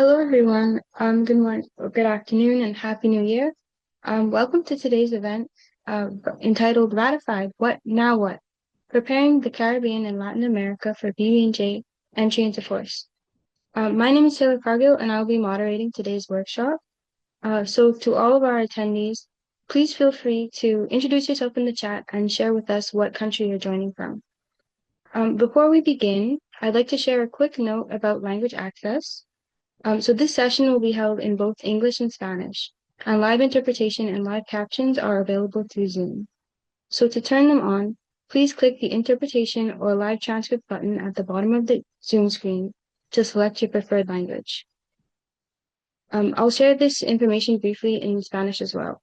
Hello, everyone. Good morning, or good afternoon, and Happy New Year. Welcome to today's event entitled Ratified, What Now What? Preparing the Caribbean and Latin America for BBNJ Entry into Force. My name is Taylor Cargill, and I'll be moderating today's workshop. So to all of our attendees, please feel free to introduce yourself in the chat and share with us what country you're joining from. Before we begin, I'd like to share a quick note about language access. So this session will be held in both English and Spanish, and live interpretation and live captions are available through Zoom. So to turn them on, please click the interpretation or live transcript button at the bottom of the Zoom screen to select your preferred language. I'll share this information briefly in Spanish as well.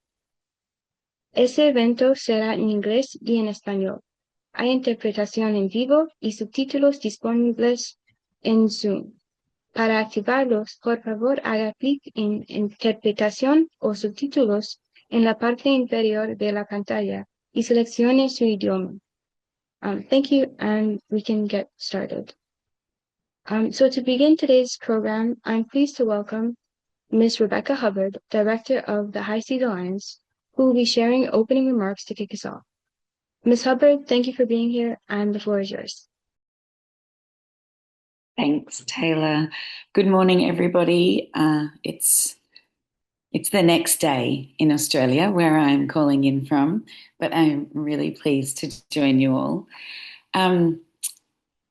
Este evento será en inglés y en español. Hay interpretación en vivo y subtítulos disponibles en Zoom. Para activarlos, por favor, haga clic en Interpretación o Subtítulos en la parte inferior de la pantalla y seleccione su idioma. Thank you, and we can get started. So to begin today's program, I'm pleased to welcome Ms. Rebecca Hubbard, Director of the High Seas Alliance, who will be sharing opening remarks to kick us off. Ms. Hubbard, thank you for being here, and the floor is yours. Thanks, Taylor. Good morning, everybody. It's the next day in Australia where I'm calling in from, but I'm really pleased to join you all.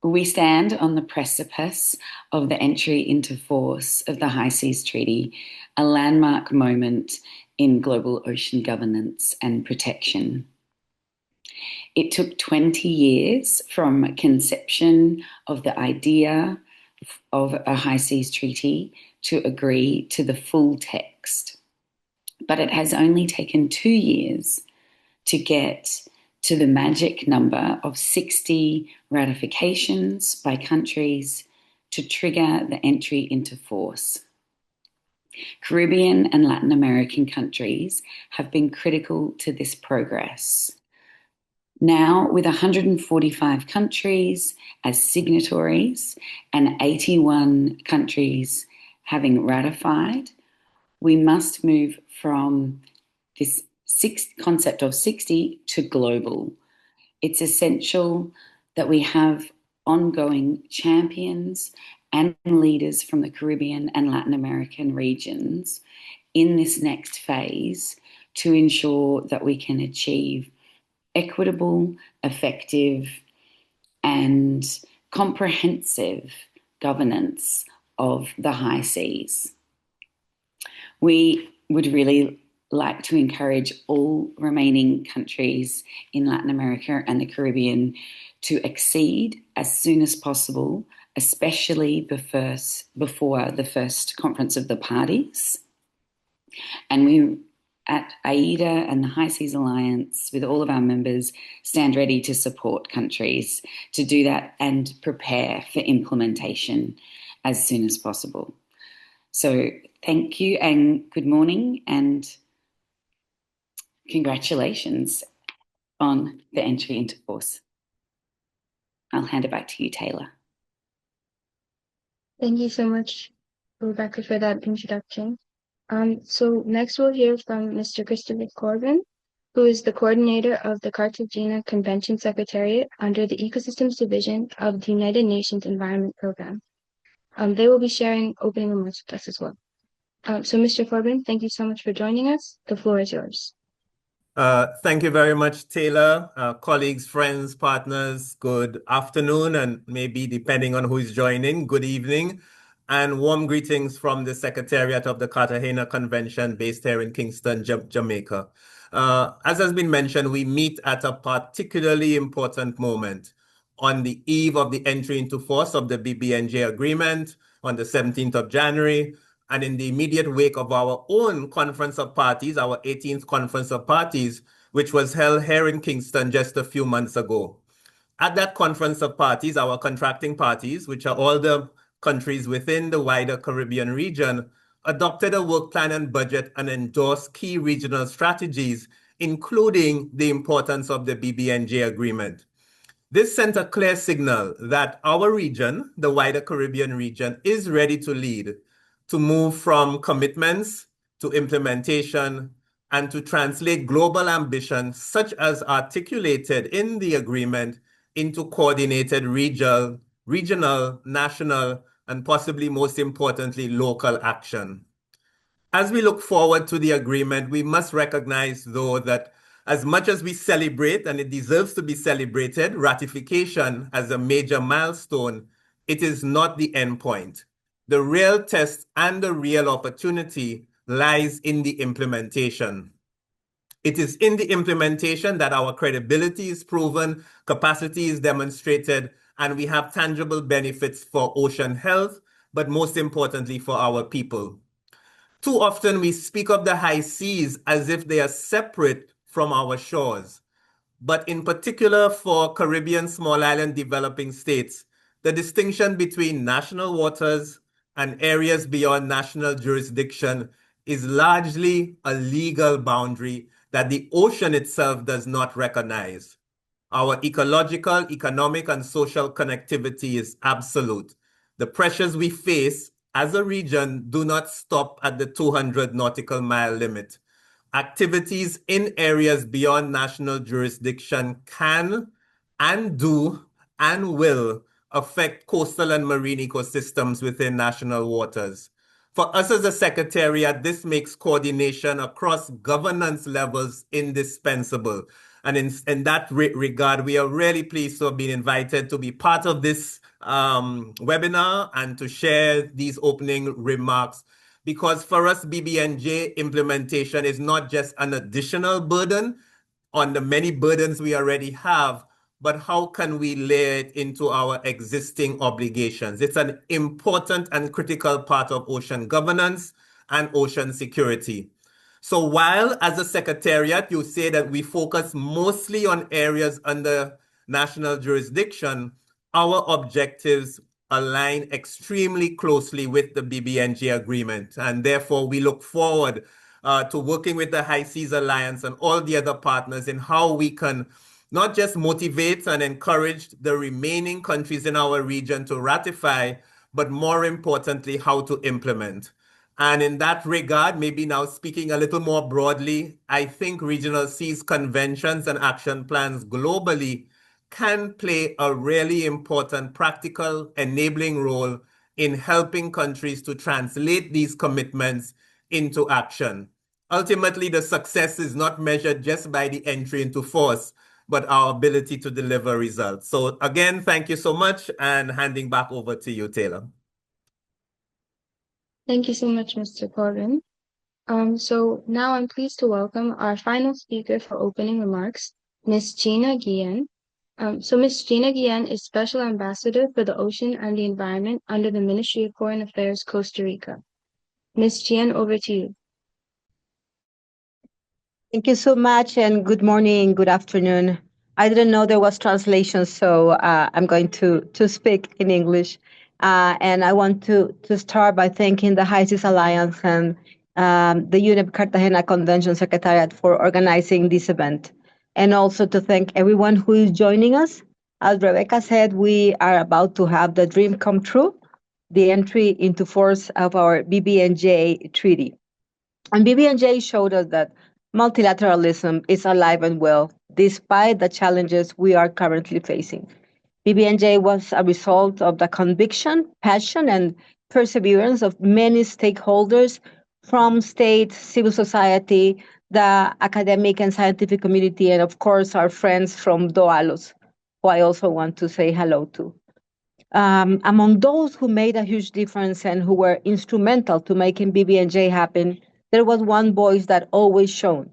We stand on the precipice of the entry into force of the High Seas Treaty, a landmark moment in global ocean governance and protection. It took 20 years from conception of the idea of a high seas treaty to agree to the full text. But it has only taken 2 years to get to the magic number of 60 ratifications by countries to trigger the entry into force. Caribbean and Latin American countries have been critical to this progress. Now, with 145 countries as signatories and 81 countries having ratified, we must move from this concept of 60 to global. It's essential that we have ongoing champions and leaders from the Caribbean and Latin American regions in this next phase to ensure that we can achieve equitable, effective, and comprehensive governance of the high seas. We would really like to encourage all remaining countries in Latin America and the Caribbean to accede as soon as possible, especially before the first conference of the parties. And we at AIDA and the High Seas Alliance, with all of our members, stand ready to support countries to do that and prepare for implementation as soon as possible. So thank you and good morning and congratulations on the entry into force. I'll hand it back to you, Taylor. Thank you so much, Rebecca, for that introduction. So next we'll hear from Mr. Christopher Corbin, who is the coordinator of the Cartagena Convention Secretariat under the Ecosystems Division of the United Nations Environment Program. They will be sharing opening remarks with us as well. So Mr. Corbin, thank you so much for joining us. The floor is yours. Thank you very much, Taylor. Colleagues, friends, partners, good afternoon, and maybe depending on who is joining, good evening. And warm greetings from the Secretariat of the Cartagena Convention based here in Kingston, Jamaica. As has been mentioned, we meet at a particularly important moment on the eve of the entry into force of the BBNJ Agreement on the 17th of January, and in the immediate wake of our own Conference of Parties, our 18th Conference of Parties, which was held here in Kingston just a few months ago. At that Conference of Parties, our contracting parties, which are all the countries within the wider Caribbean region, adopted a work plan and budget and endorsed key regional strategies, including the importance of the BBNJ Agreement. This sent a clear signal that our region, the wider Caribbean region, is ready to lead, to move from commitments to implementation and to translate global ambition, such as articulated in the agreement, into coordinated regional, national, and possibly most importantly, local action. As we look forward to the agreement, we must recognize, though, that as much as we celebrate, and it deserves to be celebrated, ratification as a major milestone, it is not the end point. The real test and the real opportunity lies in the implementation. It is in the implementation that our credibility is proven, capacity is demonstrated, and we have tangible benefits for ocean health, but most importantly for our people. Too often we speak of the high seas as if they are separate from our shores. But in particular for Caribbean small island developing states, the distinction between national waters and areas beyond national jurisdiction is largely a legal boundary that the ocean itself does not recognize. Our ecological, economic, and social connectivity is absolute. The pressures we face as a region do not stop at the 200 nautical mile limit. Activities in areas beyond national jurisdiction can and do and will affect coastal and marine ecosystems within national waters. For us as a secretariat, this makes coordination across governance levels indispensable. And in that regard, we are really pleased to have been invited to be part of this webinar and to share these opening remarks. Because for us, BBNJ implementation is not just an additional burden on the many burdens we already have, but how can we lay it into our existing obligations? It's an important and critical part of ocean governance and ocean security. So while as a secretariat, you say that we focus mostly on areas under national jurisdiction, our objectives align extremely closely with the BBNJ agreement. And therefore, we look forward to working with the High Seas Alliance and all the other partners in how we can not just motivate and encourage the remaining countries in our region to ratify, but more importantly, how to implement. And in that regard, maybe now speaking a little more broadly, I think regional seas conventions and action plans globally can play a really important practical enabling role in helping countries to translate these commitments into action. Ultimately, the success is not measured just by the entry into force, but our ability to deliver results. So again, thank you so much, and handing back over to you, Taylor. Thank you so much, Mr. Corbin. So now I'm pleased to welcome our final speaker for opening remarks, Ms. Gina Guillen. Ms. Gina Guillen is Special Ambassador for the Ocean and the Environment under the Ministry of Foreign Affairs, Costa Rica. Ms. Guillen, over to you. Thank you so much, and good morning, good afternoon. I didn't know there was translation, so I'm going to speak in English. And I want to start by thanking the High Seas Alliance and the UNEP Cartagena Convention Secretariat for organizing this event, and also to thank everyone who is joining us. As Rebecca said, we are about to have the dream come true, the entry into force of our BBNJ treaty. And BBNJ showed us that multilateralism is alive and well, despite the challenges we are currently facing. BBNJ was a result of the conviction, passion, and perseverance of many stakeholders from state, civil society, the academic and scientific community, and of course, our friends from DOALOS, who I also want to say hello to. Among those who made a huge difference and who were instrumental to making BBNJ happen, there was one voice that always shone,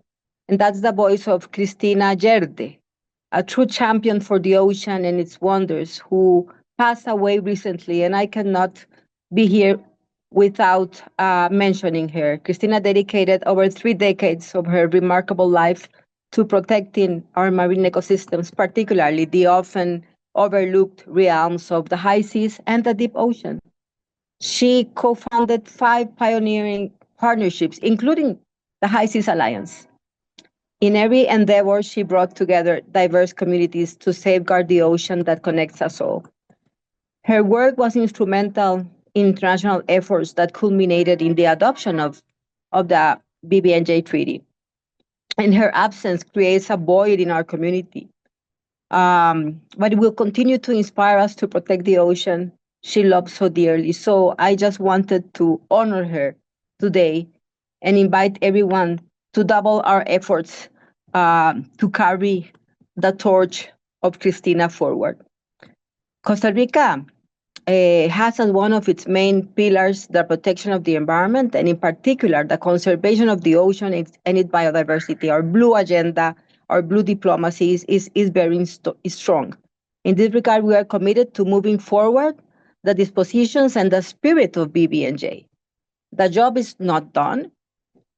and that's the voice of Cristina Gerde, a true champion for the ocean and its wonders, who passed away recently, and I cannot be here without mentioning her. Cristina dedicated over 3 decades of her remarkable life to protecting our marine ecosystems, particularly the often overlooked realms of the high seas and the deep ocean. She co-founded 5 pioneering partnerships, including the High Seas Alliance. In every endeavor, she brought together diverse communities to safeguard the ocean that connects us all. Her work was instrumental international efforts that culminated in the adoption of the BBNJ Treaty. And her absence creates a void in our community. But it will continue to inspire us to protect the ocean she loves so dearly. So I just wanted to honor her today and invite everyone to double our efforts to carry the torch of Christina forward. Costa Rica has as one of its main pillars the protection of the environment, and in particular, the conservation of the ocean and its biodiversity. Our blue agenda, our blue diplomacy is very strong. In this regard, we are committed to moving forward the dispositions and the spirit of BBNJ. The job is not done.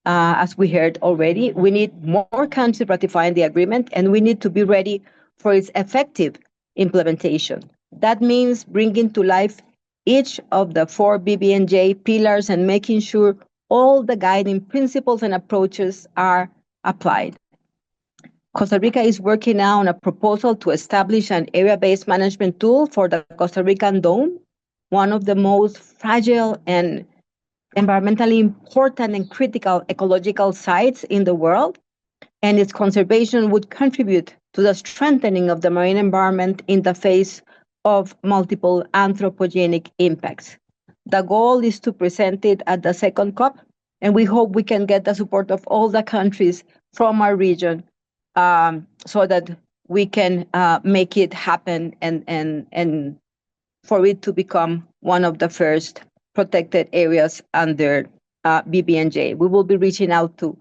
As we heard already, we need more countries ratifying the agreement, and we need to be ready for its effective implementation. That means bringing to life each of the 4 BBNJ pillars and making sure all the guiding principles and approaches are applied. Costa Rica is working now on a proposal to establish an area-based management tool for the Costa Rican Dome, one of the most fragile and environmentally important and critical ecological sites in the world, and its conservation would contribute to the strengthening of the marine environment in the face of multiple anthropogenic impacts. The goal is to present it at the second COP, and we hope we can get the support of all the countries from our region so that we can make it happen and for it to become one of the first protected areas under BBNJ. We will be reaching out to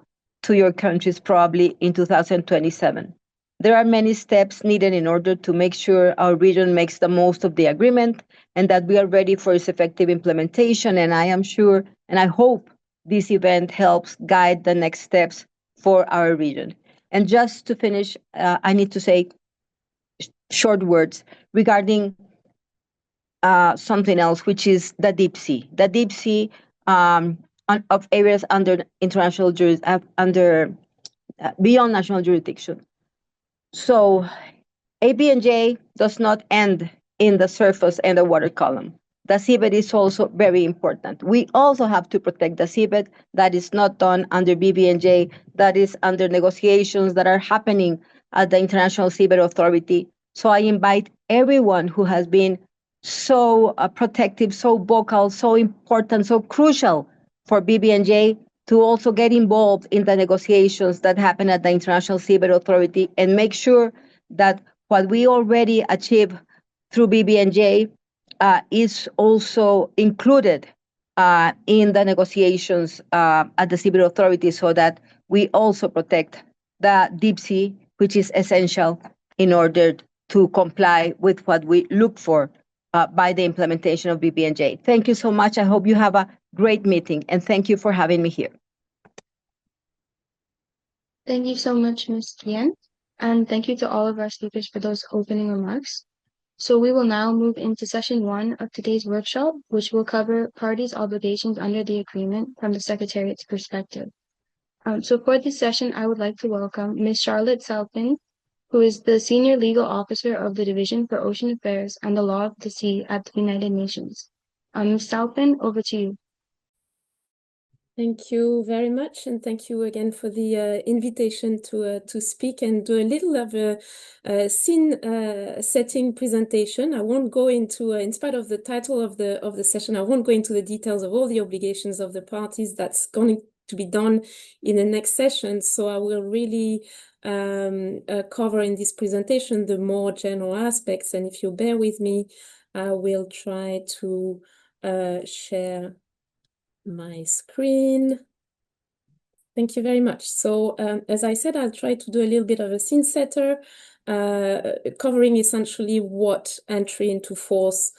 your countries probably in 2027. There are many steps needed in order to make sure our region makes the most of the agreement and that we are ready for its effective implementation. And I am sure and I hope this event helps guide the next steps for our region. And just to finish, I need to say short words regarding something else, which is the deep sea. The deep sea of areas under international beyond national jurisdiction. So ABNJ does not end in the surface and the water column. The seabed is also very important. We also have to protect the seabed. That is not done under BBNJ. That is under negotiations that are happening at the International Seabed Authority. So I invite everyone who has been so protective, so vocal, so important, so crucial for BBNJ to also get involved in the negotiations that happen at the International Seabed Authority and make sure that what we already achieve through BBNJ is also included in the negotiations at the Seabed Authority so that we also protect the deep sea, which is essential in order to comply with what we look for by the implementation of BBNJ. Thank you so much. I hope you have a great meeting, and thank you for having me here. Thank you so much, Ms. Tien, and thank you to all of our speakers for those opening remarks. So we will now move into session 1 of today's workshop, which will cover parties' obligations under the agreement from the Secretariat's perspective. So for this session, I would like to welcome Ms. Charlotte Salpin, who is the Senior Legal Officer of the Division for Ocean Affairs and the Law of the Sea at the United Nations. Ms. Salpin, over to you. Thank you very much, and thank you again for the invitation to speak and do a little of a scene setting presentation. I won't go into, in spite of the title of the session, I won't go into the details of all the obligations of the parties. That's going to be done in the next session. So I will really cover in this presentation the more general aspects. And if you bear with me, I will try to share my screen. Thank you very much. So as I said, I'll try to do a little bit of a scene setter, covering essentially what entry into force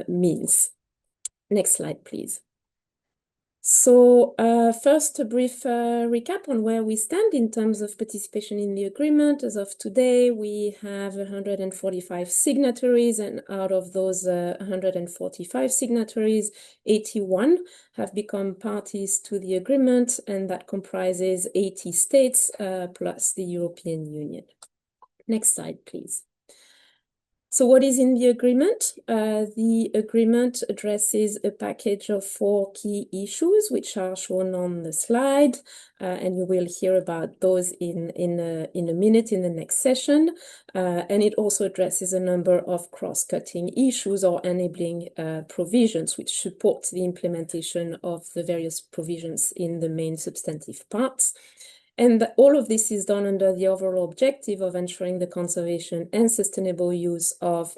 means. Next slide, please. So first, a brief recap on where we stand in terms of participation in the agreement. As of today, we have 145 signatories, and out of those 145 signatories, 81 have become parties to the agreement, and that comprises 80 states plus the European Union. Next slide, please. So what is in the agreement? The agreement addresses a package of 4 key issues, which are shown on the slide, and you will hear about those in a minute in the next session. And it also addresses a number of cross-cutting issues or enabling provisions, which support the implementation of the various provisions in the main substantive parts. And all of this is done under the overall objective of ensuring the conservation and sustainable use of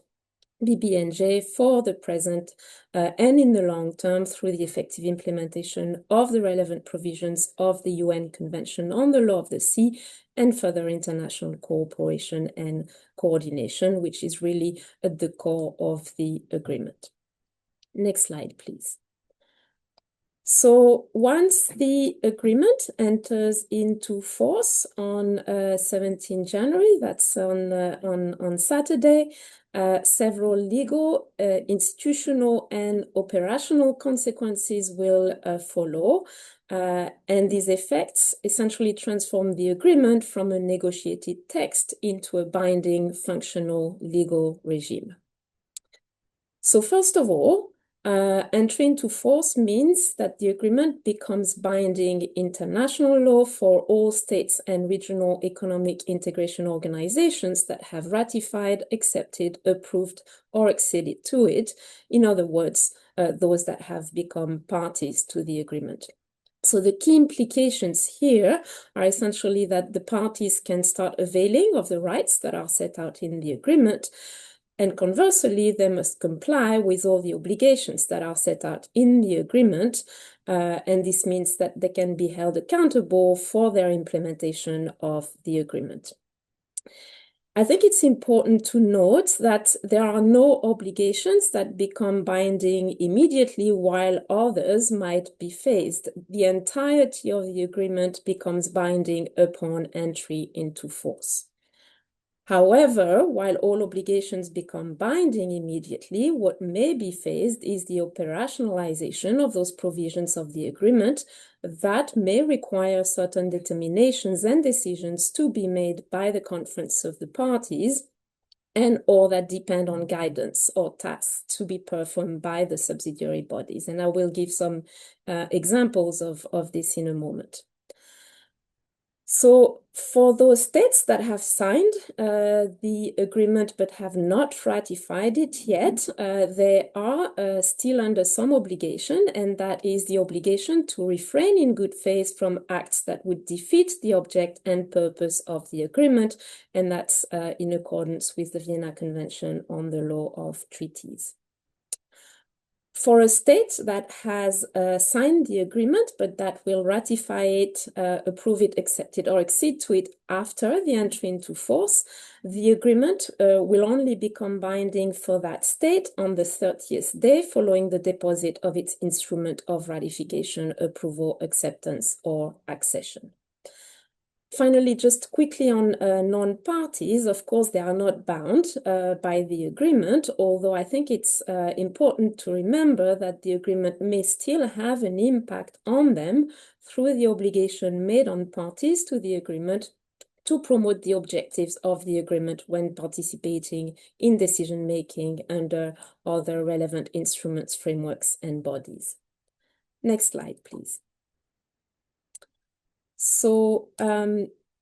BBNJ for the present and in the long term through the effective implementation of the relevant provisions of the UN Convention on the Law of the Sea and further international cooperation and coordination, which is really at the core of the agreement. Next slide, please. So once the agreement enters into force on 17 January, that's on Saturday, several legal, institutional, and operational consequences will follow. And these effects essentially transform the agreement from a negotiated text into a binding functional legal regime. So first of all, entry into force means that the agreement becomes binding international law for all states and regional economic integration organizations that have ratified, accepted, approved, or acceded to it. In other words, those that have become parties to the agreement. So the key implications here are essentially that the parties can start availing of the rights that are set out in the agreement. And conversely, they must comply with all the obligations that are set out in the agreement. And this means that they can be held accountable for their implementation of the agreement. I think it's important to note that there are no obligations that become binding immediately while others might be phased. The entirety of the agreement becomes binding upon entry into force. However, while all obligations become binding immediately, what may be phased is the operationalization of those provisions of the agreement that may require certain determinations and decisions to be made by the conference of the parties and or that depend on guidance or tasks to be performed by the subsidiary bodies. And I will give some examples of this in a moment. So for those states that have signed the agreement but have not ratified it yet, they are still under some obligation, and that is the obligation to refrain in good faith from acts that would defeat the object and purpose of the agreement, and that's in accordance with the Vienna Convention on the Law of Treaties. For a state that has signed the agreement, but that will ratify it, approve it, accept it, or accede to it after the entry into force, the agreement will only become binding for that state on the 30th day following the deposit of its instrument of ratification, approval, acceptance, or accession. Finally, just quickly on non-parties, of course, they are not bound by the agreement, although I think it's important to remember that the agreement may still have an impact on them through the obligation made on parties to the agreement to promote the objectives of the agreement when participating in decision-making under other relevant instruments, frameworks, and bodies. Next slide, please. So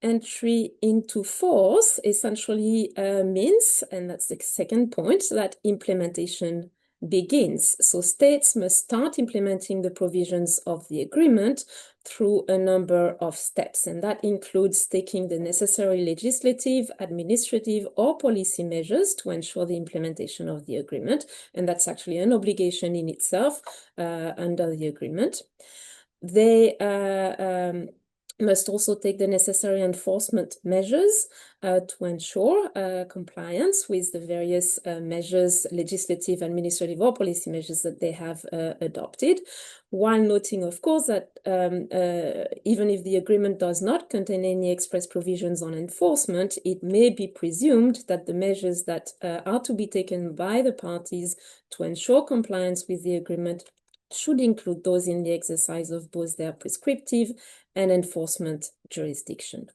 entry into force essentially means, and that's the second point, that implementation begins. So states must start implementing the provisions of the agreement through a number of steps, and that includes taking the necessary legislative, administrative, or policy measures to ensure the implementation of the agreement, and that's actually an obligation in itself under the agreement. They must also take the necessary enforcement measures to ensure compliance with the various measures, legislative, administrative, or policy measures that they have adopted, while noting, of course, that even if the agreement does not contain any express provisions on enforcement, it may be presumed that the measures that are to be taken by the parties to ensure compliance with the agreement should include those in the exercise of both their prescriptive and enforcement jurisdiction.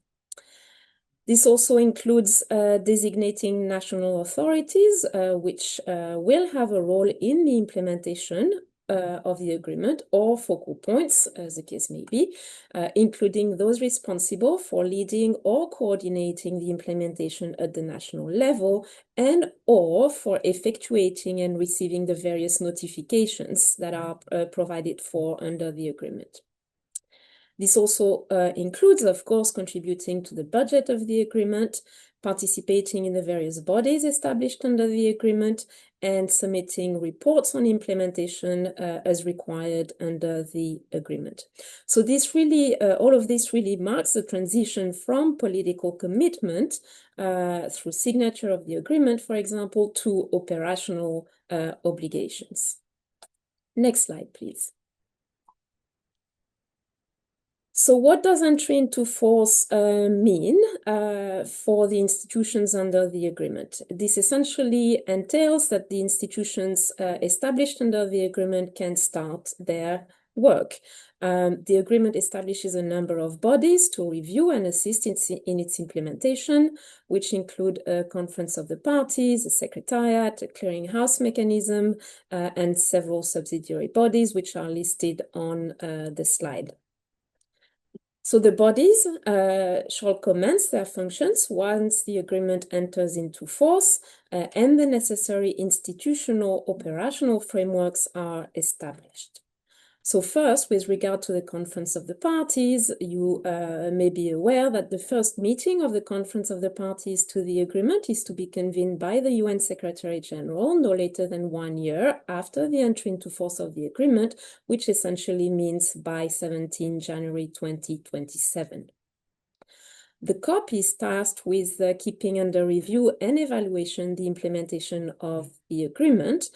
This also includes designating national authorities, which will have a role in the implementation of the agreement, or focal points, as the case may be, including those responsible for leading or coordinating the implementation at the national level, and or for effectuating and receiving the various notifications that are provided for under the agreement. This also includes, of course, contributing to the budget of the agreement, participating in the various bodies established under the agreement, and submitting reports on implementation as required under the agreement. So this really, all of this really marks the transition from political commitment through signature of the agreement, for example, to operational obligations. Next slide, please. So what does entry into force mean for the institutions under the agreement? This essentially entails that the institutions established under the agreement can start their work. The agreement establishes a number of bodies to review and assist in its implementation, which include a conference of the parties, a secretariat, a clearinghouse mechanism, and several subsidiary bodies, which are listed on the slide. So the bodies shall commence their functions once the agreement enters into force and the necessary institutional operational frameworks are established. So first, with regard to the Conference of the Parties, you may be aware that the first meeting of the Conference of the Parties to the agreement is to be convened by the UN Secretary General no later than 1 year after the entry into force of the agreement, which essentially means by 17 January 2027. The COP is tasked with keeping under review and evaluation the implementation of the agreement,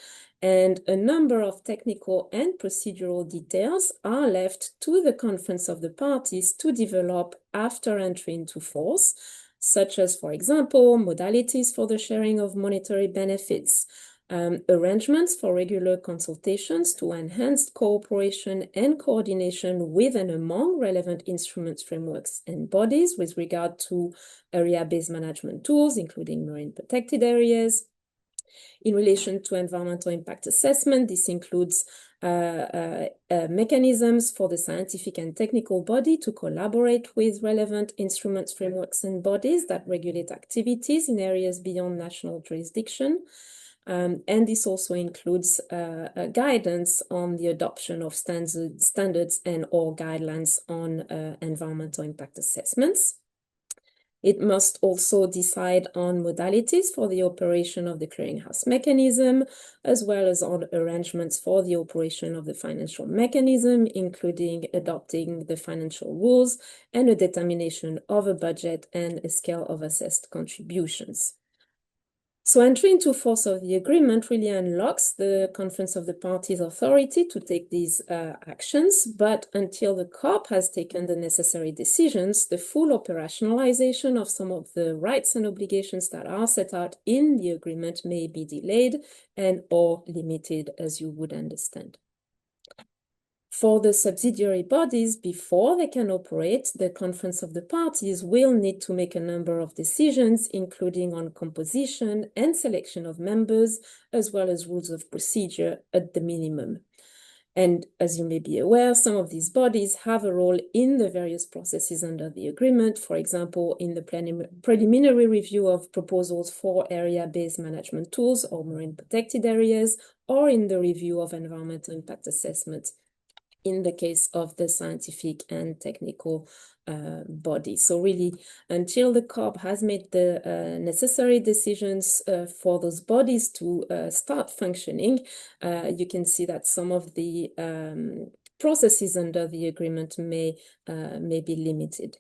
and a number of technical and procedural details are left to the Conference of the Parties to develop after entry into force, such as, for example, modalities for the sharing of monetary benefits, arrangements for regular consultations to enhance cooperation and coordination with and among relevant instruments, frameworks, and bodies with regard to area-based management tools, including marine protected areas. In relation to environmental impact assessment, this includes mechanisms for the scientific and technical body to collaborate with relevant instruments, frameworks, and bodies that regulate activities in areas beyond national jurisdiction. And this also includes guidance on the adoption of standards and or guidelines on environmental impact assessments. It must also decide on modalities for the operation of the clearinghouse mechanism, as well as on arrangements for the operation of the financial mechanism, including adopting the financial rules and a determination of a budget and a scale of assessed contributions. So entry into force of the agreement really unlocks the Conference of the Parties authority to take these actions, but until the COP has taken the necessary decisions, the full operationalization of some of the rights and obligations that are set out in the agreement may be delayed and or limited, as you would understand. For the subsidiary bodies, before they can operate, the Conference of the Parties will need to make a number of decisions, including on composition and selection of members, as well as rules of procedure at the minimum. And as you may be aware, some of these bodies have a role in the various processes under the agreement, for example, in the preliminary review of proposals for area-based management tools or marine protected areas, or in the review of environmental impact assessments in the case of the scientific and technical body. So really, until the COP has made the necessary decisions for those bodies to start functioning, you can see that some of the processes under the agreement may be limited.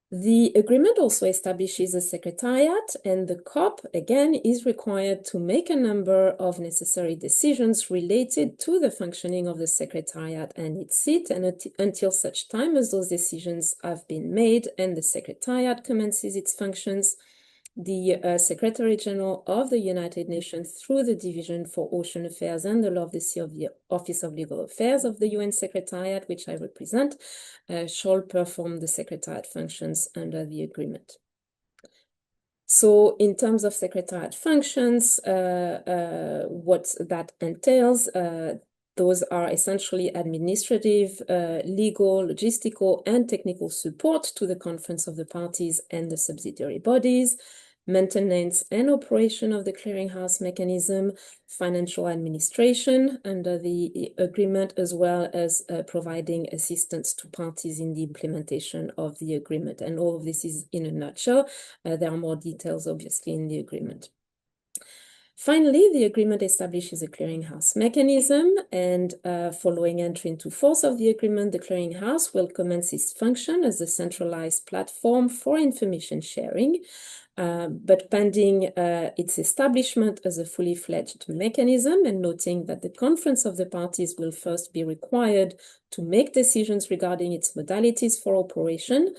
The agreement also establishes a secretariat, and the COP, again, is required to make a number of necessary decisions related to the functioning of the secretariat and its seat, and until such time as those decisions have been made and the secretariat commences its functions, the Secretary General of the United Nations through the Division for Ocean Affairs and the Law of the Sea of the Office of Legal Affairs of the UN Secretariat, which I represent, shall perform the Secretariat functions under the agreement. So in terms of Secretariat functions, what that entails, those are essentially administrative, legal, logistical, and technical support to the Conference of the Parties and the subsidiary bodies, maintenance and operation of the clearinghouse mechanism, financial administration under the agreement, as well as providing assistance to parties in the implementation of the agreement. And all of this is in a nutshell. There are more details, obviously, in the agreement. Finally, the agreement establishes a clearinghouse mechanism, and following entry into force of the agreement, the clearinghouse will commence its function as a centralized platform for information sharing, but pending its establishment as a fully fledged mechanism, and noting that the Conference of the Parties will first be required to make decisions regarding its modalities for operation.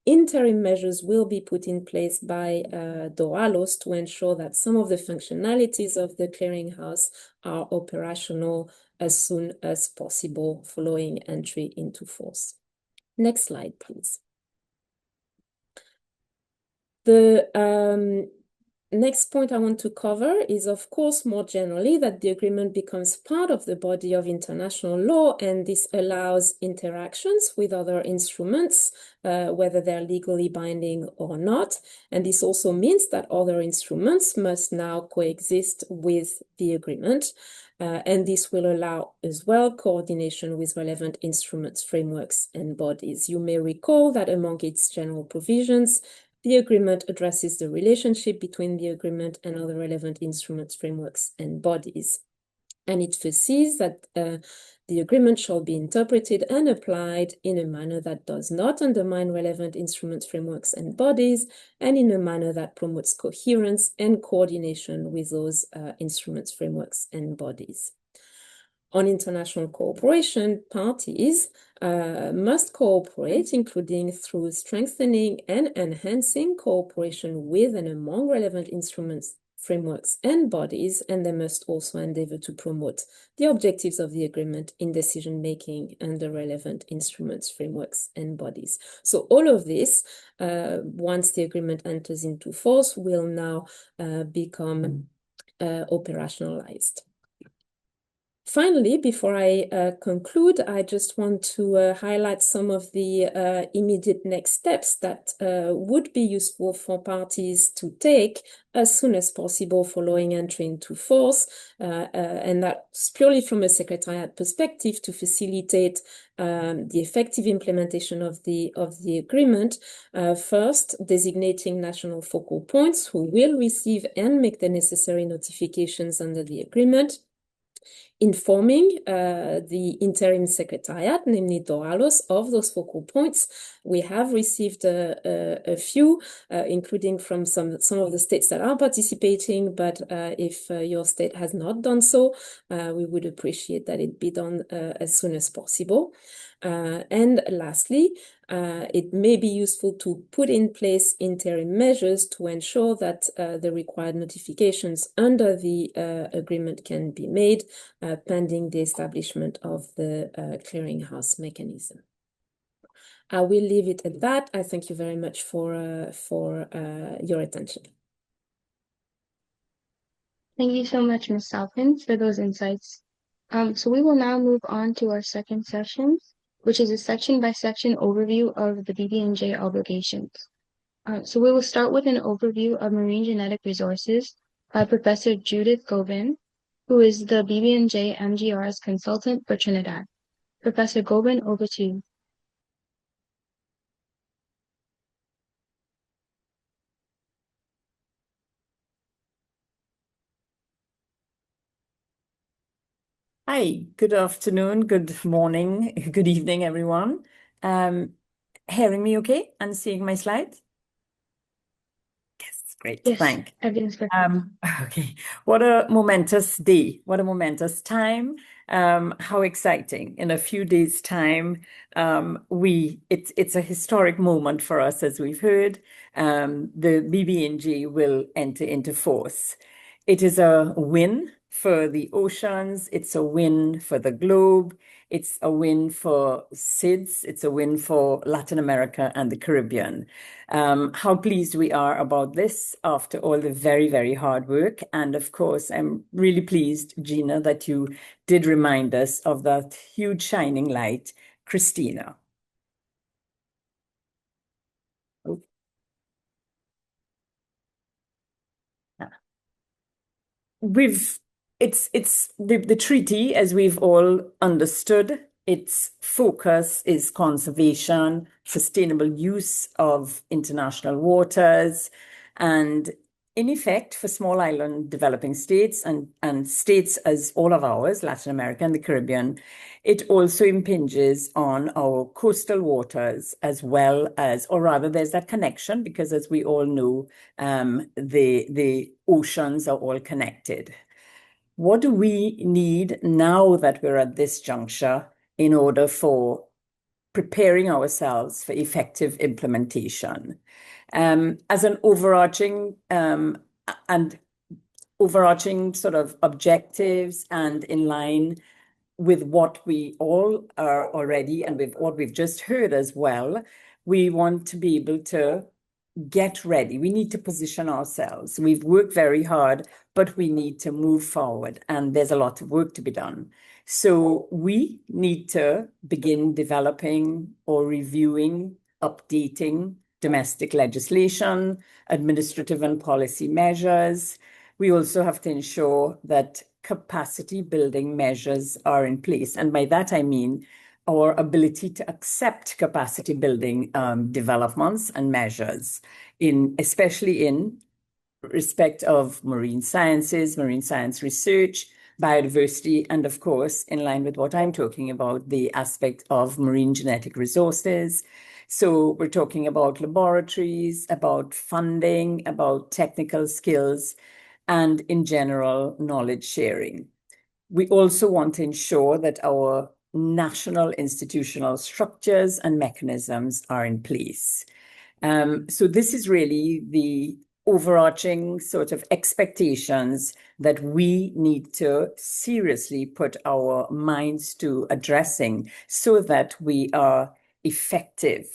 Interim measures will be put in place by DOALOS to ensure that some of the functionalities of the clearinghouse are operational as soon as possible following entry into force. Next slide, please. The next point I want to cover is, of course, more generally, that the agreement becomes part of the body of international law, and this allows interactions with other instruments, whether they're legally binding or not. And this also means that other instruments must now coexist with the agreement. And this will allow as well coordination with relevant instruments, frameworks, and bodies. You may recall that among its general provisions, the agreement addresses the relationship between the agreement and other relevant instruments, frameworks, and bodies. And it foresees that the agreement shall be interpreted and applied in a manner that does not undermine relevant instruments, frameworks, and bodies, and in a manner that promotes coherence and coordination with those instruments, frameworks, and bodies. On international cooperation, parties must cooperate, including through strengthening and enhancing cooperation with and among relevant instruments, frameworks, and bodies, and they must also endeavor to promote the objectives of the agreement in decision-making under relevant instruments, frameworks, and bodies. So all of this, once the agreement enters into force, will now become operationalized. Finally, before I conclude, I just want to highlight some of the immediate next steps that would be useful for parties to take as soon as possible following entry into force, and that's purely from a Secretariat perspective to facilitate the effective implementation of the agreement. First, designating national focal points who will receive and make the necessary notifications under the agreement. Informing the interim secretariat, namely DOALOS, of those focal points. We have received a few, including from some of the states that are participating, but if your state has not done so, we would appreciate that it be done as soon as possible. And lastly, it may be useful to put in place interim measures to ensure that the required notifications under the agreement can be made pending the establishment of the clearinghouse mechanism. I will leave it at that. I thank you very much for your attention. Thank you so much, Ms. Salpin, for those insights. So we will now move on to our second session, which is a section-by-section overview of the BBNJ obligations. So we will start with an overview of marine genetic resources by Professor Judith Gobin, who is the BBNJ MGR's consultant for Trinidad. Professor Gobin, over to you. Hi, good afternoon, good morning, good evening, everyone. Hearing me okay and seeing my slides? Yes, Great, Yes, thank. everything's perfect. Okay, what a momentous day, what a momentous time. How exciting. In a few days' time, it's a historic moment for us, as we've heard. The BBNJ will enter into force. It is a win for the oceans, it's a win for the globe, it's a win for SIDS, it's a win for Latin America and the Caribbean. How pleased we are about this after all the very, very hard work. And of course, I'm really pleased, Gina, that you did remind us of that huge shining light, Christina. Oh. It's the treaty, as we've all understood, its focus is conservation, sustainable use of international waters, and in effect, for small island developing states and states as all of ours, Latin America and the Caribbean, it also impinges on our coastal waters as well as, or rather, there's that connection because, as we all know, the oceans are all connected. What do we need now that we're at this juncture in order for preparing ourselves for effective implementation? As an overarching sort of objectives and in line with what we all are already and with what we've just heard as well, we want to be able to get ready. We need to position ourselves. We've worked very hard, but we need to move forward, and there's a lot of work to be done. So we need to begin developing or reviewing, updating domestic legislation, administrative and policy measures. We also have to ensure that capacity building measures are in place. And by that, I mean our ability to accept capacity building developments and measures, especially in respect of marine sciences, marine science research, biodiversity, and of course, in line with what I'm talking about, the aspect of marine genetic resources. So we're talking about laboratories, about funding, about technical skills, and in general, knowledge sharing. We also want to ensure that our national institutional structures and mechanisms are in place. So this is really the overarching sort of expectations that we need to seriously put our minds to addressing so that we are effective.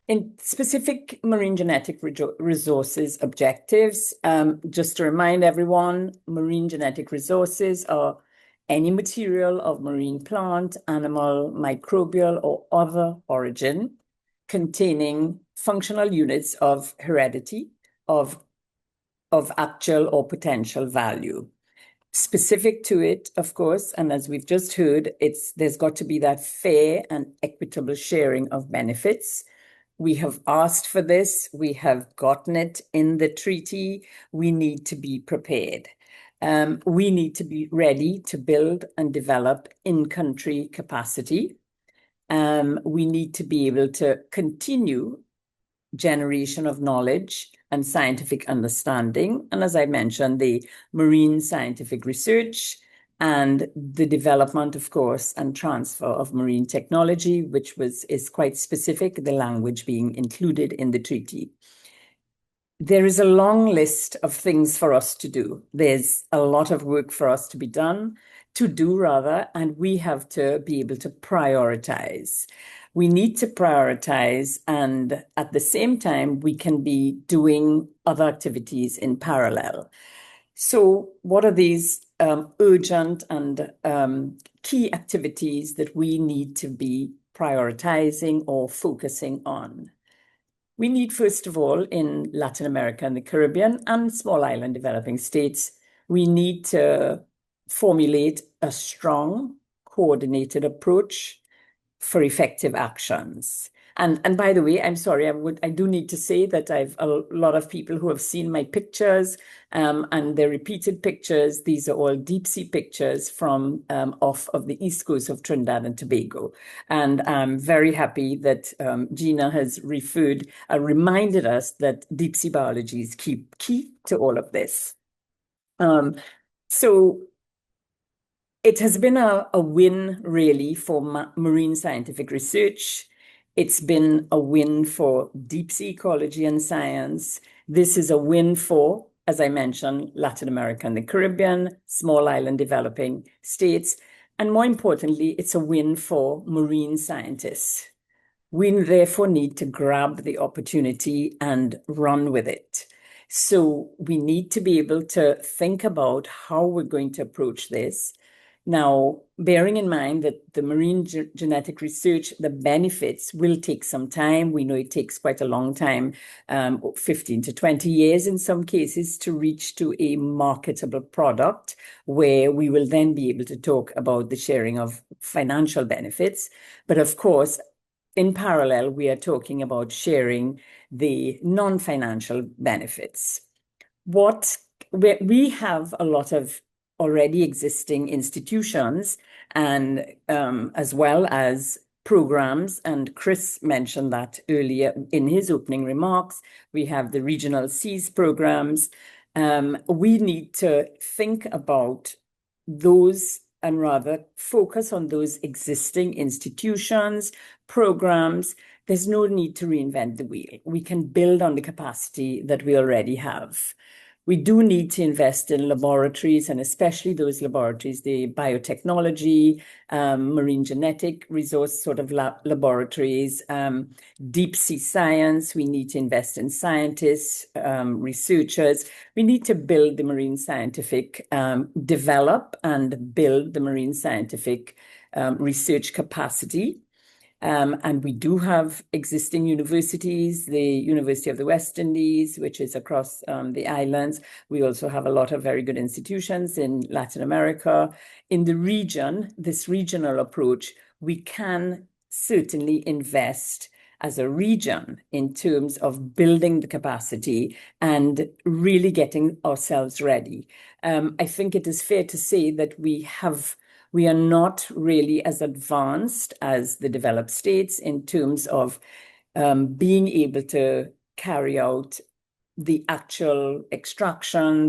In specific marine genetic resources objectives, just to remind everyone, marine genetic resources are any material of marine plant, animal, microbial, or other origin containing functional units of heredity of actual or potential value. Specific to it, of course, and as we've just heard, there's got to be that fair and equitable sharing of benefits. We have asked for this. We have gotten it in the treaty. We need to be prepared. We need to be ready to build and develop in-country capacity. We need to be able to continue generation of knowledge and scientific understanding. And as I mentioned, the marine scientific research and the development, of course, and transfer of marine technology, which is quite specific, the language being included in the treaty. There is a long list of things for us to do. There's a lot of work for us to do rather, and we have to be able to prioritize. We need to prioritize, and at the same time, we can be doing other activities in parallel. So what are these urgent and key activities that we need to be prioritizing or focusing on? We need, first of all, in Latin America and the Caribbean and small island developing states, we need to formulate a strong, coordinated approach for effective actions. And by the way, I'm sorry, I do need to say that I've a lot of people who have seen my pictures, and they're repeated pictures. These are all deep sea pictures from off of the east coast of Trinidad and Tobago. And I'm very happy that Gina has reminded us that deep sea biology is key to all of this. So it has been a win, really, for marine scientific research. It's been a win for deep sea ecology and science. This is a win for, as I mentioned, Latin America and the Caribbean, small island developing states. And more importantly, it's a win for marine scientists. We therefore need to grab the opportunity and run with it. So we need to be able to think about how we're going to approach this. Now, bearing in mind that the marine genetic research, the benefits will take some time. We know it takes quite a long time, 15 to 20 years in some cases, to reach to a marketable product where we will then be able to talk about the sharing of financial benefits. But of course, in parallel, we are talking about sharing the non-financial benefits. We have a lot of already existing institutions and as well as programs, and Chris mentioned that earlier in his opening remarks. We have the regional seas programs. We need to think about those and rather focus on those existing institutions, programs. There's no need to reinvent the wheel. We can build on the capacity that we already have. We do need to invest in laboratories, and especially those laboratories, the biotechnology, marine genetic resource sort of laboratories, deep sea science. We need to invest in scientists, researchers. We need to build the marine scientific, develop and build the marine scientific research capacity. And we do have existing universities, the University of the West Indies, which is across the islands. We also have a lot of very good institutions in Latin America. In the region, this regional approach, we can certainly invest as a region in terms of building the capacity and really getting ourselves ready. I think it is fair to say that we are not really as advanced as the developed states in terms of being able to carry out the actual extraction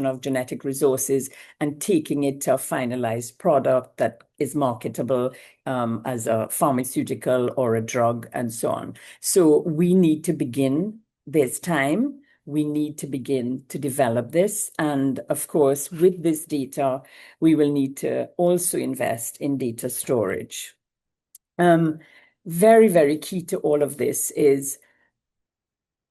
of genetic resources and taking it to a finalized product that is marketable as a pharmaceutical or a drug and so on. So we need to begin. There's time. We need to begin to develop this. And of course, with this data, we will need to also invest in data storage. Very, very key to all of this is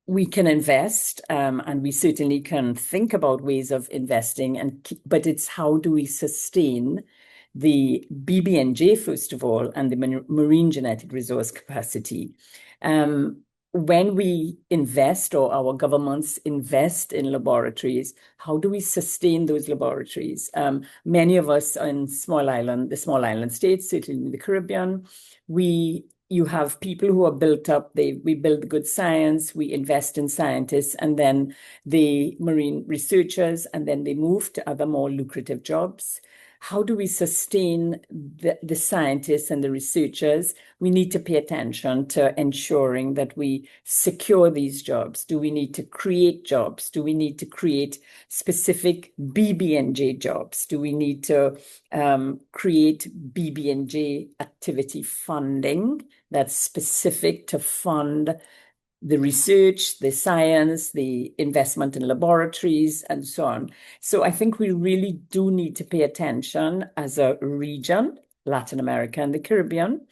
we can invest, and we certainly can think about ways of investing, but it's how do we sustain the BBNJ, first of all, and the marine genetic resource capacity. When we invest, or our governments invest in laboratories, how do we sustain those laboratories? Many of us in the small island states, certainly in the Caribbean, you have people who are built up, we build good science, we invest in scientists, and then the marine researchers, and then they move to other more lucrative jobs. How do we sustain the scientists and the researchers? We need to pay attention to ensuring that we secure these jobs. Do we need to create jobs? Do we need to create specific BBNJ jobs? Do we need to create BBNJ activity funding that's specific to fund the research, the science, the investment in laboratories, and so on? So I think we really do need to pay attention as a region, Latin America and the Caribbean.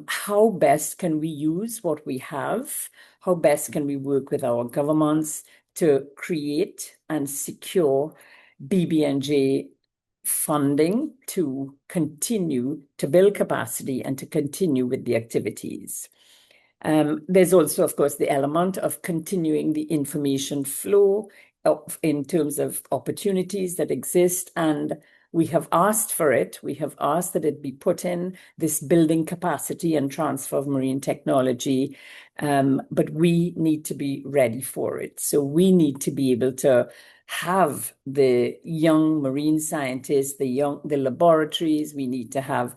How best can we use what we have? How best can we work with our governments to create and secure BBNJ funding to continue to build capacity and to continue with the activities? There's also, of course, the element of continuing the information flow in terms of opportunities that exist, and We have asked for it. We have asked that it be put in this building capacity and transfer of marine technology, but we need to be ready for it. So we need to be able to have the young marine scientists, the laboratories. We need to have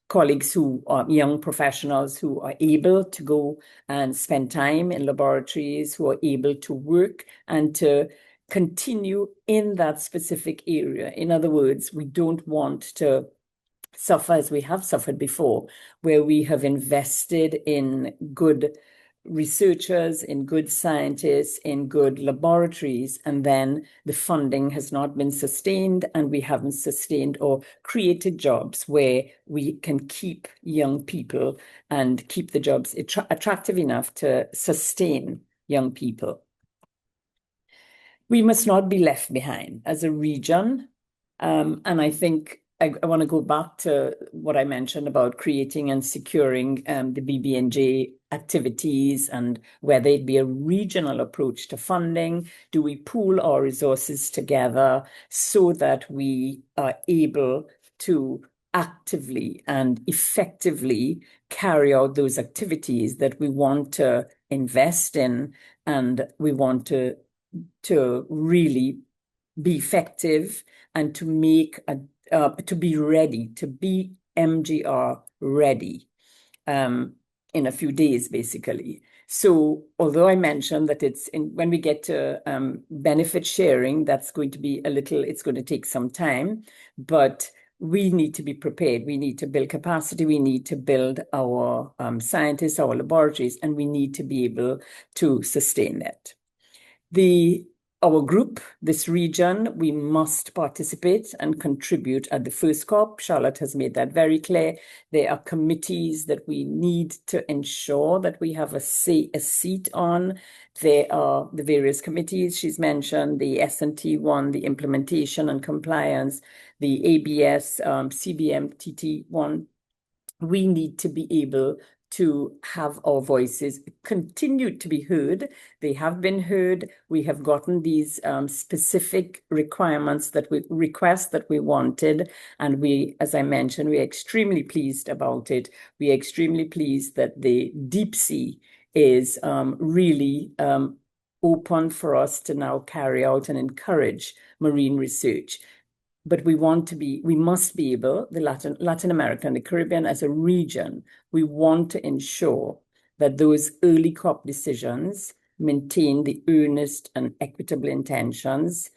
colleagues who are young professionals who are able to go and spend time in laboratories, who are able to work and to continue in that specific area. In other words, we don't want to suffer as we have suffered before, where we have invested in good researchers, in good scientists, in good laboratories, and then the funding has not been sustained and we haven't sustained or created jobs where we can keep young people and keep the jobs attractive enough to sustain young people. We must not be left behind as a region. And I think I want to go back to what I mentioned about creating and securing the BBNJ activities and whether it be a regional approach to funding. Do we pool our resources together so that we are able to actively and effectively carry out those activities that we want to invest in and we want to really be effective and to make to be ready, to be MGR ready in a few days, basically. So although I mentioned that when we get to benefit sharing, that's going to be it's going to take some time, but we need to be prepared. We need to build capacity. We need to build our scientists, our laboratories, and we need to be able to sustain that. Our group, this region, we must participate and contribute at the first COP. Charlotte has made that very clear. There are committees that we need to ensure that we have a seat on. There are the various committees she's mentioned, the S&T one, the implementation and compliance, the ABS, CBMTT one. We need to be able to have our voices continue to be heard. They have been heard. We have gotten these specific requests that we wanted. And we, as I mentioned, we are extremely pleased about it. We are extremely pleased that the deep sea is really open for us to now carry out and encourage marine research. But we must be able, the Latin America and the Caribbean as a region, we want to ensure that those early COP decisions maintain the earnest and equitable intentions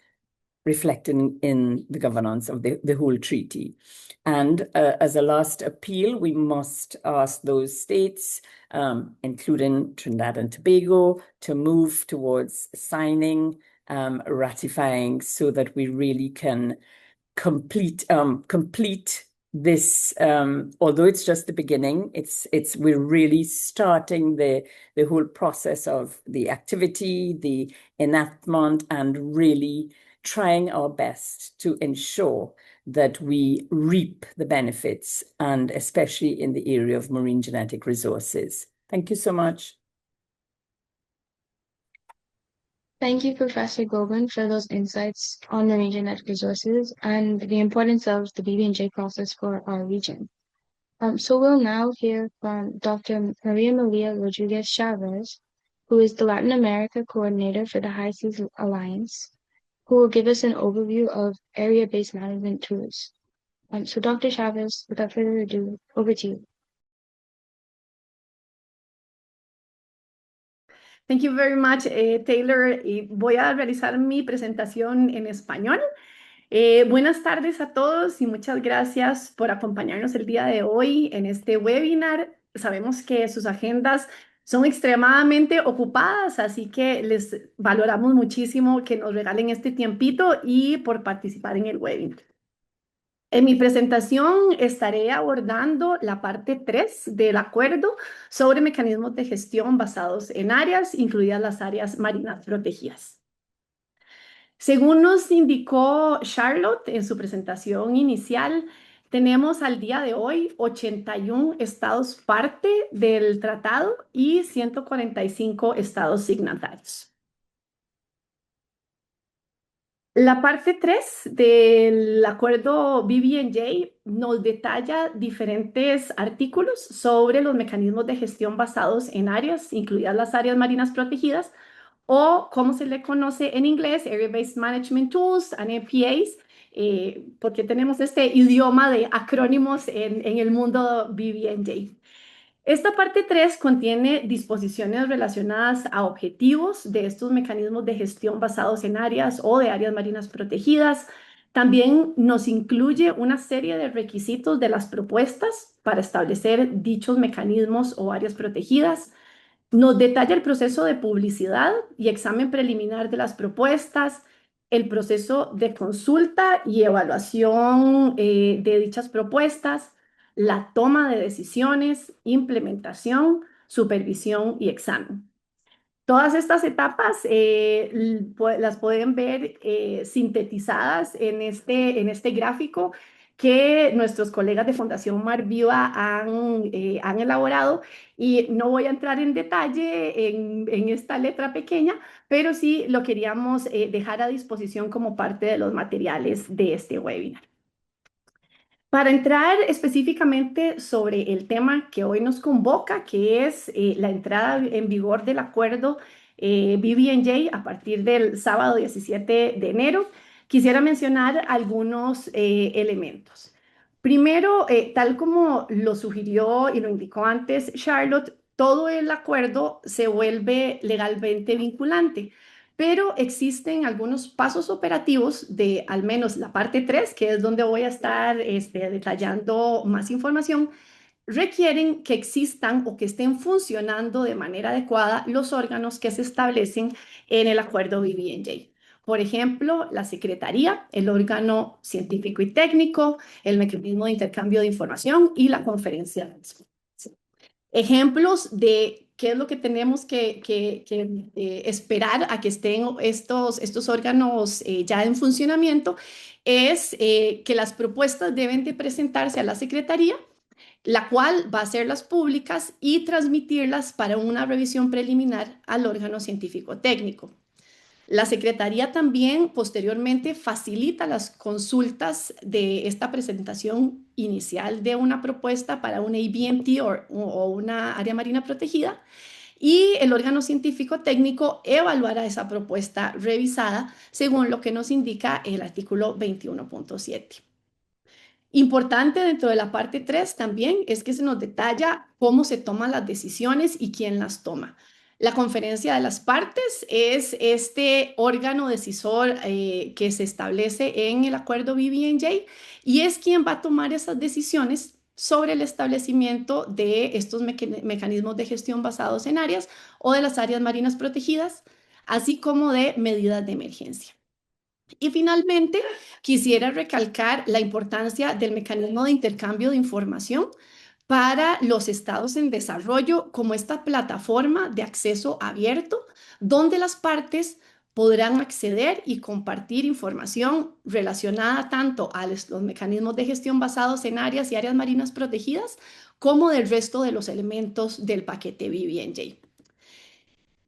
reflected in the governance of the whole treaty. And as a last appeal, we must ask those states, including Trinidad and Tobago, to move towards signing, ratifying, so that we really can complete this, although it's just the beginning, we're really starting the whole process of the activity, the enactment, and really trying our best to ensure that we reap the benefits, and especially in the area of marine genetic resources. Thank you so much. Thank you, Professor Goben, for those insights on marine genetic resources and the importance of the BBNJ process for our region. So we'll now hear from Dr. Maria Rodriguez Chavez, who is the Latin America Coordinator for the High Seas Alliance, who will give us an overview of area-based management tools. So Dr. Chavez, without further ado, over to you. Thank you very much, Taylor. Voy a realizar mi presentación en español. Buenas tardes a todos y muchas gracias por acompañarnos el día de hoy en este webinar. Sabemos que sus agendas son extremadamente ocupadas, así que les valoramos muchísimo que nos regalen este tiempito y por participar en el webinar. En mi presentación estaré abordando la parte 3 del acuerdo sobre mecanismos de gestión basados en áreas, incluidas las áreas marinas protegidas. Según nos indicó Charlotte en su presentación inicial, tenemos al día de hoy 81 estados parte del tratado y 145 estados signatarios. La parte 3 del acuerdo BBNJ nos detalla diferentes artículos sobre los mecanismos de gestión basados en áreas, incluidas las áreas marinas protegidas, o como se le conoce en inglés, Area Based Management Tools and APAs, porque tenemos este idioma de acrónimos en el mundo BBNJ. Esta parte 3 contiene disposiciones relacionadas a objetivos de estos mecanismos de gestión basados en áreas o de áreas marinas protegidas. También nos incluye una serie de requisitos de las propuestas para establecer dichos mecanismos o áreas protegidas. Nos detalla el proceso de publicidad y examen preliminar de las propuestas, el proceso de consulta y evaluación de dichas propuestas, la toma de decisiones, implementación, supervisión y examen. Todas estas etapas las pueden ver sintetizadas en este gráfico que nuestros colegas de Fundación Mar Viva han elaborado, y no voy a entrar en detalle en esta letra pequeña, pero sí lo queríamos dejar a disposición como parte de los materiales de este webinar. Para entrar específicamente sobre el tema que hoy nos convoca, que es la entrada en vigor del acuerdo BBNJ a partir del sábado 17 de enero, quisiera mencionar algunos elementos. Primero, tal como lo sugirió y lo indicó antes Charlotte, todo el acuerdo se vuelve legalmente vinculante, pero existen algunos pasos operativos de al menos la parte 3, que es donde voy a estar detallando más información, requieren que existan o que estén funcionando de manera adecuada los órganos que se establecen en el acuerdo BBNJ. Por ejemplo, la Secretaría, el órgano científico y técnico, el mecanismo de intercambio de información y la conferencia. Ejemplos de qué es lo que tenemos que esperar a que estén estos órganos ya en funcionamiento es que las propuestas deben de presentarse a la Secretaría, la cual va a hacerlas públicas y transmitirlas para una revisión preliminar al órgano científico técnico. La Secretaría también posteriormente facilita las consultas de esta presentación inicial de una propuesta para una ABMT o una área marina protegida, y el órgano científico técnico evaluará esa propuesta revisada según lo que nos indica el artículo 21.7. Importante dentro de la parte 3 también es que se nos detalla cómo se toman las decisiones y quién las toma. La conferencia de las partes es este órgano decisor que se establece en el acuerdo BBNJ y es quien va a tomar esas decisiones sobre el establecimiento de estos mecanismos de gestión basados en áreas o de las áreas marinas protegidas, así como de medidas de emergencia. Y finalmente, quisiera recalcar la importancia del mecanismo de intercambio de información para los estados en desarrollo como esta plataforma de acceso abierto donde las partes podrán acceder y compartir información relacionada tanto a los mecanismos de gestión basados en áreas y áreas marinas protegidas como del resto de los elementos del paquete BBNJ.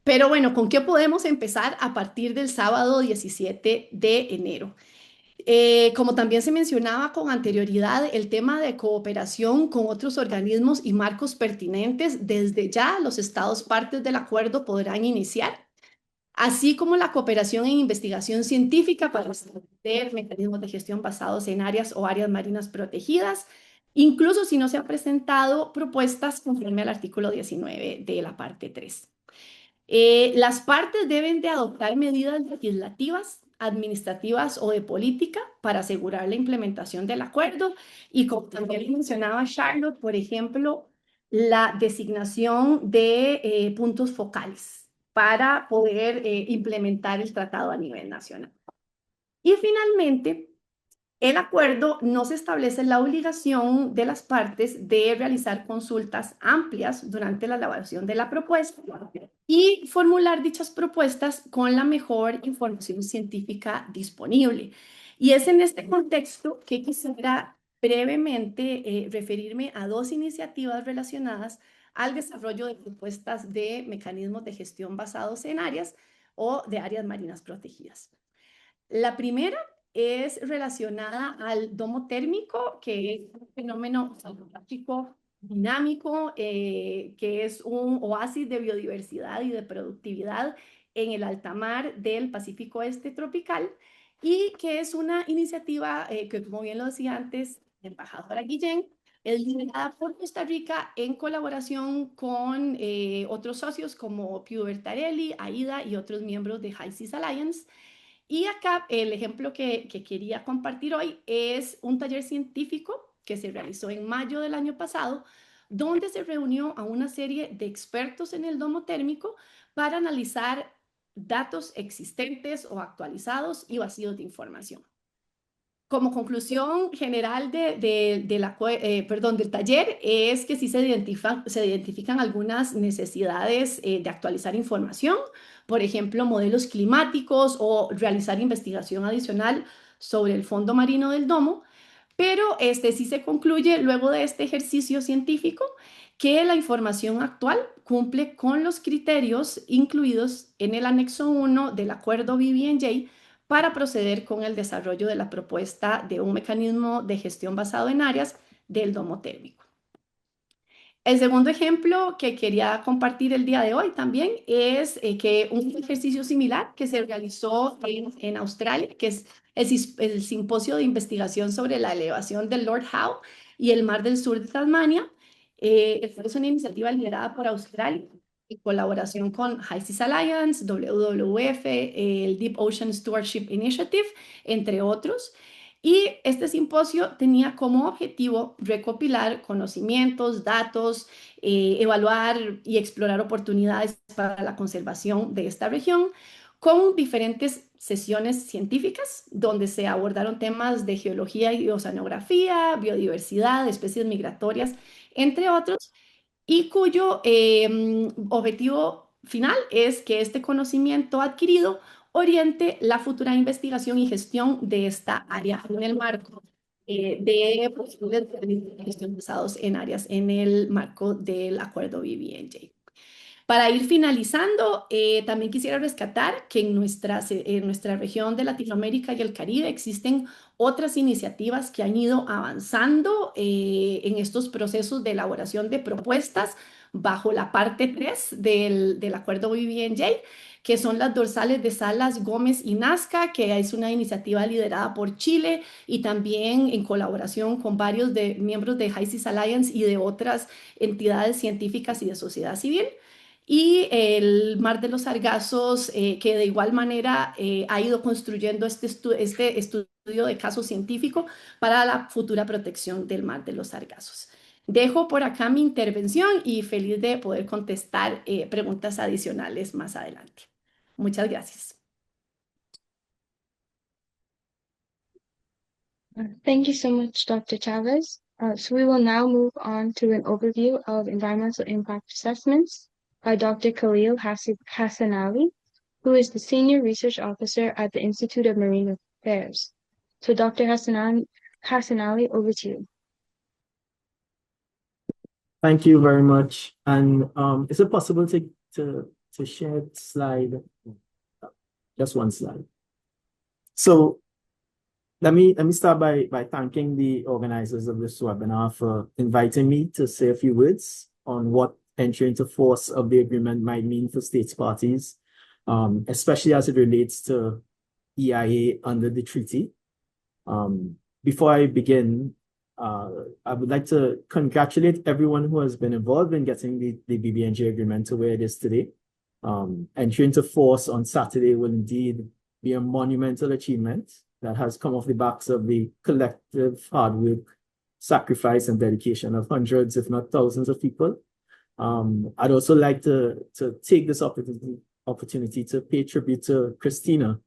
Pero bueno, ¿con qué podemos empezar a partir del sábado 17 de enero? Como también se mencionaba con anterioridad, el tema de cooperación con otros organismos y marcos pertinentes, desde ya los estados partes del acuerdo podrán iniciar, así como la cooperación en investigación científica para establecer mecanismos de gestión basados en áreas o áreas marinas protegidas, incluso si no se han presentado propuestas conforme al artículo 19 de la parte 3. Las partes deben de adoptar medidas legislativas, administrativas o de política para asegurar la implementación del acuerdo, y como también mencionaba Charlotte, por ejemplo, la designación de puntos focales para poder implementar el tratado a nivel nacional. Y finalmente, el acuerdo no se establece la obligación de las partes de realizar consultas amplias durante la elaboración de la propuesta y formular dichas propuestas con la mejor información científica disponible. Y es en este contexto que quisiera brevemente referirme a dos iniciativas relacionadas al desarrollo de propuestas de mecanismos de gestión basados en áreas o de áreas marinas protegidas. La primera es relacionada al domo térmico, que es un fenómeno geológico dinámico, que es un oasis de biodiversidad y de productividad en el alta mar del Pacífico Este tropical, y que es una iniciativa que, como bien lo decía antes, la embajadora Guillén, es liderada por Costa Rica en colaboración con otros socios como Piu Bertarelli, AIDA y otros miembros de High Seas Alliance. Y acá el ejemplo que quería compartir hoy es un taller científico que se realizó en mayo del año pasado, donde se reunió a una serie de expertos en el domo térmico para analizar datos existentes o actualizados y vacíos de información. Como conclusión general del taller es que sí se identifican algunas necesidades de actualizar información, por ejemplo, modelos climáticos o realizar investigación adicional sobre el fondo marino del domo, pero sí se concluye luego de este ejercicio científico que la información actual cumple con los criterios incluidos en el anexo 1 del acuerdo BBNJ para proceder con el desarrollo de la propuesta de un mecanismo de gestión basado en áreas del domo térmico. El segundo ejemplo que quería compartir el día de hoy también es que un ejercicio similar que se realizó en Australia, que es el simposio de investigación sobre la elevación del Lord Howe y el mar del sur de Tasmania. Es una iniciativa liderada por Australia en colaboración con High Seas Alliance, WWF, el Deep Ocean Stewardship Initiative, entre otros. Y este simposio tenía como objetivo recopilar conocimientos, datos, evaluar y explorar oportunidades para la conservación de esta región con diferentes sesiones científicas donde se abordaron temas de geología y oceanografía, biodiversidad, especies migratorias, entre otros, y cuyo objetivo final es que este conocimiento adquirido oriente la futura investigación y gestión de esta área en el marco de posibles de gestión basados en áreas en el marco del acuerdo BBNJ. Para ir finalizando, también quisiera rescatar que en nuestra región de Latinoamérica y el Caribe existen otras iniciativas que han ido avanzando en estos procesos de elaboración de propuestas bajo la parte 3 del acuerdo BBNJ, que son las dorsales de Salas, Gómez y Nazca, que es una iniciativa liderada por Chile y también en colaboración con varios miembros de High Seas Alliance y de otras entidades científicas y de sociedad civil. Y el Mar de los Sargazos, que de igual manera ha ido construyendo este estudio de caso científico para la futura protección del Mar de los Sargazos. Dejo por acá mi intervención y feliz de poder contestar preguntas adicionales más adelante. Muchas gracias. Thank you so much, Dr. Chavez. So we will now move on to an overview of environmental impact assessments by Dr. Khalil Hassanali, who is the Senior Research Officer at the Institute of Marine Affairs. So Dr. Hassanali, over to you. Thank you very much. And is it possible to share slide? Just one slide. So let me start by thanking the organizers of this webinar for inviting me to say a few words on what entry into force of the agreement might mean for states parties, especially as it relates to EIA under the treaty. Before I begin, I would like to congratulate everyone who has been involved in getting the BBNJ agreement to where it is today. Entry into force on Saturday will indeed be a monumental achievement that has come off the backs of the collective hard work, sacrifice, and dedication of hundreds, if not thousands of people. I'd also like to take this opportunity to pay tribute to Christina,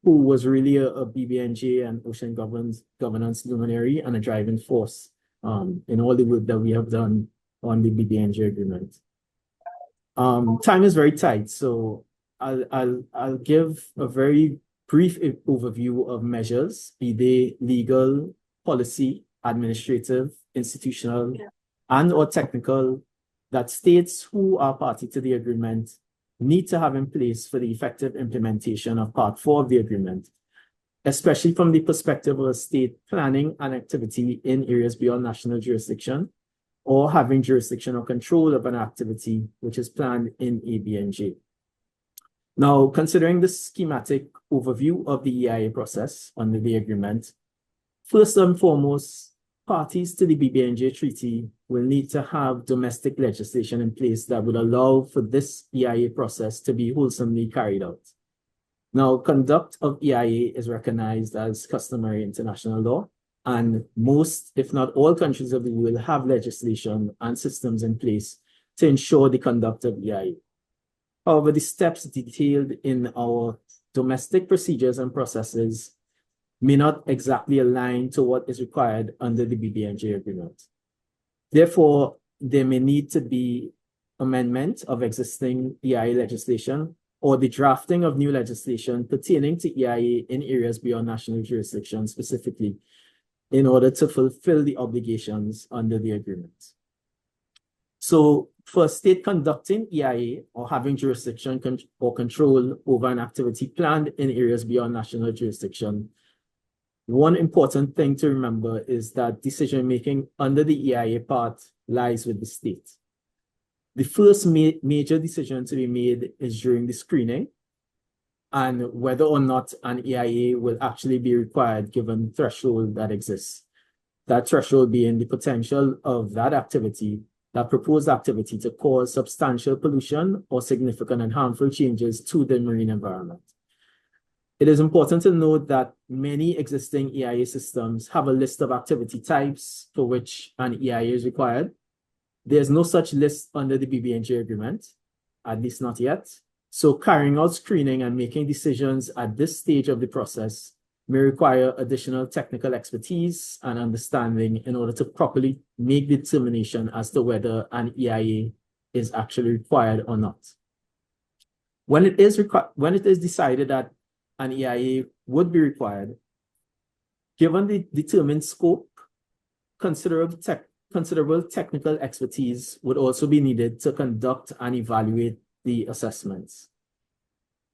who was really a BBNJ and ocean governance luminary and a driving force in all the work that we have done on the BBNJ agreement. Time is very tight, so I'll give a very brief overview of measures, be they legal, policy, administrative, institutional, and or technical, that states who are party to the agreement need to have in place for the effective implementation of Part 4 of the agreement. especially from the perspective of a state planning an activity in areas beyond national jurisdiction, or having jurisdiction or control of an activity which is planned in ABNJ. Now, considering the schematic overview of the EIA process under the agreement, first and foremost, parties to the BBNJ Treaty will need to have domestic legislation in place that would allow for this EIA process to be wholesomely carried out. Now, conduct of EIA is recognized as customary international law, and most, if not all, countries of the world have legislation and systems in place to ensure the conduct of EIA. However, the steps detailed in our domestic procedures and processes may not exactly align to what is required under the BBNJ Agreement. Therefore, there may need to be amendment of existing EIA legislation or the drafting of new legislation pertaining to EIA in areas beyond national jurisdiction specifically, in order to fulfill the obligations under the agreement. So for a state conducting EIA or having jurisdiction or control over an activity planned in areas beyond national jurisdiction, one important thing to remember is that decision-making under the EIA part lies with the state. The first major decision to be made is during the screening and whether or not an EIA will actually be required given threshold that exists. That threshold being the potential of that activity, that proposed activity, to cause substantial pollution or significant and harmful changes to the marine environment. It is important to note that many existing EIA systems have a list of activity types for which an EIA is required. There's no such list under the BBNJ Agreement, at least not yet. So carrying out screening and making decisions at this stage of the process may require additional technical expertise and understanding in order to properly make the determination as to whether an EIA is actually required or not. When it is decided that an EIA would be required, given the determined scope, considerable technical expertise would also be needed to conduct and evaluate the assessments.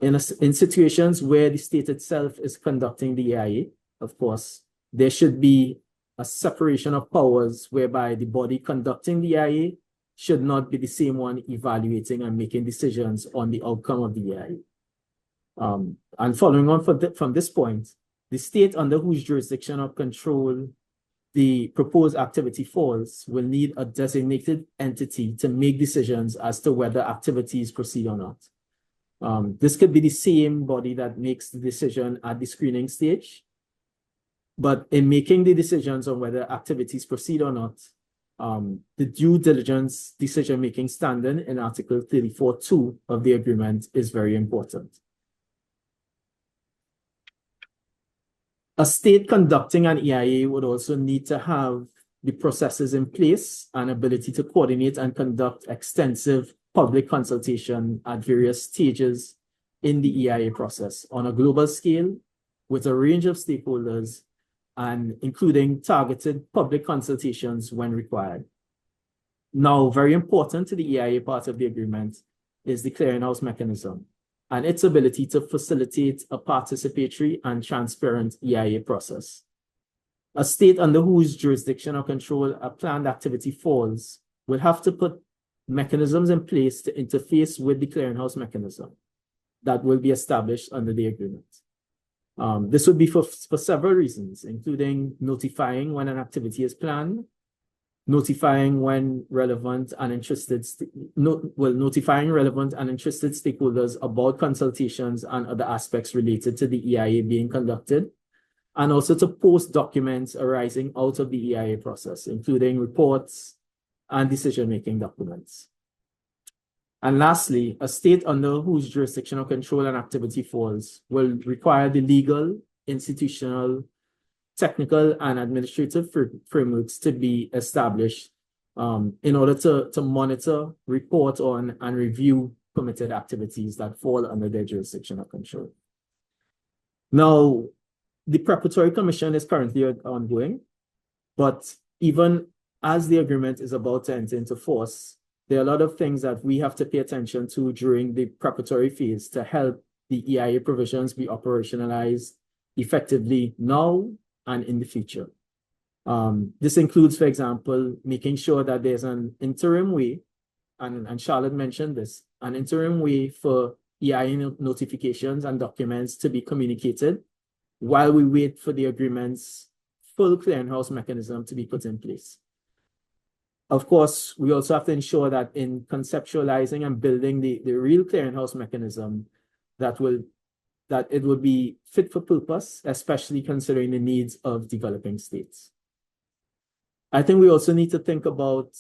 In situations where the state itself is conducting the EIA, of course, there should be a separation of powers whereby the body conducting the EIA should not be the same one evaluating and making decisions on the outcome of the EIA. And following on from this point, the state under whose jurisdiction or control the proposed activity falls will need a designated entity to make decisions as to whether activities proceed or not. This could be the same body that makes the decision at the screening stage, but in making the decisions on whether activities proceed or not, the due diligence decision-making standard in Article 34(2) of the agreement is very important. A state conducting an EIA would also need to have the processes in place and ability to coordinate and conduct extensive public consultation at various stages in the EIA process on a global scale with a range of stakeholders and including targeted public consultations when required. Now, very important to the EIA part of the agreement is the clearinghouse mechanism and its ability to facilitate a participatory and transparent EIA process. A state under whose jurisdiction or control a planned activity falls will have to put mechanisms in place to interface with the clearinghouse mechanism that will be established under the agreement. This would be for several reasons, including notifying when an activity is planned, notifying relevant and interested stakeholders about consultations and other aspects related to the EIA being conducted, and also to post documents arising out of the EIA process, including reports and decision-making documents. And lastly, a state under whose jurisdiction or control an activity falls will require the legal, institutional, technical, and administrative frameworks to be established in order to monitor, report on, and review permitted activities that fall under their jurisdiction or control. Now, the preparatory commission is currently ongoing, but even as the agreement is about to enter into force, there are a lot of things that we have to pay attention to during the preparatory phase to help the EIA provisions be operationalized effectively now and in the future. This includes, for example, making sure that there's an interim way, and Charlotte mentioned this, an interim way for EIA notifications and documents to be communicated while we wait for the agreement's full clearinghouse mechanism to be put in place. Of course, we also have to ensure that in conceptualizing and building the real clearinghouse mechanism, that it will be fit for purpose, especially considering the needs of developing states. I think we also need to think about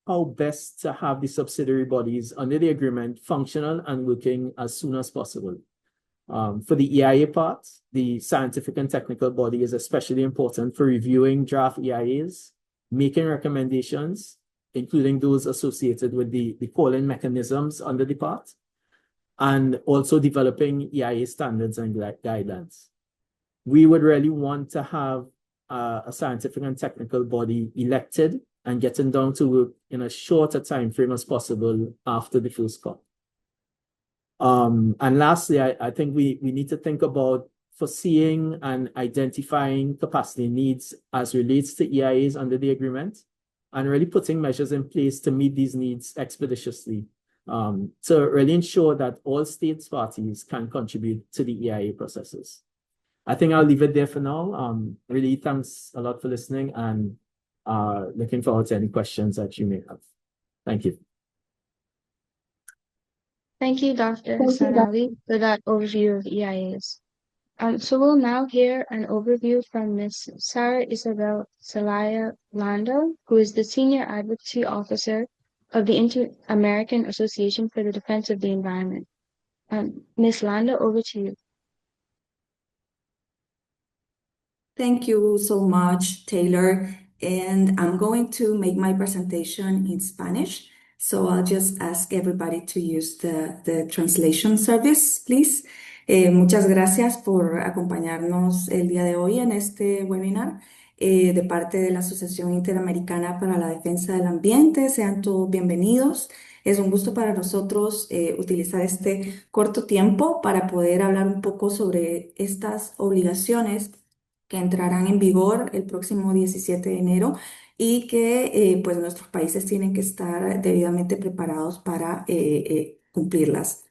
how best to have the subsidiary bodies under the agreement functional and working as soon as possible. For the EIA part, the scientific and technical body is especially important for reviewing draft EIAs, making recommendations, including those associated with the calling mechanisms under the part, and also developing EIA standards and guidelines. We would really want to have a scientific and technical body elected and getting down to work in a shorter time frame as possible after the first COP. And lastly, I think we need to think about foreseeing and identifying capacity needs as relates to EIAs under the agreement, and really putting measures in place to meet these needs expeditiously, to really ensure that all states parties can contribute to the EIA processes. I think I'll leave it there for now. Really, thanks a lot for listening, and looking forward to any questions that you may have. Thank you. Thank you, Dr. Hassan Ali, for that overview of EIAs. So we'll now hear an overview from Ms. Sarah Isabel Celaya Lando, who is the Senior Advocacy Officer of the Inter-American Association for the Defense of the Environment. Ms. Lando, over to you. Thank you so much, Taylor. And I'm going to make my presentation in Spanish. So I'll just ask everybody to use the translation service, please. Muchas gracias por acompañarnos el día de hoy en este webinar de parte de la Asociación Interamericana para la Defensa del Ambiente. Sean todos bienvenidos. Es un gusto para nosotros utilizar este corto tiempo para poder hablar un poco sobre estas obligaciones que entrarán en vigor el próximo 17 de enero y que pues nuestros países tienen que estar debidamente preparados para cumplirlas.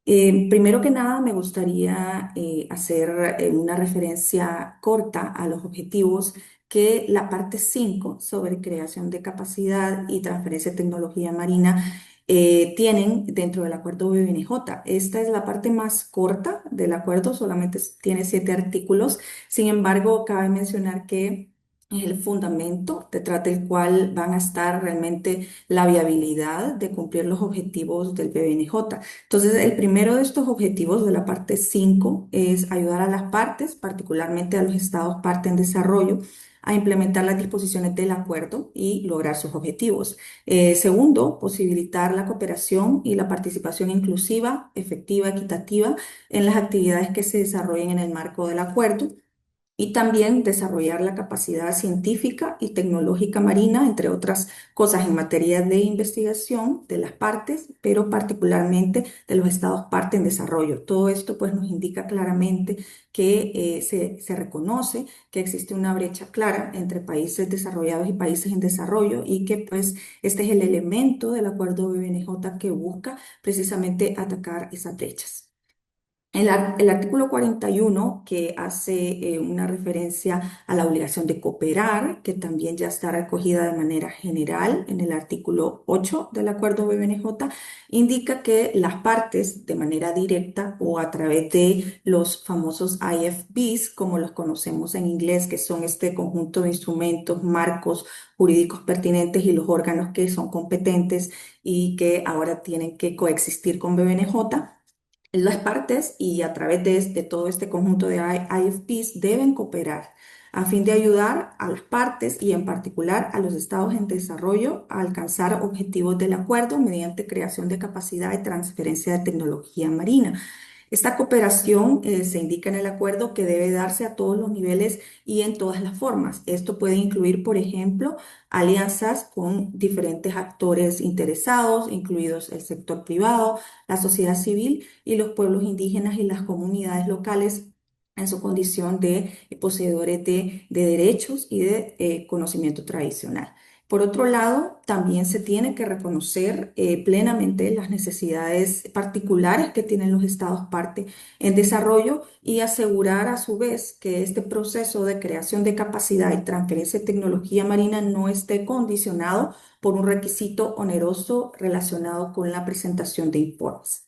Primero que nada, me gustaría hacer una referencia corta a los objetivos que la parte 5 sobre creación de capacidad y transferencia de tecnología marina tienen dentro del acuerdo BBNJ. Esta es la parte más corta del acuerdo, solamente tiene 7 artículos. Sin embargo, cabe mencionar que es el fundamento detrás del cual van a estar realmente la viabilidad de cumplir los objetivos del BBNJ. Entonces, el primero de estos objetivos de la parte 5 es ayudar a las partes, particularmente a los estados parte en desarrollo, a implementar las disposiciones del acuerdo y lograr sus objetivos. Segundo, posibilitar la cooperación y la participación inclusiva, efectiva, equitativa en las actividades que se desarrollen en el marco del acuerdo. Y también desarrollar la capacidad científica y tecnológica marina, entre otras cosas en materia de investigación de las partes, pero particularmente de los estados parte en desarrollo. Todo esto pues nos indica claramente que se reconoce que existe una brecha clara entre países desarrollados y países en desarrollo y que pues este es el elemento del acuerdo BBNJ que busca precisamente atacar esas brechas. El artículo 41, que hace una referencia a la obligación de cooperar, que también ya está recogida de manera general en el artículo 8 del acuerdo BBNJ, indica que las partes, de manera directa o a través de los famosos IFBs, como los conocemos en inglés, que son este conjunto de instrumentos, marcos jurídicos pertinentes y los órganos que son competentes y que ahora tienen que coexistir con BBNJ, las partes y a través de todo este conjunto de IFPs deben cooperar a fin de ayudar a las partes y en particular a los estados en desarrollo a alcanzar objetivos del acuerdo mediante creación de capacidad y transferencia de tecnología marina. Esta cooperación se indica en el acuerdo que debe darse a todos los niveles y en todas las formas. Esto puede incluir, por ejemplo, alianzas con diferentes actores interesados, incluidos el sector privado, la sociedad civil y los pueblos indígenas y las comunidades locales en su condición de poseedores de derechos y de conocimiento tradicional. Por otro lado, también se tiene que reconocer plenamente las necesidades particulares que tienen los estados parte en desarrollo y asegurar a su vez que este proceso de creación de capacidad y transferencia de tecnología marina no esté condicionado por un requisito oneroso relacionado con la presentación de informes.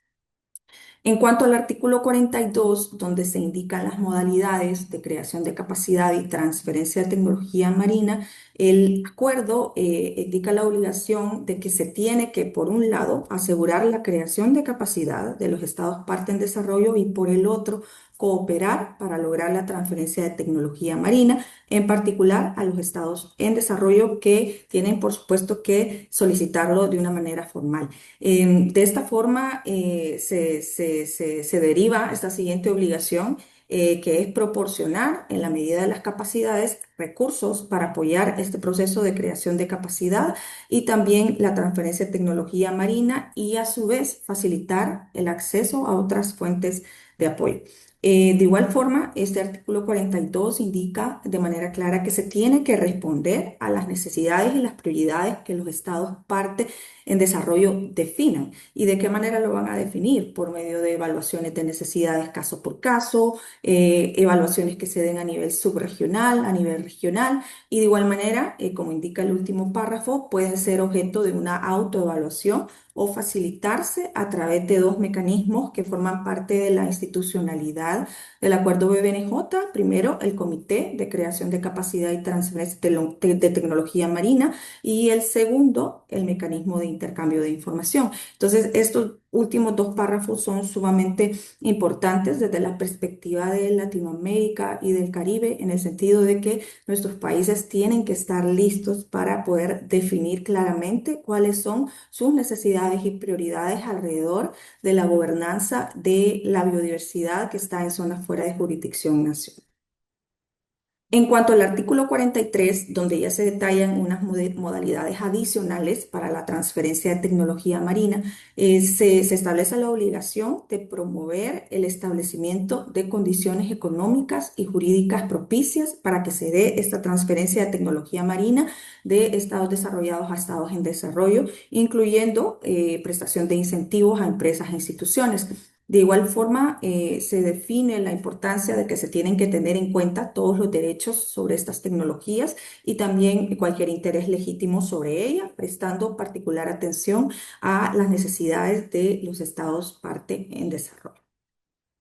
En cuanto al artículo 42, donde se indican las modalidades de creación de capacidad y transferencia de tecnología marina, el acuerdo indica la obligación de que se tiene que, por un lado, asegurar la creación de capacidad de los estados parte en desarrollo y, por el otro, cooperar para lograr la transferencia de tecnología marina, en particular a los estados en desarrollo que tienen, por supuesto, que solicitarlo de una manera formal. De esta forma se deriva esta siguiente obligación, que es proporcionar, en la medida de las capacidades, recursos para apoyar este proceso de creación de capacidad y también la transferencia de tecnología marina y a su vez facilitar el acceso a otras fuentes de apoyo. De igual forma, este artículo 42 indica de manera clara que se tiene que responder a las necesidades y las prioridades que los estados parte en desarrollo definan. ¿Y de qué manera lo van a definir? Por medio de evaluaciones de necesidades caso por caso, evaluaciones que se den a nivel subregional, a nivel regional, y de igual manera, como indica el último párrafo, pueden ser objeto de una autoevaluación o facilitarse a través de dos mecanismos que forman parte de la institucionalidad del acuerdo BBNJ. Primero, el Comité de Creación de Capacidad y Transferencia de Tecnología Marina, y el segundo, el mecanismo de intercambio de información. Entonces, estos últimos dos párrafos son sumamente importantes desde la perspectiva de Latinoamérica y del Caribe, en el sentido de que nuestros países tienen que estar listos para poder definir claramente cuáles son sus necesidades y prioridades alrededor de la gobernanza de la biodiversidad que está en zonas fuera de jurisdicción nacional. En cuanto al artículo 43, donde ya se detallan unas modalidades adicionales para la transferencia de tecnología marina, se establece la obligación de promover el establecimiento de condiciones económicas y jurídicas propicias para que se dé esta transferencia de tecnología marina de estados desarrollados a estados en desarrollo, incluyendo prestación de incentivos a empresas e instituciones. De igual forma, se define la importancia de que se tienen que tener en cuenta todos los derechos sobre estas tecnologías y también cualquier interés legítimo sobre ella, prestando particular atención a las necesidades de los estados parte en desarrollo.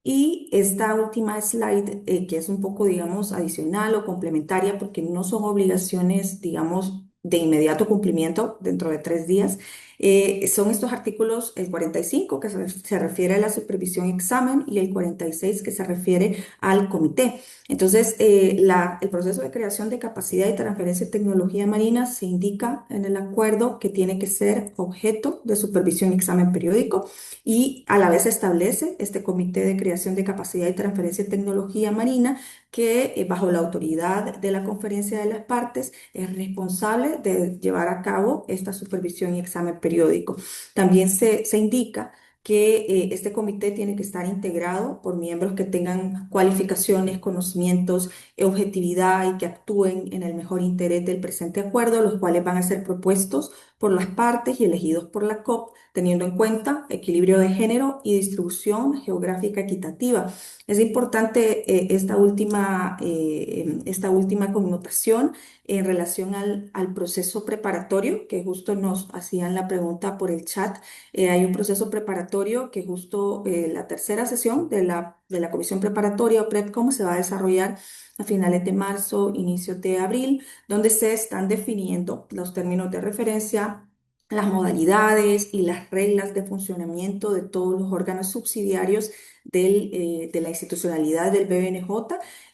Y esta última slide, que es un poco, digamos, adicional o complementaria, porque no son obligaciones, digamos, de inmediato cumplimiento dentro de 3 días, son estos artículos, el 45, que se refiere a la supervisión y examen, y el 46, que se refiere al comité. Entonces, el proceso de creación de capacidad y transferencia de tecnología marina se indica en el acuerdo que tiene que ser objeto de supervisión y examen periódico, y a la vez establece este comité de creación de capacidad y transferencia de tecnología marina que, bajo la autoridad de la conferencia de las partes, es responsable de llevar a cabo esta supervisión y examen periódico. También se indica que este comité tiene que estar integrado por miembros que tengan cualificaciones, conocimientos, objetividad y que actúen en el mejor interés del presente acuerdo, los cuales van a ser propuestos por las partes y elegidos por la COP, teniendo en cuenta equilibrio de género y distribución geográfica equitativa. Es importante esta última connotación en relación al proceso preparatorio, que justo nos hacían la pregunta por el chat. Hay un proceso preparatorio que justo la tercera sesión de la comisión preparatoria o PREPCOM se va a desarrollar a finales de marzo, inicios de abril, donde se están definiendo los términos de referencia, las modalidades y las reglas de funcionamiento de todos los órganos subsidiarios de la institucionalidad del BBNJ.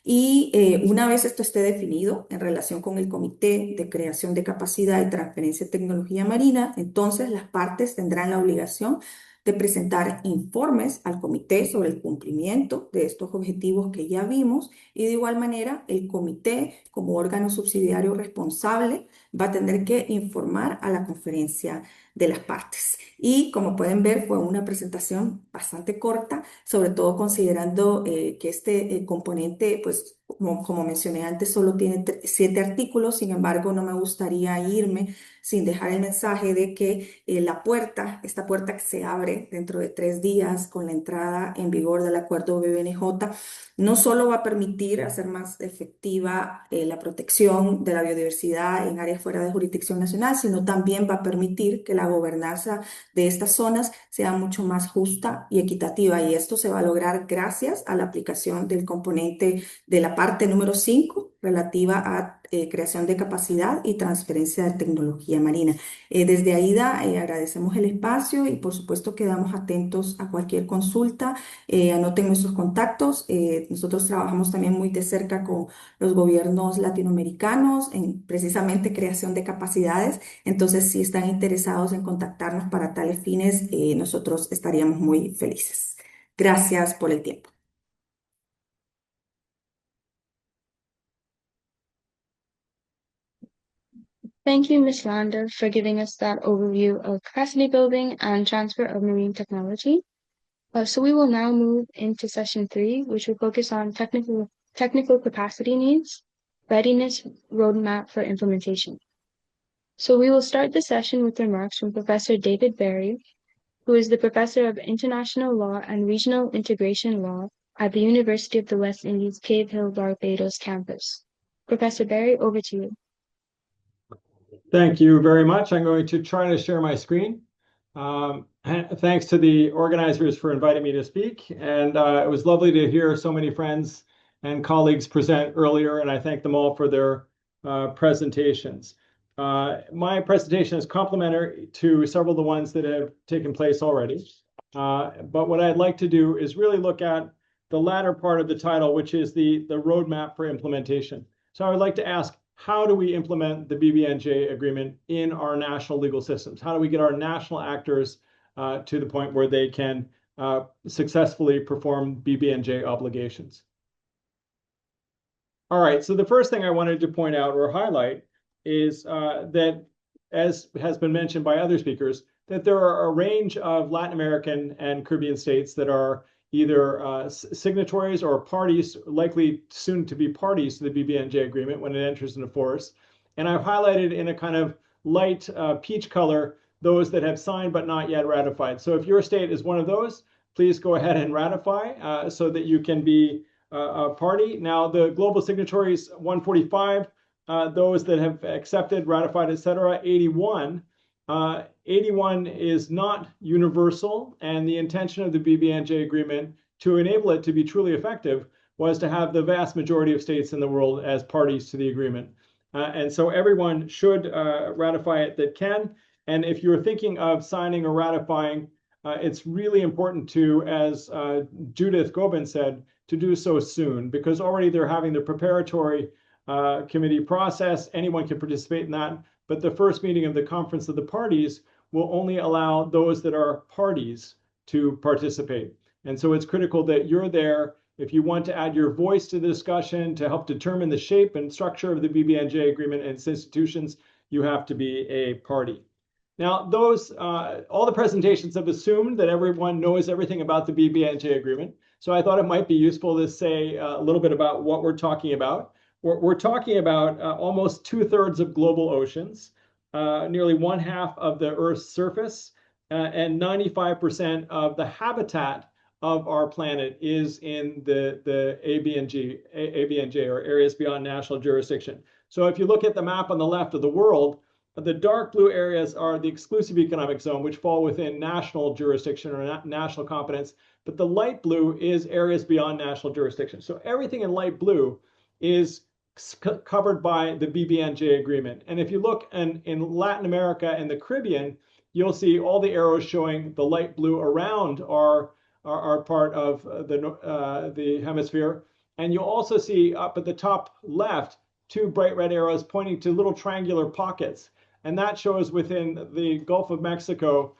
Y una vez esto esté definido en relación con el Comité de Creación de Capacidad y Transferencia de Tecnología Marina, entonces las partes tendrán la obligación de presentar informes al comité sobre el cumplimiento de estos objetivos que ya vimos, y de igual manera el comité, como órgano subsidiario responsable, va a tener que informar a la conferencia de las partes. Y como pueden ver, fue una presentación bastante corta, sobre todo considerando que este componente, pues como mencioné antes, solo tiene 7 artículos. Sin embargo, no me gustaría irme sin dejar el mensaje de que esta puerta que se abre dentro de 3 días con la entrada en vigor del acuerdo BBNJ, no solo va a permitir hacer más efectiva la protección de la biodiversidad en áreas fuera de jurisdicción nacional, sino también va a permitir que la gobernanza de estas zonas sea mucho más justa y equitativa. Y esto se va a lograr gracias a la aplicación del componente de la parte número 5 relativa a creación de capacidad y transferencia de tecnología marina. Desde AIDA agradecemos el espacio y por supuesto quedamos atentos a cualquier consulta. Anoten nuestros contactos. Nosotros trabajamos también muy de cerca con los gobiernos latinoamericanos en precisamente creación de capacidades. Entonces, si están interesados en contactarnos para tales fines, nosotros estaríamos muy felices. Gracias por el tiempo. Thank you, Ms. Lander, for giving us that overview of capacity building and transfer of marine technology. So we will now move into session 3, which will focus on technical capacity needs, readiness roadmap for implementation. So we will start the session with remarks from Professor David Berry, who is the Professor of International Law and Regional Integration Law at the University of the West Indies Cave Hill, Barbados campus. Professor Berry, over to you. Thank you very much. I'm going to try to share my screen. Thanks to the organizers for inviting me to speak. And it was lovely to hear so many friends and colleagues present earlier, and I thank them all for their presentations. My presentation is complementary to several of the ones that have taken place already. But what I'd like to do is really look at the latter part of the title, which is the roadmap for implementation. So I would like to ask, how do we implement the BBNJ agreement in our national legal systems? How do we get our national actors to the point where they can successfully perform BBNJ obligations? All right, so the first thing I wanted to point out or highlight is that, as has been mentioned by other speakers, that there are a range of Latin American and Caribbean states that are either signatories or parties, likely soon to be parties to the BBNJ agreement when it enters into force. And I've highlighted in a kind of light peach color those that have signed but not yet ratified. So if your state is one of those, please go ahead and ratify so that you can be a party. Now, the global signatories, 145, those that have accepted, ratified, etc., 81. 81 is not universal, and the intention of the BBNJ agreement to enable it to be truly effective was to have the vast majority of states in the world as parties to the agreement. And so everyone should ratify it that can. And if you're thinking of signing or ratifying, it's really important to, as Judith Gobin said, to do so soon, because already they're having the preparatory committee process. Anyone can participate in that. But the first meeting of the Conference of the Parties will only allow those that are parties to participate. And so it's critical that you're there. If you want to add your voice to the discussion to help determine the shape and structure of the BBNJ agreement and its institutions, you have to be a party. Now, all the presentations have assumed that everyone knows everything about the BBNJ agreement. So I thought it might be useful to say a little bit about what we're talking about. We're talking about almost 2/3 of global oceans, nearly 1/2 of the Earth's surface, and 95% of the habitat of our planet is in the ABNJ, or areas beyond national jurisdiction. So if you look at the map on the left of the world, the dark blue areas are the exclusive economic zone, which fall within national jurisdiction or national competence. But the light blue is areas beyond national jurisdiction. So everything in light blue is covered by the BBNJ agreement. And if you look in Latin America and the Caribbean, you'll see all the arrows showing the light blue around our part of the hemisphere. And you'll also see up at the top left 2 bright red arrows pointing to little triangular pockets. And that shows within the Gulf of Mexico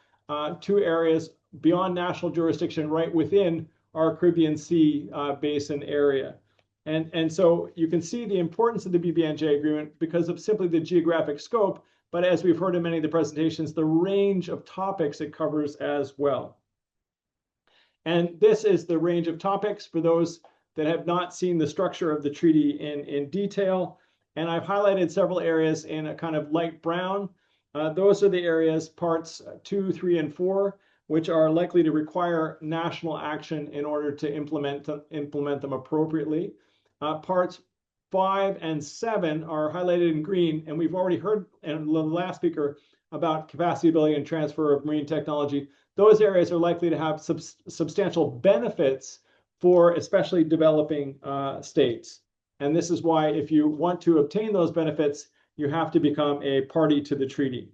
2 areas beyond national jurisdiction right within our Caribbean Sea basin area. And so you can see the importance of the BBNJ agreement because of simply the geographic scope, but as we've heard in many of the presentations, the range of topics it covers as well. And this is the range of topics for those that have not seen the structure of the treaty in detail. And I've highlighted several areas in a kind of light brown. Those are the areas, parts 2, 3, and 4, which are likely to require national action in order to implement them appropriately. Parts 5 and 7 are highlighted in green, and we've already heard in the last speaker about capacity building and transfer of marine technology. Those areas are likely to have substantial benefits for especially developing states. And this is why if you want to obtain those benefits, you have to become a party to the treaty.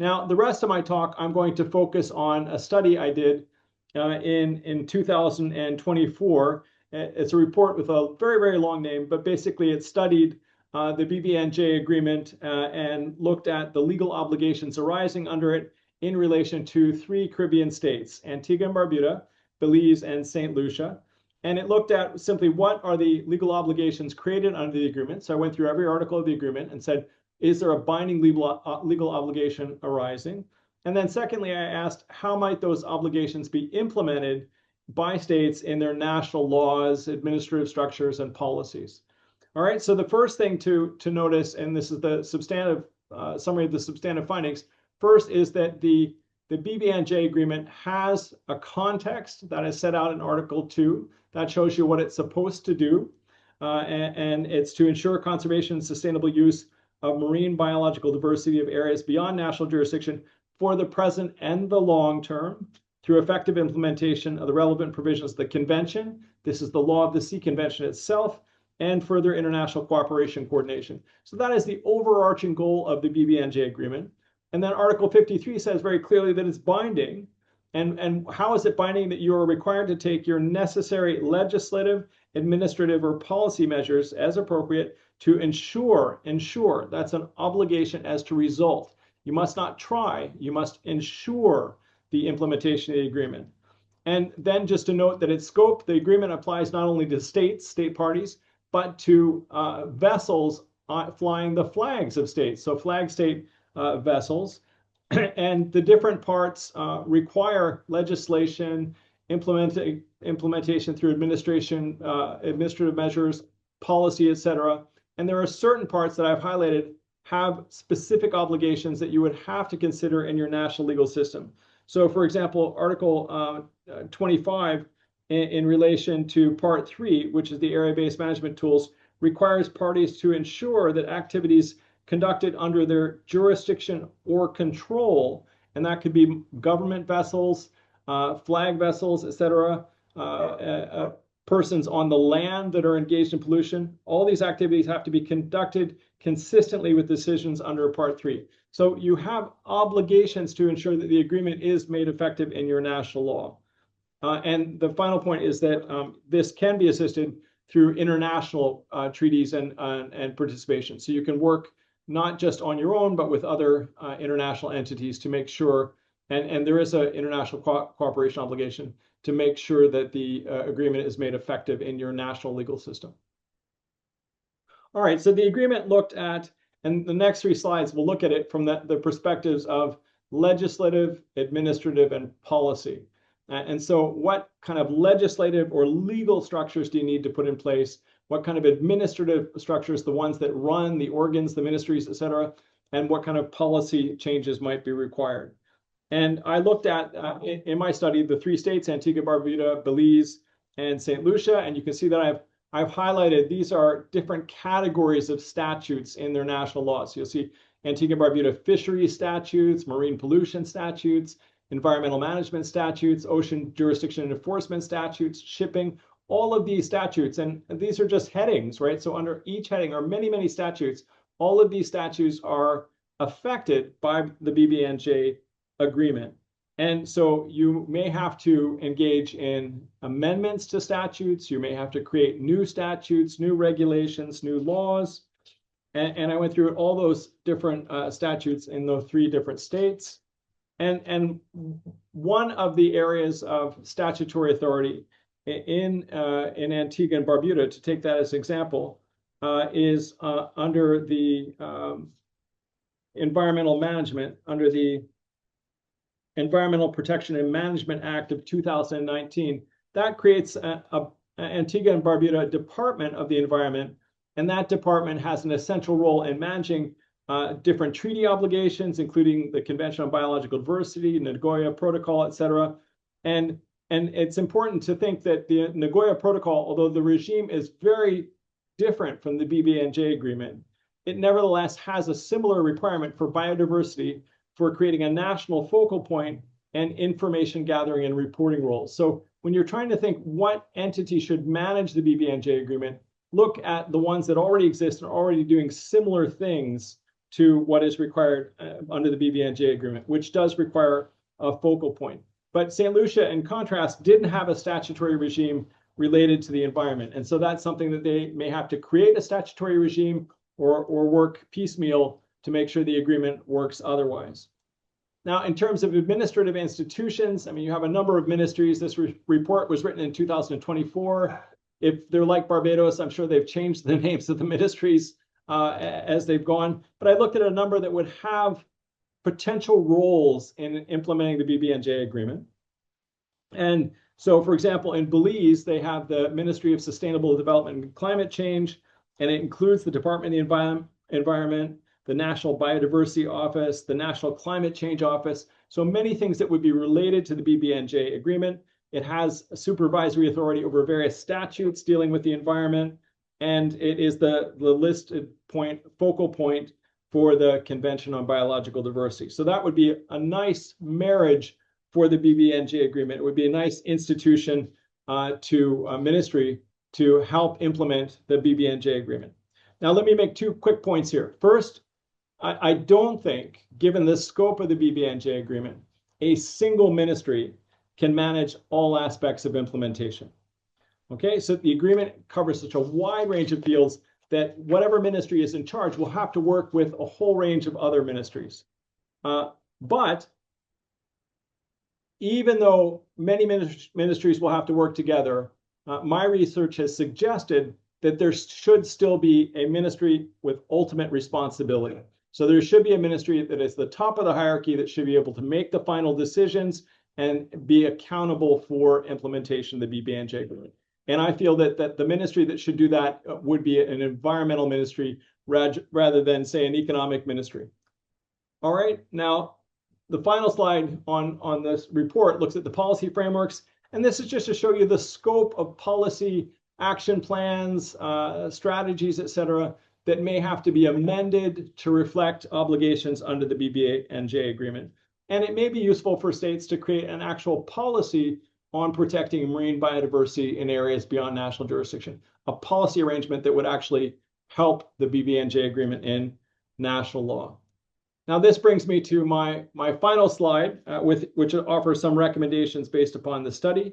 Now, the rest of my talk, I'm going to focus on a study I did in 2024. It's a report with a very, very long name, but basically it studied the BBNJ Agreement and looked at the legal obligations arising under it in relation to 3 Caribbean states, Antigua and Barbuda, Belize, and St. Lucia. And it looked at simply what are the legal obligations created under the agreement. So I went through every article of the agreement and said, is there a binding legal obligation arising? And then secondly, I asked, how might those obligations be implemented by states in their national laws, administrative structures, and policies? All right, so the first thing to notice, and this is the substantive summary of the substantive findings, first is that the BBNJ agreement has a context that is set out in Article 2 that shows you what it's supposed to do, and it's to ensure conservation and sustainable use of marine biological diversity of areas beyond national jurisdiction for the present and the long term through effective implementation of the relevant provisions of the convention. This is the Law of the Sea Convention itself, and further international cooperation coordination. So that is the overarching goal of the BBNJ agreement. And then Article 53 says very clearly that it's binding. And how is it binding? That you are required to take your necessary legislative, administrative, or policy measures as appropriate to ensure, that's an obligation as to result. You must not try, you must ensure the implementation of the agreement. And then just to note that its scope, the agreement applies not only to states, state parties, but to vessels flying the flags of states, so flag state vessels. And the different parts require legislation, implementation through administrative measures, policy, etc. And there are certain parts that I've highlighted have specific obligations that you would have to consider in your national legal system. So for example, Article 25 in relation to Part 3, which is the area-based management tools, requires parties to ensure that activities conducted under their jurisdiction or control, and that could be government vessels, flag vessels, etc., persons on the land that are engaged in pollution. All these activities have to be conducted consistently with decisions under Part 3. So you have obligations to ensure that the agreement is made effective in your national law. And the final point is that this can be assisted through international treaties and participation. So you can work not just on your own, but with other international entities to make sure, and there is an international cooperation obligation to make sure that the agreement is made effective in your national legal system. All right, so the agreement looked at, and the next 3 slides will look at it from the perspectives of legislative, administrative, and policy. And so what kind of legislative or legal structures do you need to put in place? What kind of administrative structures, the ones that run the organs, the ministries, et cetera, and what kind of policy changes might be required? And I looked at, in my study, the 3 states, Antigua, Barbuda, Belize, and St. Lucia, and you can see that I've highlighted, these are different categories of statutes in their national laws. So you'll see Antigua and Barbuda fisheries statutes, marine pollution statutes, environmental management statutes, ocean jurisdiction and enforcement statutes, shipping, all of these statutes, and these are just headings, right? So under each heading are many, many statutes. All of these statutes are affected by the BBNJ agreement. And so you may have to engage in amendments to statutes. You may have to create new statutes, new regulations, new laws. And I went through all those different statutes in those 3 different states. And one of the areas of statutory authority in Antigua and Barbuda, to take that as an example, is under the environmental management under the Environmental Protection and Management Act of 2019. That creates Antigua and Barbuda Department of the Environment, and that department has an essential role in managing different treaty obligations, including the Convention on Biological Diversity, Nagoya Protocol, et cetera. And it's important to think that the Nagoya Protocol, although the regime is very different from the BBNJ Agreement, it nevertheless has a similar requirement for biodiversity for creating a national focal point and information gathering and reporting roles. So when you're trying to think what entity should manage the BBNJ Agreement, look at the ones that already exist and are already doing similar things to what is required under the BBNJ Agreement, which does require a focal point. But St. Lucia, in contrast, didn't have a statutory regime related to the environment. And so that's something that they may have to create a statutory regime or work piecemeal to make sure the agreement works otherwise. Now, in terms of administrative institutions, I mean, you have a number of ministries. This report was written in 2024. If they're like Barbados, I'm sure they've changed the names of the ministries as they've gone. But I looked at a number that would have potential roles in implementing the BBNJ agreement. And so, for example, in Belize, they have the Ministry of Sustainable Development and Climate Change, and it includes the Department of the Environment, the National Biodiversity Office, the National Climate Change Office. So many things that would be related to the BBNJ agreement. It has a supervisory authority over various statutes dealing with the environment, and it is the listed focal point for the Convention on Biological Diversity. So that would be a nice marriage for the BBNJ agreement. It would be a nice institution to a ministry to help implement the BBNJ agreement. Now, let me make two quick points here. First, I don't think, given the scope of the BBNJ agreement, a single ministry can manage all aspects of implementation. Okay, so the agreement covers such a wide range of fields that whatever ministry is in charge will have to work with a whole range of other ministries. But even though many ministries will have to work together, my research has suggested that there should still be a ministry with ultimate responsibility. So there should be a ministry that is the top of the hierarchy that should be able to make the final decisions and be accountable for implementation of the BBNJ agreement. And I feel that the ministry that should do that would be an environmental ministry rather than, say, an economic ministry. All right, now the final slide on this report looks at the policy frameworks. And this is just to show you the scope of policy action plans, strategies, et cetera, that may have to be amended to reflect obligations under the BBNJ agreement. And it may be useful for states to create an actual policy on protecting marine biodiversity in areas beyond national jurisdiction, a policy arrangement that would actually help the BBNJ agreement in national law. Now, this brings me to my final slide, which offers some recommendations based upon the study.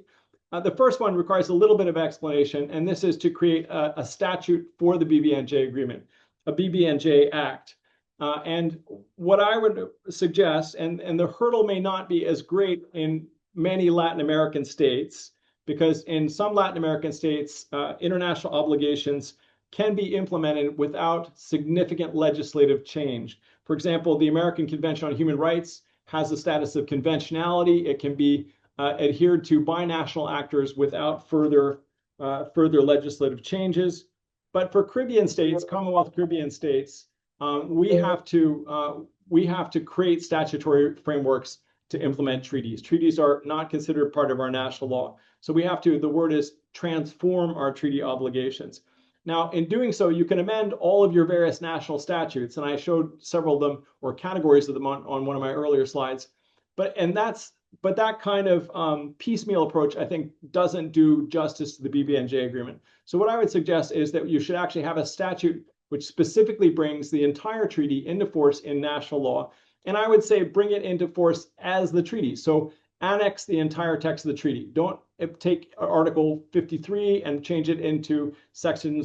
The first one requires a little bit of explanation, and this is to create a statute for the BBNJ agreement, a BBNJ Act. And what I would suggest, and the hurdle may not be as great in many Latin American states, because in some Latin American states, international obligations can be implemented without significant legislative change. For example, the American Convention on Human Rights has the status of conventionality. It can be adhered to by national actors without further legislative changes. But for Caribbean states, Commonwealth Caribbean states, we have to create statutory frameworks to implement treaties. Treaties are not considered part of our national law. So we have to, the word is transform our treaty obligations. Now, in doing so, you can amend all of your various national statutes, and I showed several of them, or categories of them on one of my earlier slides. But that kind of piecemeal approach, I think, doesn't do justice to the BBNJ agreement. So what I would suggest is that you should actually have a statute which specifically brings the entire treaty into force in national law. And I would say bring it into force as the treaty. So annex the entire text of the treaty. Don't take Article 53 and change it into Section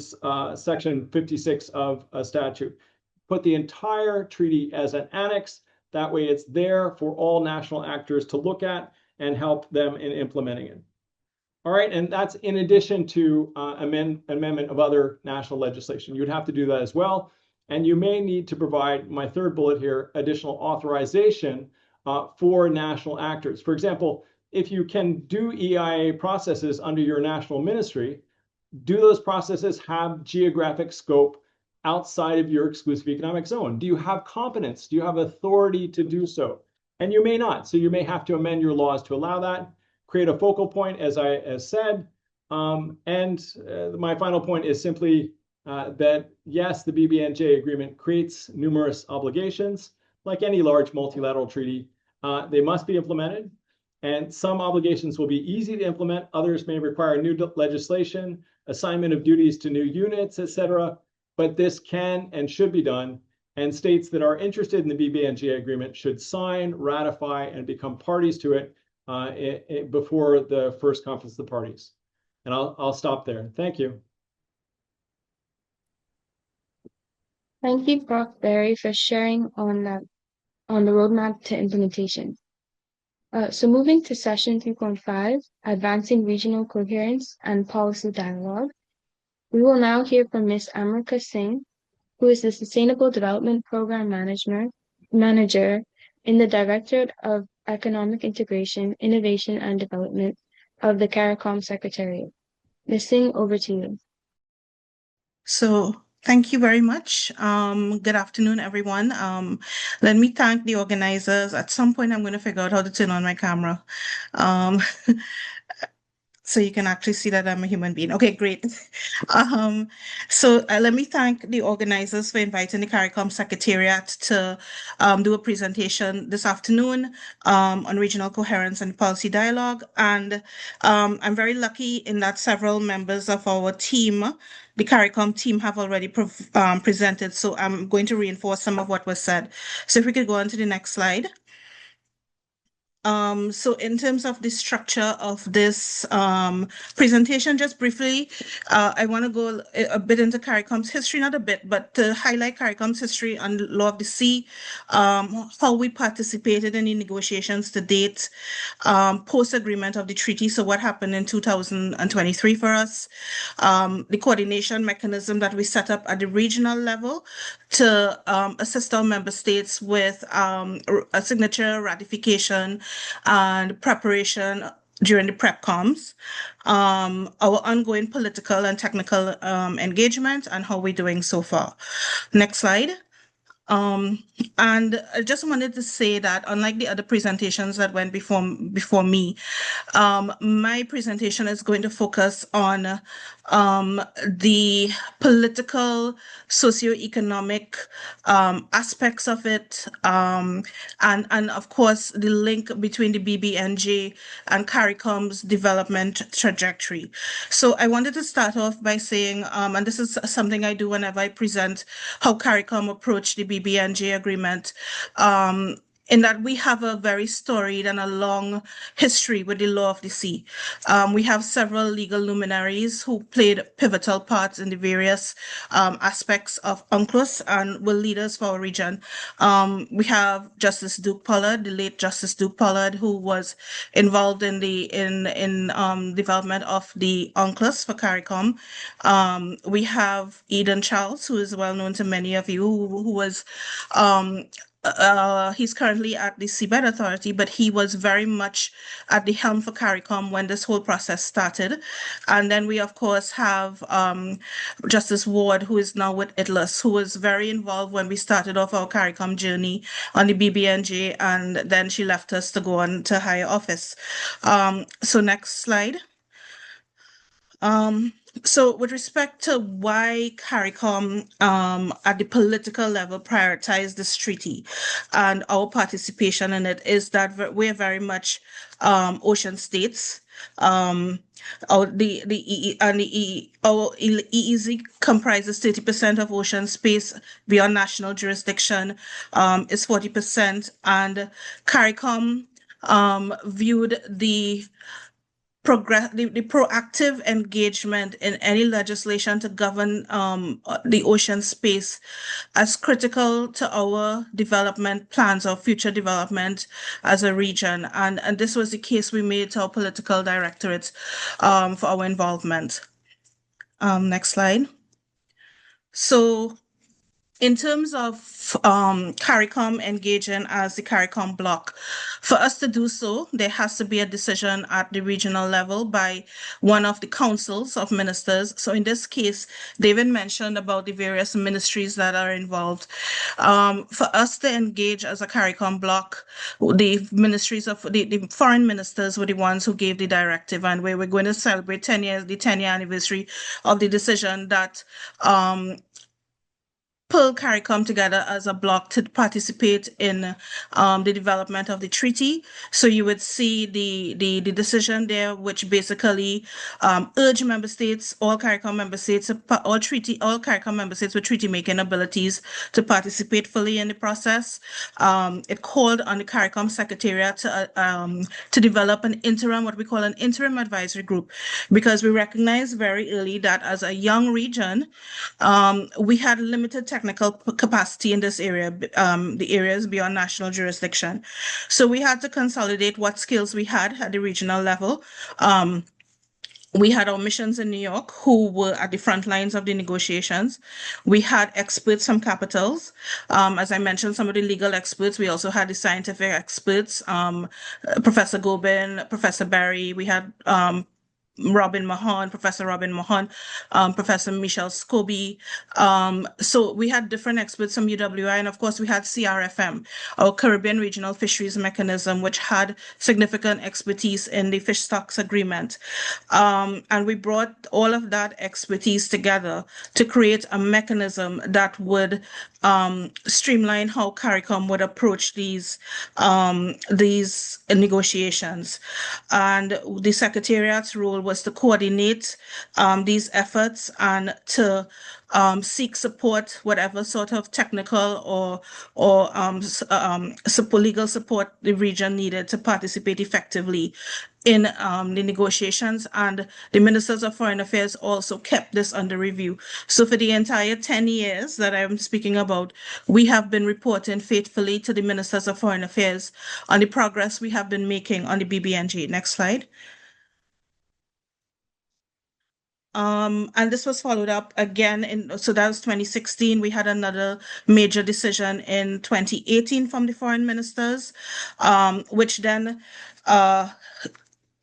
56 of a statute. Put the entire treaty as an annex. That way it's there for all national actors to look at and help them in implementing it. All right, and that's in addition to amendment of other national legislation. You'd have to do that as well. And you may need to provide, my third bullet here, additional authorization for national actors. For example, if you can do EIA processes under your national ministry, do those processes have geographic scope outside of your exclusive economic zone? Do you have competence? Do you have authority to do so? And you may not. So you may have to amend your laws to allow that, create a focal point, as I said. My final point is simply that, yes, the BBNJ agreement creates numerous obligations. Like any large multilateral treaty, they must be implemented. And some obligations will be easy to implement. Others may require new legislation, assignment of duties to new units, etc. But this can and should be done. And states that are interested in the BBNJ agreement should sign, ratify, and become parties to it before the first conference of the parties. And I'll stop there. Thank you. Thank you, Prof. Barry, for sharing on the roadmap to implementation. So moving to session 3.5, Advancing Regional Coherence and Policy Dialogue, we will now hear from Ms. Amrika Singh, who is the Sustainable Development Program Manager in the Directorate of Economic Integration, Innovation and Development of the CARICOM Secretariat. Ms. Singh, over to you. So thank you very much. Good afternoon, everyone. Let me thank the organizers. At some point, I'm going to figure out how to turn on my camera. So you can actually see that I'm a human being. Okay, great. Let me thank the organizers for inviting the CARICOM Secretariat to do a presentation this afternoon on regional coherence and policy dialogue. And I'm very lucky in that several members of our team, the CARICOM team, have already presented. So I'm going to reinforce some of what was said. So if we could go on to the next slide. So in terms of the structure of this presentation, just briefly, I want to go a bit into CARICOM's history, not a bit, but to highlight CARICOM's history on the law of the sea, how we participated in the negotiations to date, post-agreement of the treaty, so what happened in 2023 for us, the coordination mechanism that we set up at the regional level to assist our member states with a signature, ratification, and preparation during the PrepComs, our ongoing political and technical engagement, and how we're doing so far. Next slide. And I just wanted to say that unlike the other presentations that went before me, my presentation is going to focus on the political, socioeconomic aspects of it, and of course the link between the BBNJ and CARICOM's development trajectory. So I wanted to start off by saying, and this is something I do whenever I present how CARICOM approached the BBNJ agreement, in that we have a very storied and a long history with the law of the sea. We have several legal luminaries who played pivotal parts in the various aspects of UNCLOS and were leaders for our region. We have Justice Duke Pollard, the late Justice Duke Pollard, who was involved in the development of the UNCLOS for CARICOM. We have Eden Charles, who is well known to many of you, who was he's currently at the Seabed Authority, but he was very much at the helm for CARICOM when this whole process started. And then we, of course, have Justice Ward, who is now with ITLAS, who was very involved when we started off our CARICOM journey on the BBNJ, and then she left us to go on to higher office. So next slide. So with respect to why CARICOM at the political level prioritized this treaty and our participation in it is that we're very much ocean states. Our EEZ comprises 30% of ocean space beyond national jurisdiction, is 40%, and CARICOM viewed the proactive engagement in any legislation to govern the ocean space as critical to our development plans or future development as a region. And this was the case we made to our political directorates for our involvement. Next slide. So in terms of CARICOM engaging as the CARICOM bloc, for us to do so, there has to be a decision at the regional level by one of the councils of ministers. So in this case, David mentioned about the various ministries that are involved. For us to engage as a CARICOM bloc, the ministries of the foreign ministers were the ones who gave the directive, and we were going to celebrate 10 years, the 10-year anniversary of the decision that pull CARICOM together as a bloc to participate in the development of the treaty. So you would see the decision there, which basically urge member states, all CARICOM member states, all CARICOM member states with treaty making abilities to participate fully in the process. It called on the CARICOM Secretariat to develop what we call an interim advisory group, because we recognize very early that as a young region, we had limited technical capacity in this area, the areas beyond national jurisdiction. So we had to consolidate what skills we had at the regional level. We had our missions in New York who were at the front lines of the negotiations. We had experts from capitals. As I mentioned, some of the legal experts. We also had the scientific experts, Professor Gobin, Professor Barry. We had Professor Robin Mahon, Professor Michelle Scobie. So we had different experts from UWI, and of course we had CRFM, our Caribbean Regional Fisheries Mechanism, which had significant expertise in the fish stocks agreement. And we brought all of that expertise together to create a mechanism that would streamline how CARICOM would approach these negotiations. And the Secretariat's role was to coordinate these efforts and to seek support, whatever sort of technical or legal support the region needed to participate effectively in the negotiations. And the ministers of foreign affairs also kept this under review. So for the entire 10 years that I'm speaking about, we have been reporting faithfully to the ministers of foreign affairs on the progress we have been making on the BBNJ. Next slide. And this was followed up again so that was 2016. We had another major decision in 2018 from the foreign ministers, which then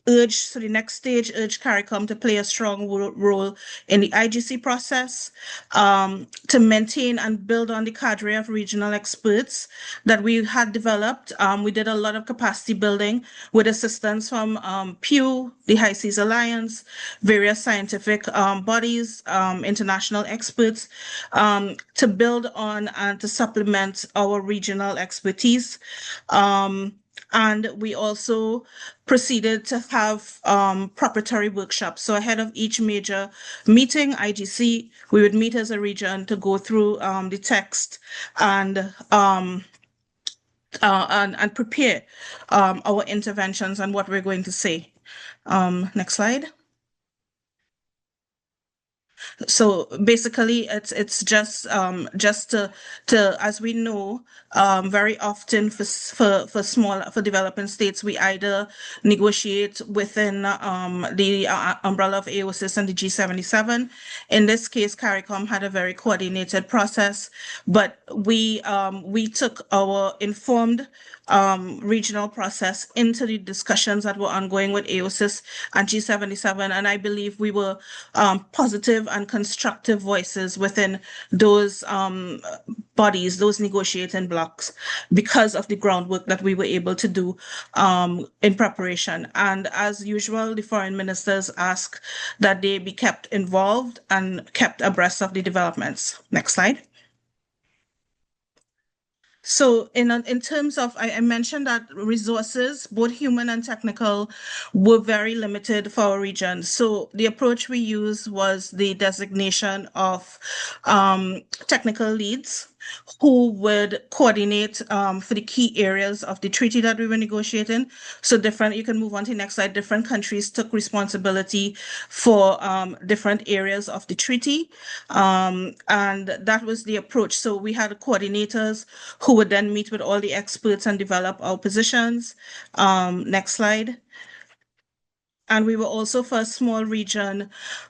the next stage urged CARICOM to play a strong role in the IGC process, to maintain and build on the cadre of regional experts that we had developed. We did a lot of capacity building with assistance from Pew, the High Seas Alliance, various scientific bodies, international experts, to build on and to supplement our regional expertise. And we also proceeded to have preparatory workshops. So ahead of each major meeting, IGC, we would meet as a region to go through the text and prepare our interventions and what we're going to say. Next slide. So basically, it's just to as we know, very often for developing states, we either negotiate within the umbrella of AOSIS and the G77. In this case, CARICOM had a very coordinated process, but we took our informed regional process into the discussions that were ongoing with AOSIS and G77, and I believe we were positive and constructive voices within those bodies, those negotiating blocs, because of the groundwork that we were able to do in preparation. And as usual, the foreign ministers ask that they be kept involved and kept abreast of the developments. Next slide. So in terms of, I mentioned that resources, both human and technical, were very limited for our region. So the approach we used was the designation of technical leads who would coordinate for the key areas of the treaty that we were negotiating. So you can move on to the next slide. Different countries took responsibility for different areas of the treaty. And that was the approach. So we had coordinators who would then meet with all the experts and develop our positions. Next slide. And we were also, for a small region,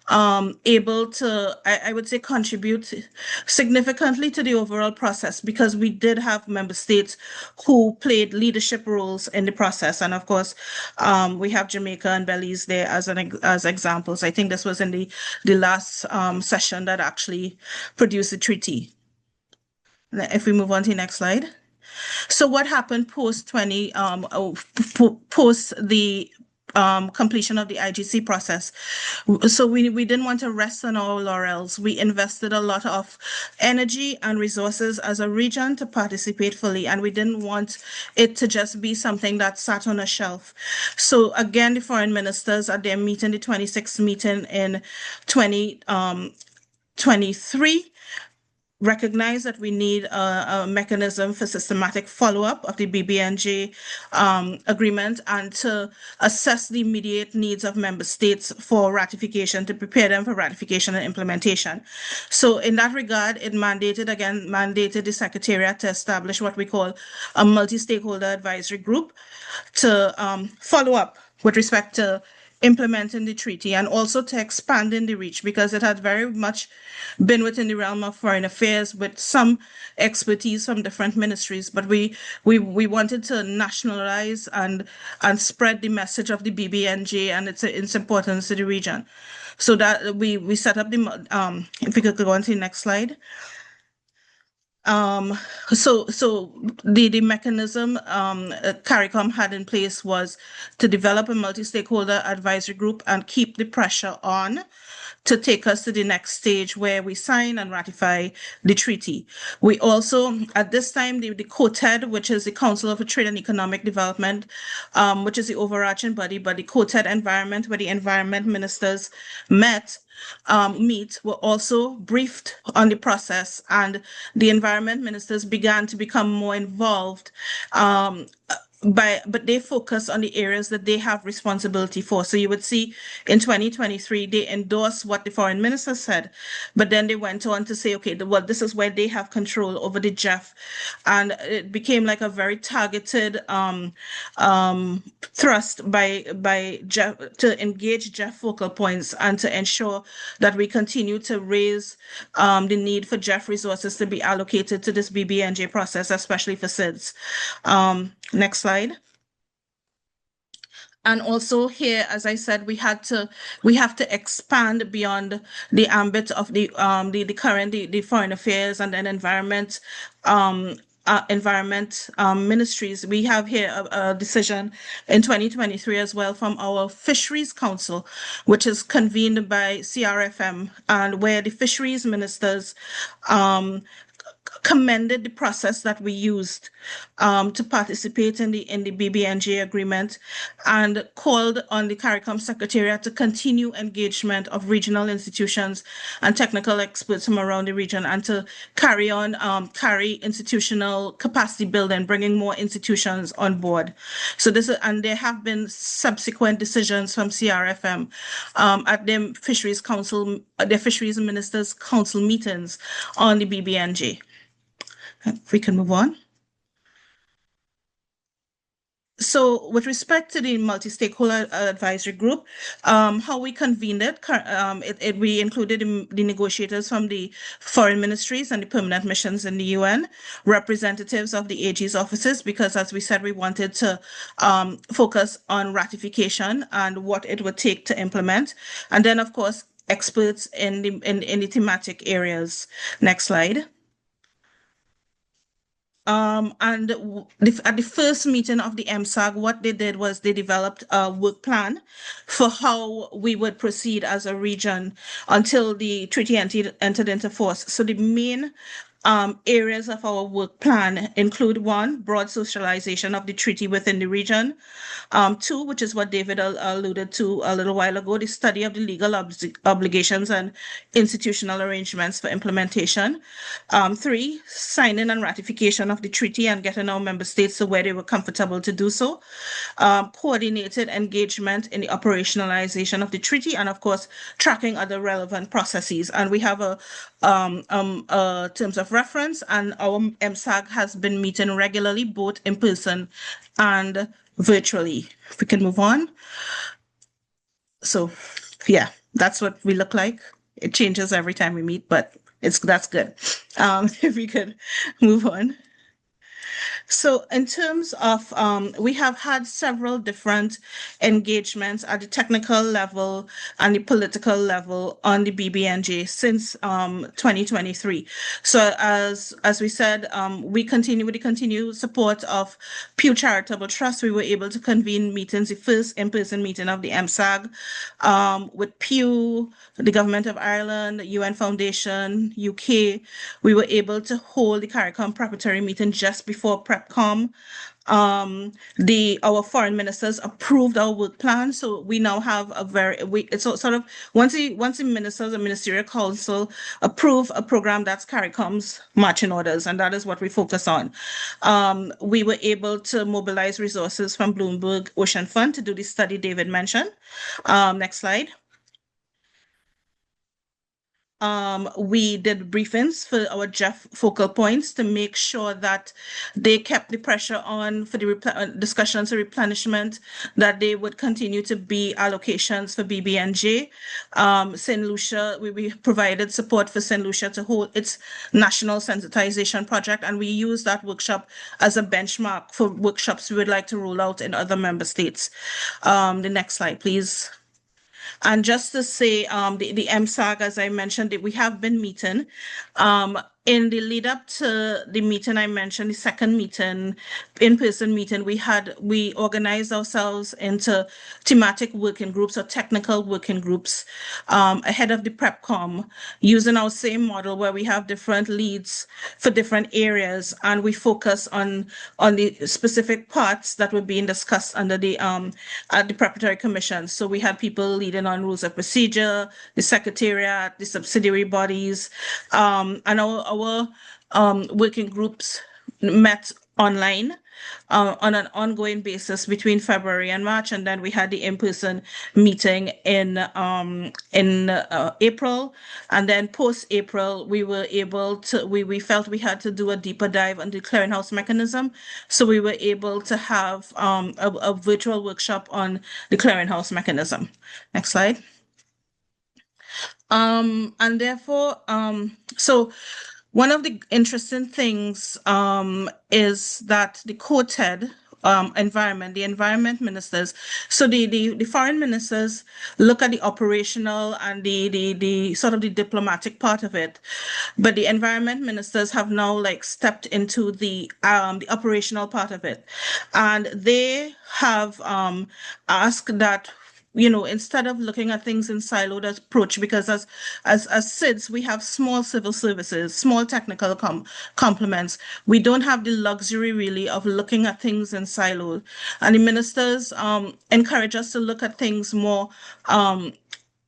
able to, I would say, contribute significantly to the overall process, because we did have member states who played leadership roles in the process. And of course, we have Jamaica and Belize there as examples. I think this was in the last session that actually produced the treaty. If we move on to the next slide. So what happened post the completion of the IGC process? So we didn't want to rest on our laurels. We invested a lot of energy and resources as a region to participate fully, and we didn't want it to just be something that sat on a shelf. So again, the foreign ministers at their meeting, the 26th meeting in 2023, recognize that we need a mechanism for systematic follow-up of the BBNJ agreement, and to assess the immediate needs of member states for ratification, to prepare them for ratification and implementation. So in that regard, it mandated the Secretariat to establish what we call a multi-stakeholder advisory group to follow up with respect to implementing the treaty, and also to expanding the reach, because it had very much been within the realm of foreign affairs with some expertise from different ministries. But we wanted to nationalize and spread the message of the BBNJ and its importance to the region. So that we set up the if we could go on to the next slide. So the mechanism CARICOM had in place was to develop a multi-stakeholder advisory group and keep the pressure on to take us to the next stage where we sign and ratify the treaty. We also, at this time, the COTED, which is the Council of Trade and Economic Development, which is the overarching body, but the COTED environment, where the environment ministers meet, were also briefed on the process, and the environment ministers began to become more involved, but they focus on the areas that they have responsibility for. So you would see in 2023, they endorsed what the foreign minister said, but then they went on to say, okay, well, this is where they have control over the JEF. And it became like a very targeted thrust by JEF to engage JEF focal points and to ensure that we continue to raise the need for JEF resources to be allocated to this BBNJ process, especially for SIDS. Next slide. And also here, as I said, we have to expand beyond the ambit of the current foreign affairs and then environment ministries. We have here a decision in 2023 as well from our Fisheries Council, which is convened by CRFM, and where the fisheries ministers commended the process that we used to participate in the BBNJ agreement, and called on the CARICOM Secretariat to continue engagement of regional institutions and technical experts from around the region, and to carry institutional capacity building, bringing more institutions on board. So and there have been subsequent decisions from CRFM at their Fisheries Ministers Council meetings on the BBNJ. If we can move on. So with respect to the multi-stakeholder advisory group, how we convened it, we included the negotiators from the foreign ministries and the permanent missions in the UN, representatives of the AG's offices, because as we said, we wanted to focus on ratification and what it would take to implement. And then, of course, experts in the thematic areas. Next slide. And at the first meeting of the MSAG, what they did was they developed a work plan for how we would proceed as a region until the treaty entered into force. So the main areas of our work plan include: 1, broad socialization of the treaty within the region; 2, which is what David alluded to a little while ago, the study of the legal obligations and institutional arrangements for implementation; 3, signing and ratification of the treaty and getting our member states to where they were comfortable to do so; coordinated engagement in the operationalization of the treaty; and of course, tracking other relevant processes. And we have a terms of reference, and our MSAG has been meeting regularly, both in person and virtually. If we can move on. So yeah, that's what we look like. It changes every time we meet, but that's good. If we could move on. So in terms of, we have had several different engagements at the technical level and the political level on the BBNJ since 2023. So as we said, we continue with the continued support of Pew Charitable Trust. We were able to convene meetings, the first in-person meeting of the MSAG, with Pew, the Government of Ireland, UN Foundation, UK. We were able to hold the CARICOM preparatory meeting just before PrepCom. Our foreign ministers approved our work plan, so we now have it's sort of once the ministers and ministerial council approve a program, that's CARICOM's marching orders, and that is what we focus on. We were able to mobilize resources from Bloomberg Ocean Fund to do the study David mentioned. Next slide. We did briefings for our GEF focal points to make sure that they kept the pressure on for the discussions of replenishment, that they would continue to be allocations for BBNJ. St. Lucia, we provided support for St. Lucia to hold its national sensitization project, and we use that workshop as a benchmark for workshops we would like to roll out in other member states. The next slide, please. And just to say, the MSAG, as I mentioned, we have been meeting. In the lead up to the meeting I mentioned, the second meeting, in-person meeting, we organized ourselves into thematic working groups or technical working groups ahead of the PrepCom, using our same model where we have different leads for different areas, and we focus on the specific parts that were being discussed under the preparatory commission. So we had people leading on rules of procedure, the secretariat, the subsidiary bodies, and our working groups met online on an ongoing basis between February and March, and then we had the in-person meeting in April, and then post-April we felt we had to do a deeper dive on the clearinghouse mechanism, so we were able to have a virtual workshop on the clearinghouse mechanism. Next slide. And therefore, so one of the interesting things is that the quoted the environment ministers, so the foreign ministers look at the operational and the sort of the diplomatic part of it, but the environment ministers have now like stepped into the operational part of it, and they have asked that, instead of looking at things in siloed approach, because as SIDS, we have small civil services, small technical complements. We don't have the luxury really of looking at things in silos. And the ministers encourage us to look at things more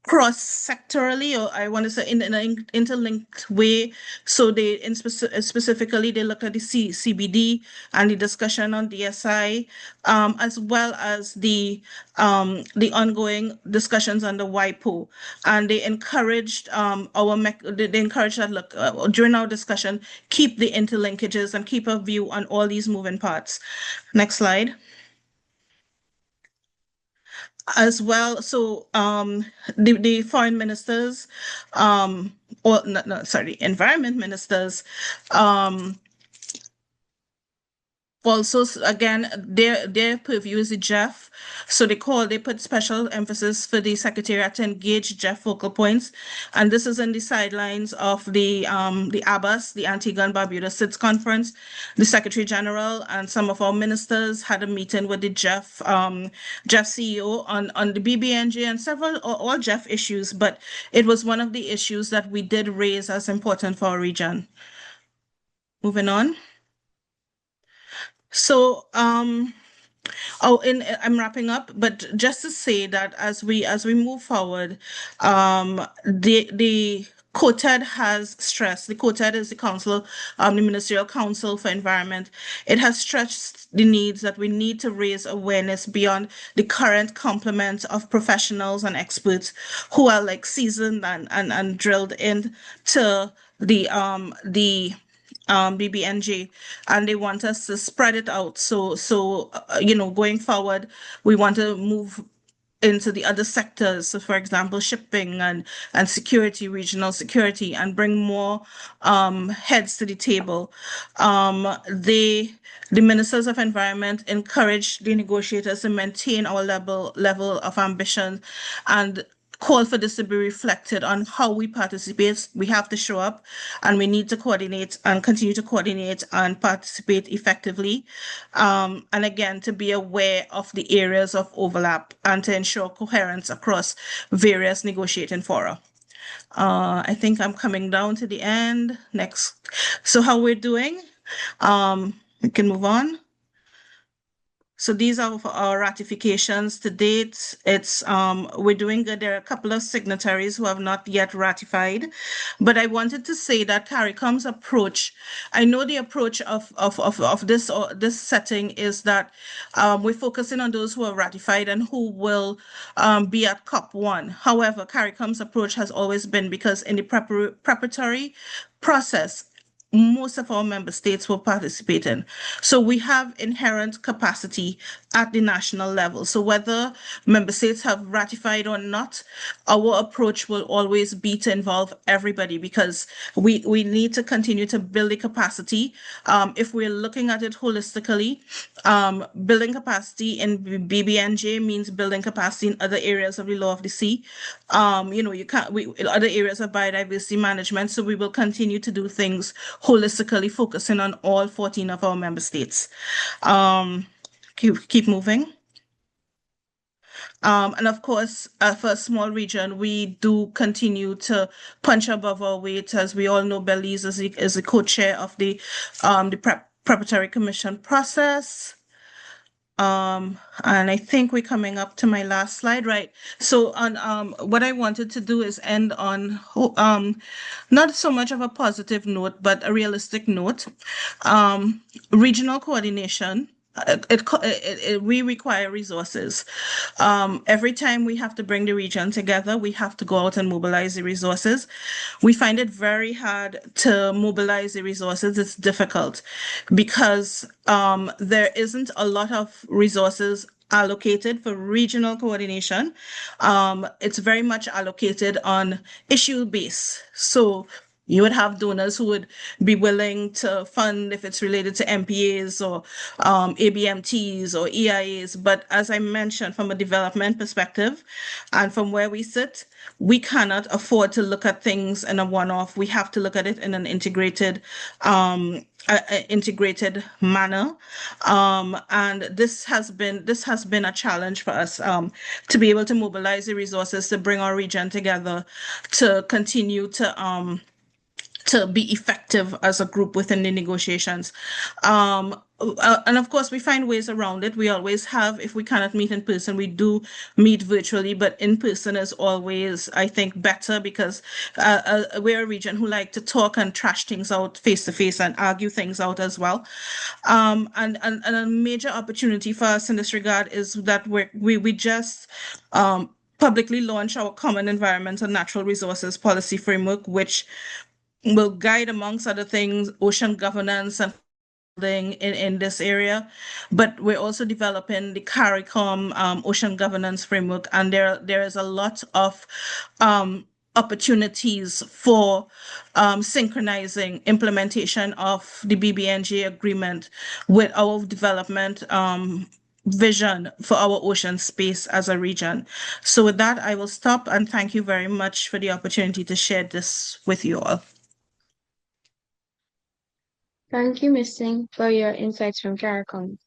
cross-sectorally, or I want to say in an interlinked way. So they specifically they look at the CBD and the discussion on DSI, as well as the ongoing discussions on the WIPO, and they encouraged they encouraged that during our discussion, keep the interlinkages and keep a view on all these moving parts. Next slide. As well, so the foreign ministers, environment ministers, also, again, their purview is the GEF. So they put special emphasis for the Secretariat to engage GEF focal points. And this is in the sidelines of the ABAS, the Antigua and Barbuda SIDS conference. The Secretary General and some of our ministers had a meeting with the GEF CEO on the BBNJ and all GEF issues, but it was one of the issues that we did raise as important for our region. Moving on. So I'm wrapping up, but just to say that as we move forward, the COTED has stressed, the COTED is the Council, the Ministerial Council for Environment. It has stressed the needs that we need to raise awareness beyond the current complement of professionals and experts who are like seasoned and drilled into the BBNJ, and they want us to spread it out. So going forward, we want to move into the other sectors. So, for example, shipping and security, regional security, and bring more heads to the table. The ministers of environment encourage the negotiators to maintain our level of ambition and call for this to be reflected on how we participate. We have to show up and we need to coordinate and continue to coordinate and participate effectively. And again, to be aware of the areas of overlap and to ensure coherence across various negotiating fora. I think I'm coming down to the end. Next. So how we're doing? We can move on. So these are our ratifications to date. It's we're doing good. There are a couple of signatories who have not yet ratified, but I wanted to say that CARICOM's approach. I know the approach of this setting is that we're focusing on those who are ratified and who will be at COP1. However, CARICOM's approach has always been because in the preparatory process, most of our member states will participate in. So we have inherent capacity at the national level. So whether member states have ratified or not, our approach will always be to involve everybody because we need to continue to build the capacity. If we're looking at it holistically, building capacity in BBNJ means building capacity in other areas of the law of the sea. You can't, other areas of biodiversity management. So we will continue to do things holistically, focusing on all 14 of our member states. Keep moving. And of course, for a small region, we do continue to punch above our weight. As we all know, Belize is the co-chair of the preparatory commission process. And I think we're coming up to my last slide, right? So on what I wanted to do is end on not so much of a positive note, but a realistic note. Regional coordination. We require resources. Every time we have to bring the region together, we have to go out and mobilize the resources. We find it very hard to mobilize the resources. It's difficult because there isn't a lot of resources allocated for regional coordination. It's very much allocated on issue base. So you would have donors who would be willing to fund if it's related to MPAs or ABMTs or EIAs. But as I mentioned, from a development perspective and from where we sit, we cannot afford to look at things in a one-off. We have to look at it in an integrated manner. And this has been a challenge for us to be able to mobilize the resources to bring our region together to continue to be effective as a group within the negotiations. And of course, we find ways around it. We always have, if we cannot meet in person, we do meet virtually, but in person is always, I think, better because we're a region who like to talk and trash things out face to face and argue things out as well. And a major opportunity for us in this regard is that we just publicly launched our Common Environment and Natural Resources Policy Framework, which will guide, amongst other things, ocean governance and in this area, but we're also developing the CARICOM ocean governance framework, and there is a lot of opportunities for synchronizing implementation of the BBNJ agreement with our development vision for our ocean space as a region. So with that, I will stop and thank you very much for the opportunity to share this with you all. Thank you, Ms. Singh, for your insights from CARICOM.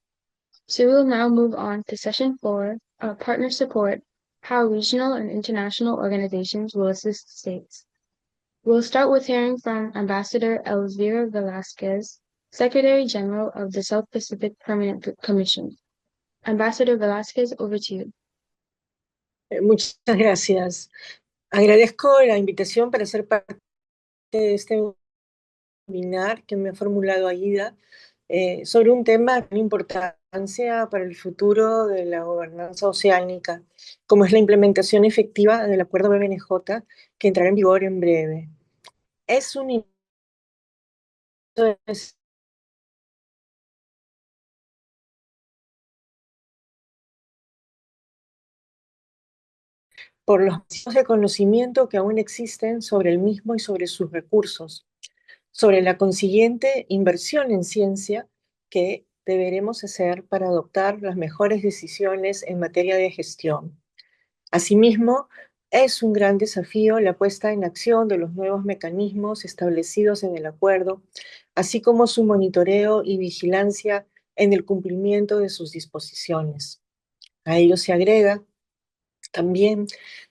So we'll now move on to session 4, partner support, how regional and international organizations will assist states. We'll start with hearing from Ambassador Elvira Velasquez, Secretary General of the South Pacific Permanent Commission. Ambassador Velasquez, over to you. Muchas gracias. Agradezco la invitación para ser parte de este webinar que me ha formulado Aida sobre un tema de importancia para el futuro de la gobernanza oceánica, como es la implementación efectiva del acuerdo BBNJ que entrará en vigor en breve. Es un por los vacíos de conocimiento que aún existen sobre el mismo y sobre sus recursos, sobre la consiguiente inversión en ciencia que deberemos hacer para adoptar las mejores decisiones en materia de gestión. Asimismo, es un gran desafío la puesta en acción de los nuevos mecanismos establecidos en el acuerdo, así como su monitoreo y vigilancia en el cumplimiento de sus disposiciones. A ello se agrega también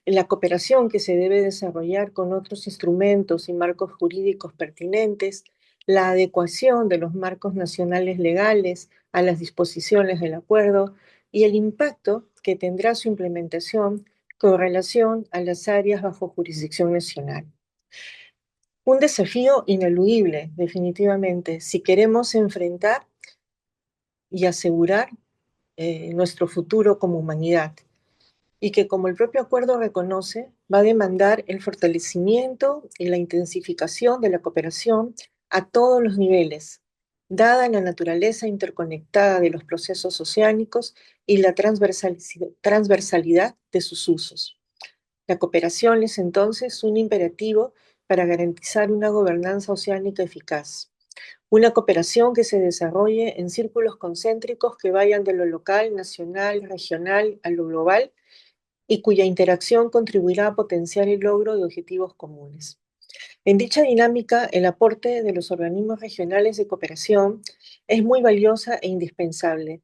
la cooperación que se debe desarrollar con otros instrumentos y marcos jurídicos pertinentes, la adecuación de los marcos nacionales legales a las disposiciones del acuerdo y el impacto que tendrá su implementación con relación a las áreas bajo jurisdicción nacional. Un desafío ineludible, definitivamente, si queremos enfrentar y asegurar nuestro futuro como humanidad, y que, como el propio acuerdo reconoce, va a demandar el fortalecimiento y la intensificación de la cooperación a todos los niveles, dada la naturaleza interconectada de los procesos oceánicos y la transversalidad de sus usos. La cooperación es entonces un imperativo para garantizar una gobernanza oceánica eficaz. Una cooperación que se desarrolle en círculos concéntricos que vayan de lo local, nacional, regional a lo global y cuya interacción contribuirá a potenciar el logro de objetivos comunes. En dicha dinámica, el aporte de los organismos regionales de cooperación es muy valiosa e indispensable,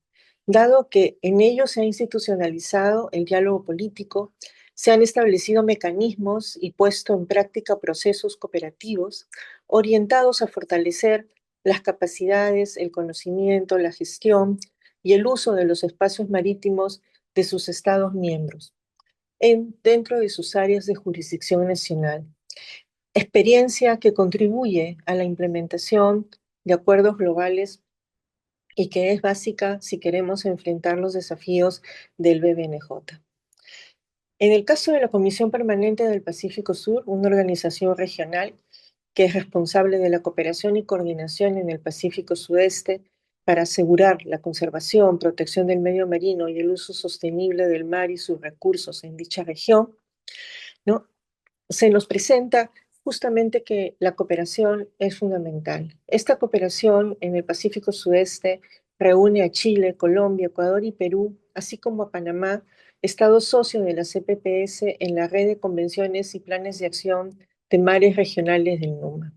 dado que en ellos se ha institucionalizado el diálogo político, se han establecido mecanismos y puesto en práctica procesos cooperativos orientados a fortalecer las capacidades, el conocimiento, la gestión y el uso de los espacios marítimos de sus Estados miembros dentro de sus áreas de jurisdicción nacional. Experiencia que contribuye a la implementación de acuerdos globales y que es básica si queremos enfrentar los desafíos del BBNJ. En el caso de la Comisión Permanente del Pacífico Sur, una organización regional que es responsable de la cooperación y coordinación en el Pacífico Sudeste para asegurar la conservación, protección del medio marino y el uso sostenible del mar y sus recursos en dicha región, ¿no? Se nos presenta justamente que la cooperación es fundamental. Esta cooperación en el Pacífico Sudeste reúne a Chile, Colombia, Ecuador y Perú, así como a Panamá, estados socios de la CPPS en la red de convenciones y planes de acción de mares regionales del NUMA.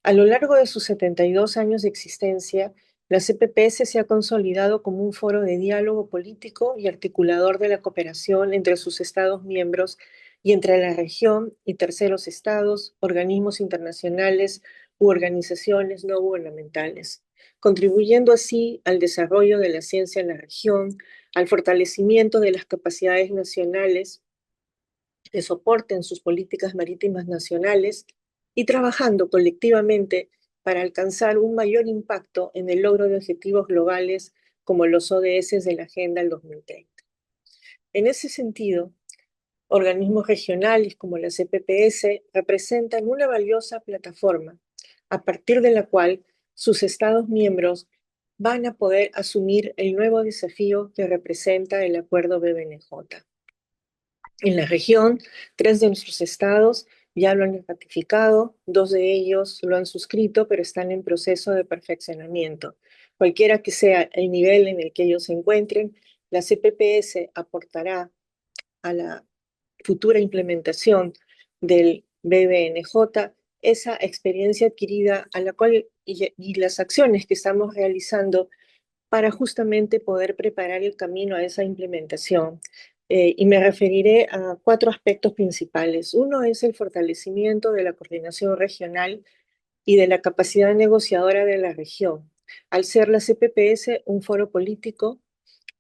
A lo largo de sus 72 años de existencia, la CPPS se ha consolidado como un foro de diálogo político y articulador de la cooperación entre sus estados miembros y entre la región y terceros estados, organismos internacionales u organizaciones no gubernamentales, contribuyendo así al desarrollo de la ciencia en la región, al fortalecimiento de las capacidades nacionales que soporten sus políticas marítimas nacionales y trabajando colectivamente para alcanzar un mayor impacto en el logro de objetivos globales como los ODS de la Agenda del 2030. En ese sentido, organismos regionales como la CPPS representan una valiosa plataforma a partir de la cual sus estados miembros van a poder asumir el nuevo desafío que representa el acuerdo BBNJ. En la región, 3 de nuestros estados ya lo han ratificado, 2 de ellos lo han suscrito, pero están en proceso de perfeccionamiento. Cualquiera que sea el nivel en el que ellos se encuentren, la CPPS aportará a la futura implementación del BBNJ esa experiencia adquirida a la cual y las acciones que estamos realizando para justamente poder preparar el camino a esa implementación. Y me referiré a 4 aspectos principales. Uno es el fortalecimiento de la coordinación regional y de la capacidad negociadora de la región. Al ser la CPPS un foro político,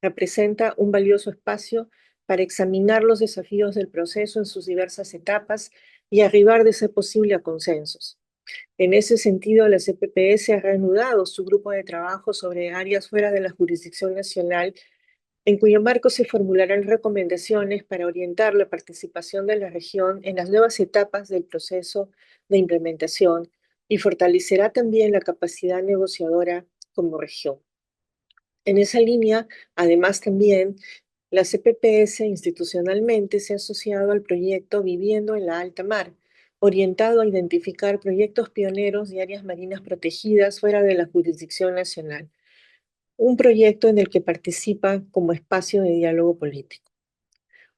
representa un valioso espacio para examinar los desafíos del proceso en sus diversas etapas y arribar de ser posible a consensos. En ese sentido, la CPPS ha reanudado su grupo de trabajo sobre áreas fuera de la jurisdicción nacional, en cuyo marco se formularán recomendaciones para orientar la participación de la región en las nuevas etapas del proceso de implementación y fortalecerá también la capacidad negociadora como región. En esa línea, además también, La CPPS institucionalmente se ha asociado al proyecto Viviendo en la Alta Mar, orientado a identificar proyectos pioneros de áreas marinas protegidas fuera de la jurisdicción nacional, un proyecto en el que participa como espacio de diálogo político.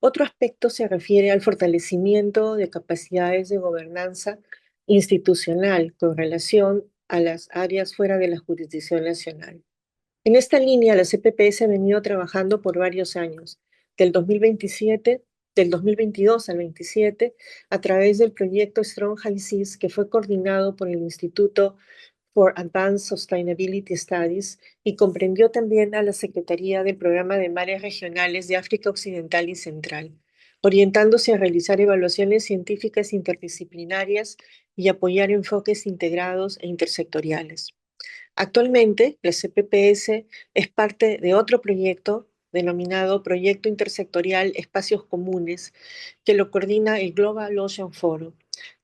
Otro aspecto se refiere al fortalecimiento de capacidades de gobernanza institucional con relación a las áreas fuera de la jurisdicción nacional. En esta línea, la CPPS ha venido trabajando por varios años, del 2022 al 27, a través del proyecto Strong High Seas, que fue coordinado por el Instituto for Advanced Sustainability Studies y comprendió también a la Secretaría del Programa de Mares Regionales de África Occidental y Central, orientándose a realizar evaluaciones científicas interdisciplinarias y apoyar enfoques integrados e intersectoriales. Actualmente, la CPPS es parte de otro proyecto denominado Proyecto Intersectorial Espacios Comunes, que lo coordina el Global Ocean Forum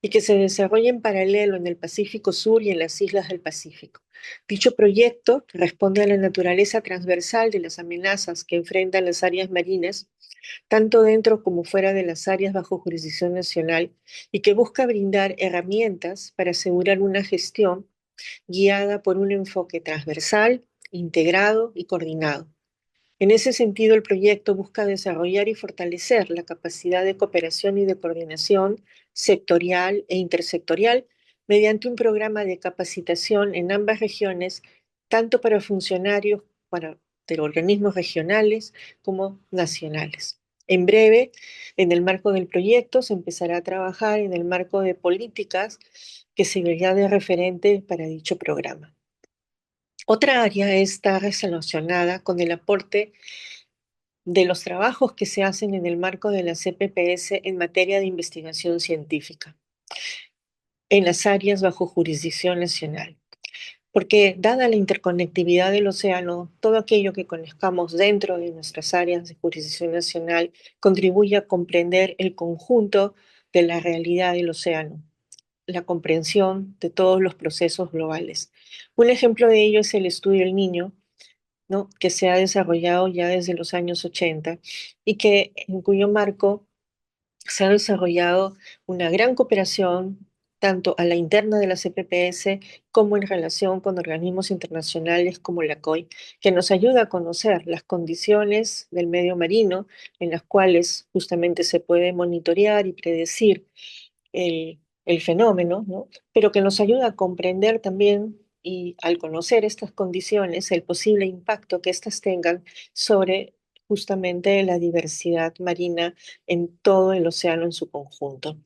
y que se desarrolla en paralelo en el Pacífico Sur y en las islas del Pacífico. Dicho proyecto responde a la naturaleza transversal de las amenazas que enfrentan las áreas marinas, tanto dentro como fuera de las áreas bajo jurisdicción nacional, y que busca brindar herramientas para asegurar una gestión guiada por un enfoque transversal, integrado y coordinado. En ese sentido, el proyecto busca desarrollar y fortalecer la capacidad de cooperación y de coordinación sectorial e intersectorial mediante un programa de capacitación en ambas regiones, tanto para funcionarios de organismos regionales como nacionales. En breve, en el marco del proyecto, se empezará a trabajar en el marco de políticas que servirá de referente para dicho programa. Otra área está relacionada con el aporte de los trabajos que se hacen en el marco de la CPPS en materia de investigación científica en las áreas bajo jurisdicción nacional. Porque dada la interconectividad del océano, todo aquello que conozcamos dentro de nuestras áreas de jurisdicción nacional contribuye a comprender el conjunto de la realidad del océano, la comprensión de todos los procesos globales. Un ejemplo de ello es el estudio del Niño, ¿no?, que se ha desarrollado ya desde los años 80 y en cuyo marco se ha desarrollado una gran cooperación tanto a la interna de la CPPS como en relación con organismos internacionales como la COI, que nos ayuda a conocer las condiciones del medio marino en las cuales justamente se puede monitorear y predecir el fenómeno, ¿no?, pero que nos ayuda a comprender también y al conocer estas condiciones, el posible impacto que éstas tengan sobre justamente la diversidad marina en todo el océano en su conjunto.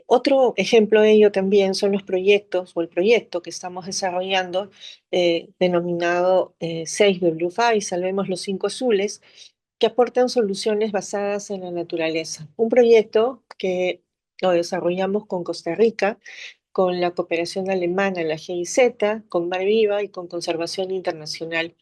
Otro ejemplo de ello también son los proyectos o el proyecto que estamos desarrollando denominado Save the Blue Five, Salvemos los Cinco Azules, que aportan soluciones basadas en la naturaleza. Un proyecto que lo desarrollamos con Costa Rica, con la cooperación alemana, la GIZ, con Mar Viva y con Conservación Internacional,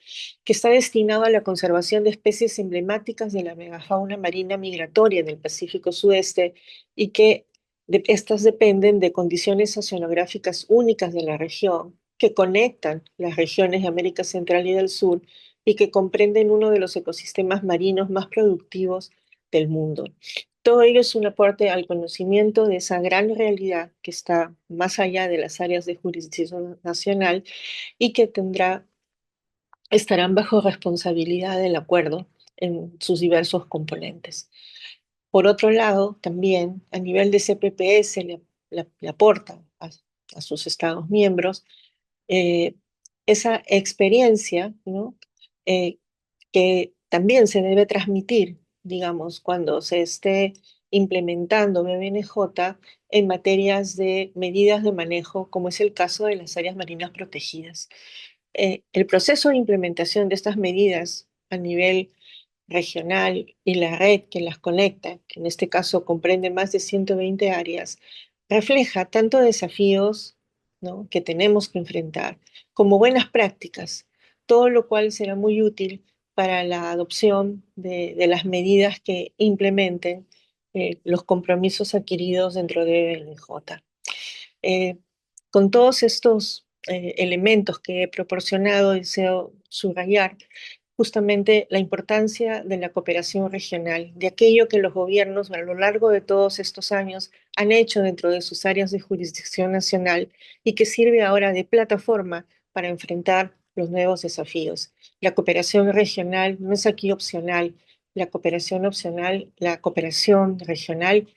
que está destinado a la conservación de especies emblemáticas de la megafauna marina migratoria del Pacífico Sudeste y que estas dependen de condiciones oceanográficas únicas de la región, que conectan las regiones de América Central y del Sur y que comprenden uno de los ecosistemas marinos más productivos del mundo. Todo ello es un aporte al conocimiento de esa gran realidad que está más allá de las áreas de jurisdicción nacional y que estarán bajo responsabilidad del acuerdo en sus diversos componentes. Por otro lado, también a nivel de CPPS le aporta a sus Estados miembros esa experiencia, ¿no?, que también se debe transmitir, digamos, cuando se esté implementando BBNJ en materias de medidas de manejo, como es el caso de las áreas marinas protegidas. El proceso de implementación de estas medidas a nivel regional y la red que las conecta, que en este caso comprende más de 120 áreas, refleja tanto desafíos, ¿no?, que tenemos que enfrentar como buenas prácticas, todo lo cual será muy útil para la adopción de las medidas que implementen los compromisos adquiridos dentro de BBNJ. Con todos estos elementos que he proporcionado, deseo subrayar justamente la importancia de la cooperación regional, de aquello que los gobiernos a lo largo de todos estos años han hecho dentro de sus áreas de jurisdicción nacional y que sirve ahora de plataforma para enfrentar los nuevos desafíos. La cooperación regional no es aquí opcional, la cooperación opcional, la cooperación regional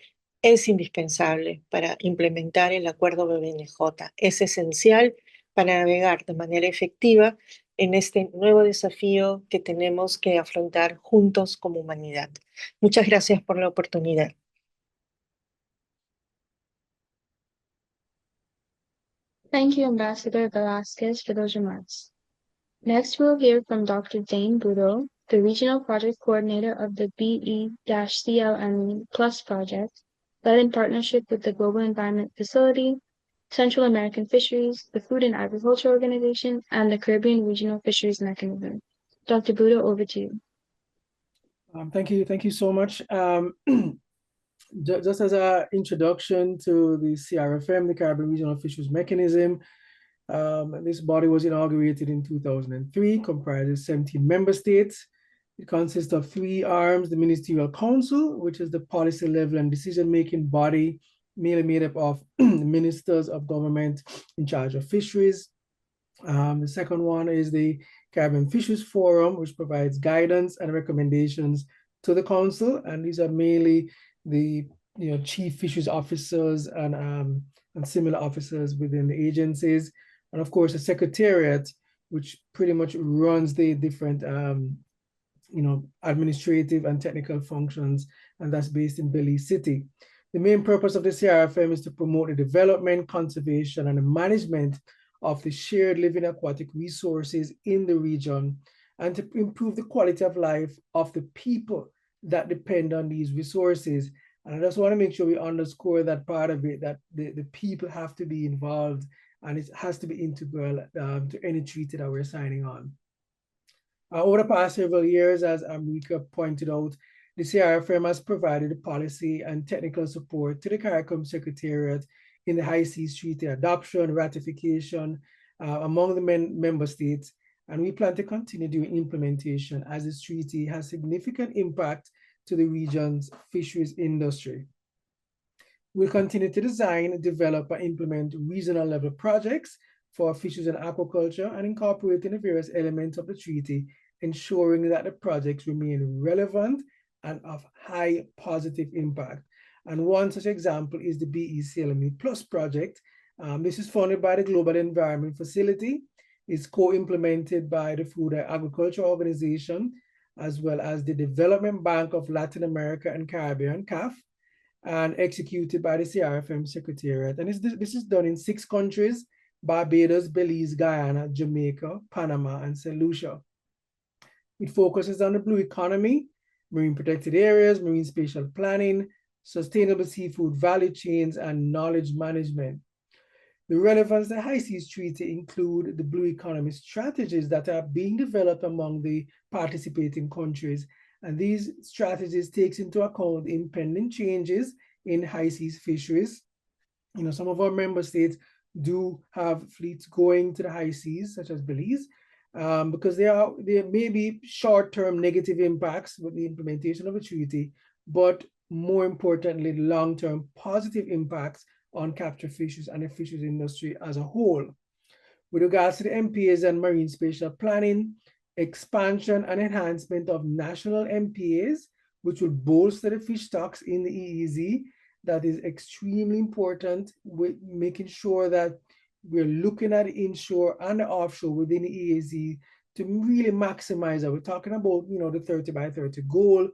es indispensable para implementar el acuerdo BBNJ. Es esencial para navegar de manera efectiva en este nuevo desafío que tenemos que afrontar juntos como humanidad. Muchas gracias por la oportunidad. Thank you, Ambassador Velasquez, for those remarks. Next, we'll hear from Dr. Dane Budo, the Regional Project Coordinator of the BE-CLM Plus project, led in partnership with the Global Environment Facility, Central American Fisheries, the Food and Agriculture Organization, and the Caribbean Regional Fisheries Mechanism. Dr. Budo, over to you. Thank you so much. Just as an introduction to the CRFM, the Caribbean Regional Fisheries Mechanism, this body was inaugurated in 2003, comprises 17 member states. It consists of 3 arms: the Ministerial Council, which is the policy level and decision-making body, mainly made up of ministers of government in charge of fisheries. The second one is the Caribbean Fisheries Forum, which provides guidance and recommendations to the council, and these are mainly the chief fisheries officers and similar officers within the agencies, and of course the secretariat, which pretty much runs the different administrative and technical functions, and that's based in Belize City. The main purpose of the CRFM is to promote the development, conservation, and the management of the shared living aquatic resources in the region, and to improve the quality of life of the people that depend on these resources. And I just want to make sure we underscore that part of it, that the people have to be involved, and it has to be integral to any treaty that we're signing on. Over the past several years, as Amrika pointed out, the CRFM has provided policy and technical support to the CARICOM Secretariat in the High Seas Treaty adoption, ratification among the member states, and we plan to continue doing implementation as this treaty has significant impact to the region's fisheries industry. We'll continue to design, develop, and implement regional level projects for fisheries and aquaculture and incorporating the various elements of the treaty, ensuring that the projects remain relevant and of high positive impact. And one such example is the BE-CLM Plus project. This is funded by the Global Environment Facility. It's co-implemented by the Food and Agriculture Organization, as well as the Development Bank of Latin America and Caribbean, CAF, and executed by the CRFM Secretariat. And this is done in 6 countries: Barbados, Belize, Guyana, Jamaica, Panama, and St. Lucia. It focuses on the blue economy, marine protected areas, marine spatial planning, sustainable seafood value chains, and knowledge management. The relevance of the High Seas Treaty include the blue economy strategies that are being developed among the participating countries. And these strategies takes into account the impending changes in high seas fisheries. Some of our member states do have fleets going to the high seas, such as Belize, because there may be short-term negative impacts with the implementation of a treaty, but more importantly, long-term positive impacts on capture fisheries and the fisheries industry as a whole. With regards to the MPAs and marine spatial planning, expansion and enhancement of national MPAs, which will bolster the fish stocks in the EEZ, that is extremely important, with making sure that we're looking at the inshore and the offshore within the EEZ to really maximize it. We're talking about, the 30 by 30 goal,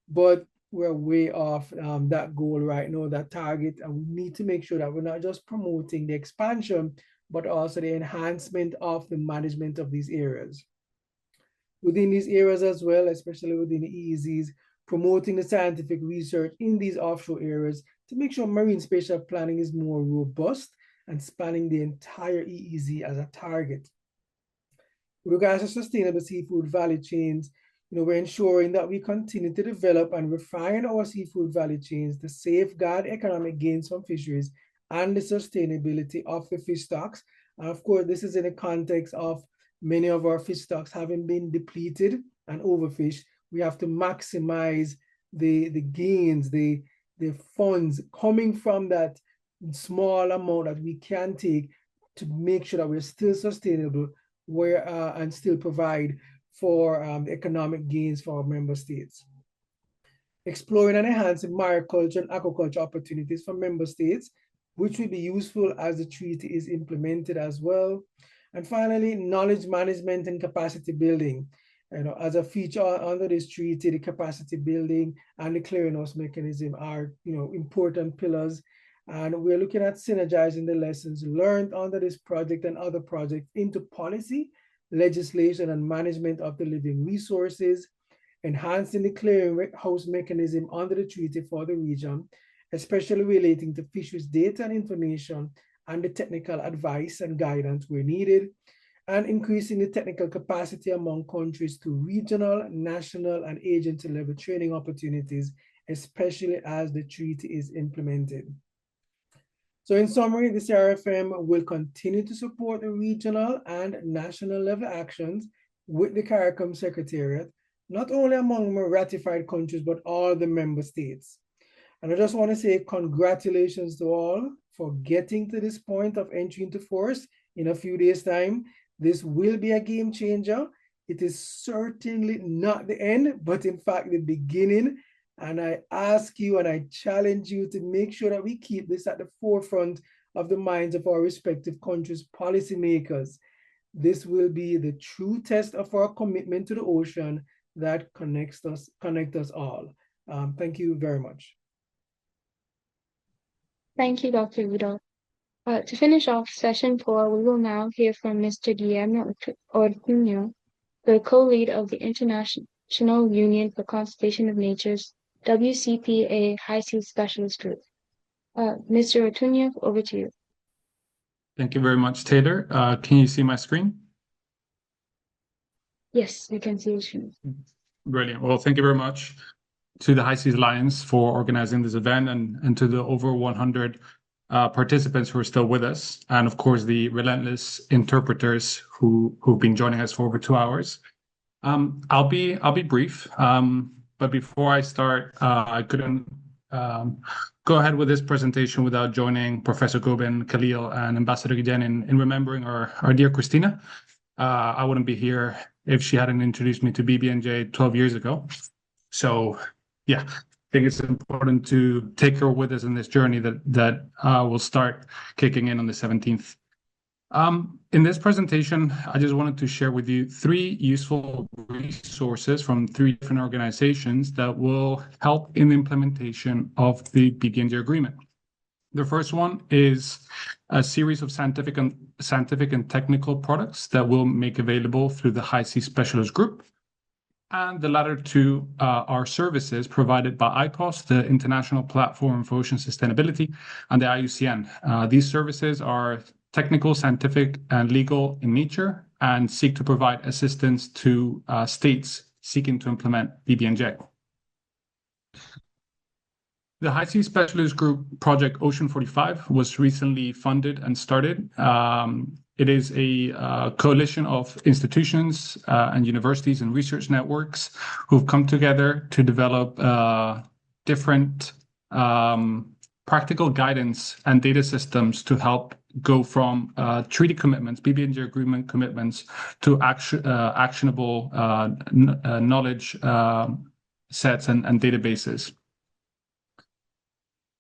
but we're way off that goal right now, that target, and we need to make sure that we're not just promoting the expansion, but also the enhancement of the management of these areas. Within these areas as well, especially within the EEZs, promoting the scientific research in these offshore areas to make sure marine spatial planning is more robust and spanning the entire EEZ as a target. With regards to sustainable seafood value chains, we're ensuring that we continue to develop and refine our seafood value chains to safeguard economic gains from fisheries and the sustainability of the fish stocks. And of course, this is in the context of many of our fish stocks having been depleted and overfished, we have to maximize the gains, the funds coming from that small amount that we can take to make sure that we're still sustainable and still provide for economic gains for our member states. Exploring and enhancing mariculture and aquaculture opportunities for member states, which will be useful as the treaty is implemented as well. And finally, knowledge management and capacity building. As a feature under this treaty, the capacity building and the clearinghouse mechanism are, important pillars. And we're looking at synergizing the lessons learned under this project and other projects into policy, legislation, and management of the living resources, enhancing the clearinghouse mechanism under the treaty for the region, especially relating to fisheries data and information and the technical advice and guidance where needed, and increasing the technical capacity among countries to regional, national, and agency level training opportunities, especially as the treaty is implemented. So in summary, the CRFM will continue to support the regional and national level actions with the CARICOM Secretariat, not only among ratified countries, but all the member states. And I just want to say congratulations to all for getting to this point of entry into force in a few days' time. This will be a game changer. It is certainly not the end, but in fact the beginning. And I ask you and I challenge you to make sure that we keep this at the forefront of the minds of our respective countries' policymakers. This will be the true test of our commitment to the ocean that connect us all. Thank you very much. Thank you, Dr. Vidal. To finish off session 4, we will now hear from Mr. Guillermo Ortuño, the co-lead of the International Union for Conservation of Nature's WCPA High Seas Specialist Group. Mr. Ortuño, over to you. Thank you very much, Taylor. Can you see my screen? Yes, we can see your screen. Brilliant. Well, thank you very much to the High Seas Alliance for organizing this event and to the over 100 participants who are still with us, and of course the relentless interpreters who've been joining us for over 2 hours. I'll be brief, but before I start, I couldn't go ahead with this presentation without joining Professor Gobin, Khalil, and Ambassador Guillen in remembering our dear Christina. I wouldn't be here if she hadn't introduced me to BBNJ 12 years ago. So yeah, I think it's important to take her with us in this journey that will start kicking in on the 17th. In this presentation, I just wanted to share with you 3 useful resources from 3 different organizations that will help in the implementation of the BBNJ Agreement. The first one is a series of scientific and technical products that we'll make available through the High Seas Specialist Group. And the latter 2 are services provided by IPOS, the International Platform for Ocean Sustainability, and the IUCN. These services are technical, scientific, and legal in nature and seek to provide assistance to states seeking to implement BBNJ. The High Seas Specialist Group Project Ocean 45 was recently funded and started. It is a coalition of institutions and universities and research networks who've come together to develop different practical guidance and data systems to help go from treaty commitments, BBNJ Agreement commitments, to actionable knowledge sets and databases.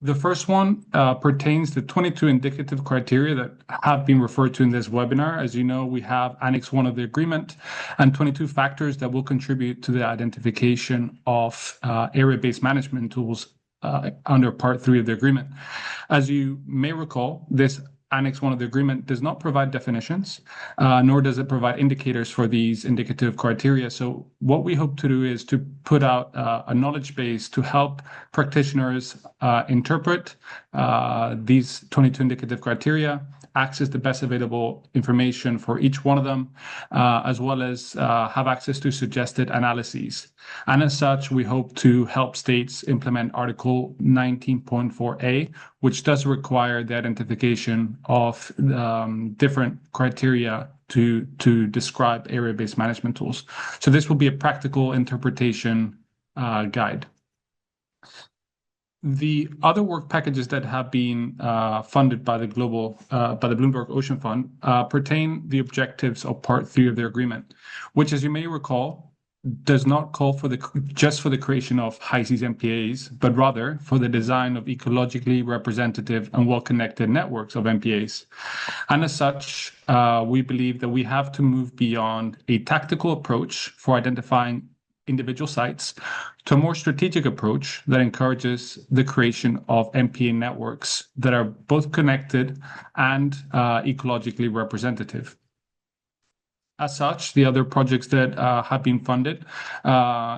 The first one pertains to 22 indicative criteria that have been referred to in this webinar. As you know, we have Annex 1 of the agreement and 22 factors that will contribute to the identification of area-based management tools under Part 3 of the agreement. As you may recall, this Annex 1 of the agreement does not provide definitions, nor does it provide indicators for these indicative criteria. So what we hope to do is to put out a knowledge base to help practitioners interpret these 22 indicative criteria, access the best available information for each one of them, as well as have access to suggested analyses. And as such, we hope to help states implement Article 19.4a, which does require the identification of different criteria to describe area-based management tools. So this will be a practical interpretation guide. The other work packages that have been funded by the Bloomberg Ocean Fund pertain the objectives of Part 3 of their agreement, which, as you may recall, does not call for just for the creation of high seas MPAs, but rather for the design of ecologically representative and well-connected networks of MPAs. And as such, we believe that we have to move beyond a tactical approach for identifying individual sites to a more strategic approach that encourages the creation of MPA networks that are both connected and ecologically representative. As such, the other projects that have been funded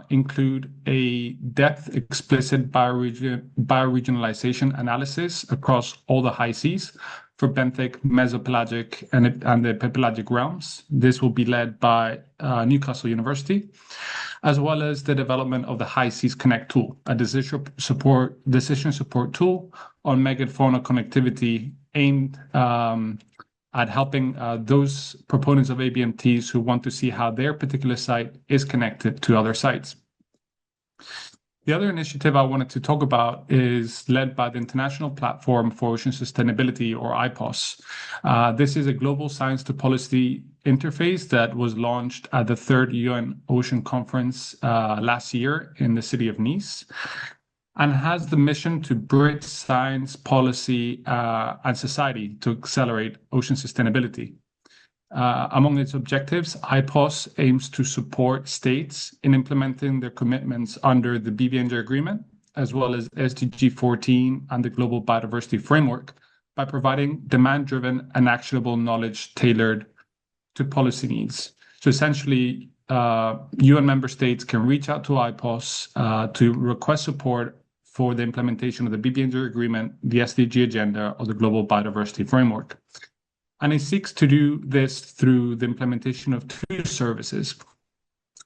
include a depth explicit bioregionalization analysis across all the high seas for benthic, mesopelagic, and the pelagic realms. This will be led by Newcastle University, as well as the development of the High Seas Connect tool, a decision support tool on megafauna connectivity aimed at helping those proponents of ABMTs who want to see how their particular site is connected to other sites. The other initiative I wanted to talk about is led by the International Platform for Ocean Sustainability, or IPOS. This is a global science to policy interface that was launched at the 3rd UN Ocean Conference last year in the city of Nice, and has the mission to bridge science, policy, and society to accelerate ocean sustainability. Among its objectives, IPOS aims to support states in implementing their commitments under the BBNJ Agreement, as well as SDG 14 and the Global Biodiversity Framework, by providing demand-driven and actionable knowledge tailored to policy needs. So essentially, UN member states can reach out to IPOS to request support for the implementation of the BBNJ Agreement, the SDG Agenda, or the Global Biodiversity Framework. And it seeks to do this through the implementation of 2 services.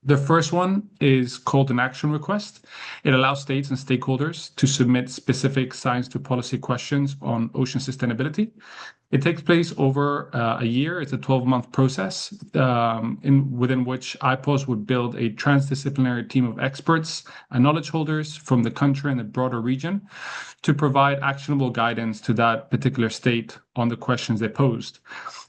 The first one is called an action request. It allows states and stakeholders to submit specific science to policy questions on ocean sustainability. It takes place over a year. It's a 12-month process within which IPOS would build a transdisciplinary team of experts and knowledge holders from the country and the broader region to provide actionable guidance to that particular state on the questions they posed.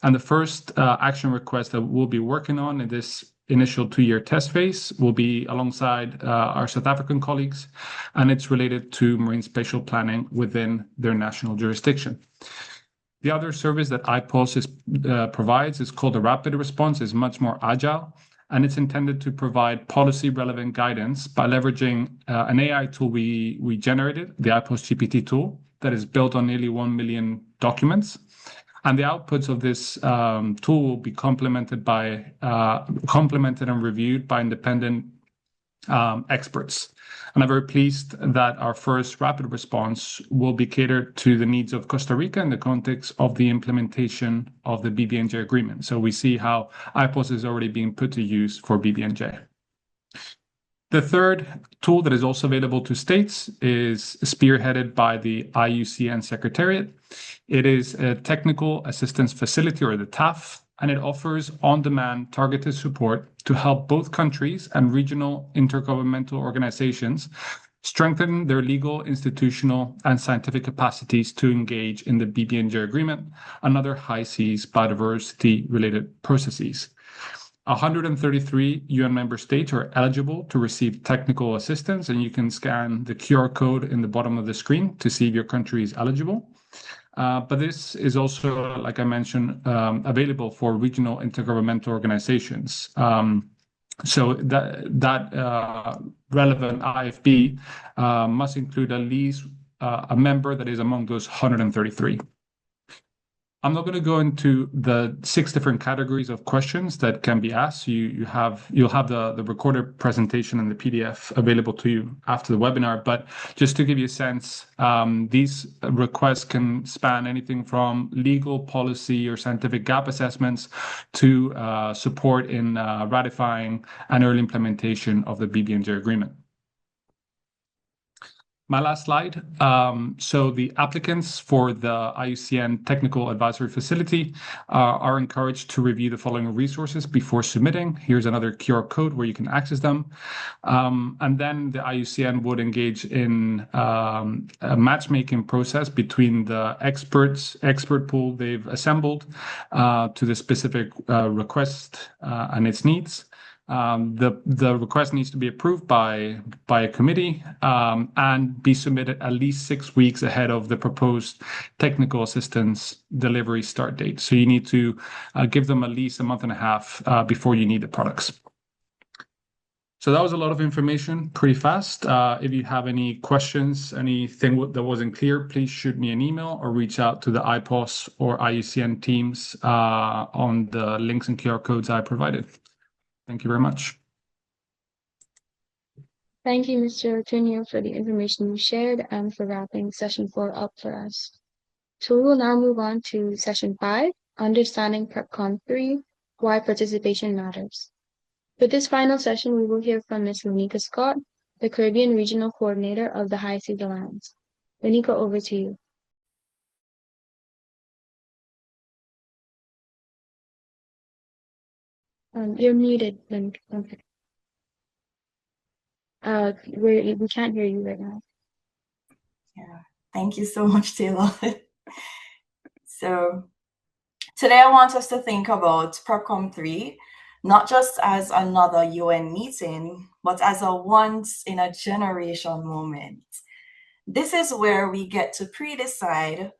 And the first action request that we'll be working on in this initial 2-year test phase will be alongside our South African colleagues, and it's related to marine spatial planning within their national jurisdiction. The other service that IPOS provides is called a rapid response. It's much more agile, and it's intended to provide policy-relevant guidance by leveraging an AI tool we generated, the IPOS GPT tool, that is built on nearly 1 million documents. And the outputs of this tool will be complemented and reviewed by independent experts. And I'm very pleased that our first rapid response will be catered to the needs of Costa Rica in the context of the implementation of the BBNJ Agreement. So we see how IPOS is already being put to use for BBNJ. The third tool that is also available to states is spearheaded by the IUCN Secretariat. It is a technical assistance facility, or the TAF, and it offers on-demand targeted support to help both countries and regional intergovernmental organizations strengthen their legal, institutional, and scientific capacities to engage in the BBNJ Agreement and other high seas biodiversity-related processes. 133 UN member states are eligible to receive technical assistance, and you can scan the QR code in the bottom of the screen to see if your country is eligible. But this is also, like I mentioned, available for regional intergovernmental organizations. So that relevant IFB must include at least a member that is among those 133. I'm not going to go into the 6 different categories of questions that can be asked. You'll have the recorded presentation and the PDF available to you after the webinar. But just to give you a sense, these requests can span anything from legal, policy, or scientific gap assessments to support in ratifying and early implementation of the BBNJ Agreement. My last slide. So the applicants for the IUCN Technical Advisory Facility are encouraged to review the following resources before submitting. Here's another QR code where you can access them. And then the IUCN would engage in a matchmaking process between the expert pool they've assembled to the specific request and its needs. The request needs to be approved by a committee and be submitted at least 6 weeks ahead of the proposed technical assistance delivery start date. So you need to give them at least a month and a half before you need the products. So that was a lot of information, pretty fast. If you have any questions, anything that wasn't clear, please shoot me an email or reach out to the IPOS or IUCN teams on the links and QR codes I provided. Thank you very much. Thank you, Mr. Tunio, for the information you shared and for wrapping session 4 up for us. So we will now move on to session 5, Understanding PrepCom 3, Why Participation Matters. For this final session, we will hear from Ms. Lenika Scott, the Caribbean Regional Coordinator of the High Seas Alliance. Lenika, over to you. You're muted, Lenika. Okay. We can't hear you right now. Yeah, thank you so much, Taylor. So today I want us to think about PrepCom 3, not just as another UN meeting, but as a once-in-a-generation moment. This is where we get to pre-decide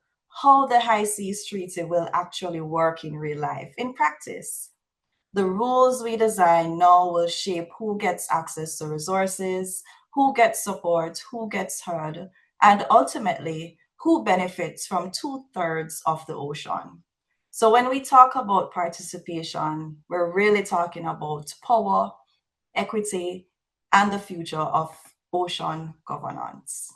how the High Seas Treaty will actually work in real life, in practice. The rules we design now will shape who gets access to resources, who gets support, who gets heard, and ultimately, who benefits from 2/3 of the ocean. So when we talk about participation, we're really talking about power, equity, and the future of ocean governance.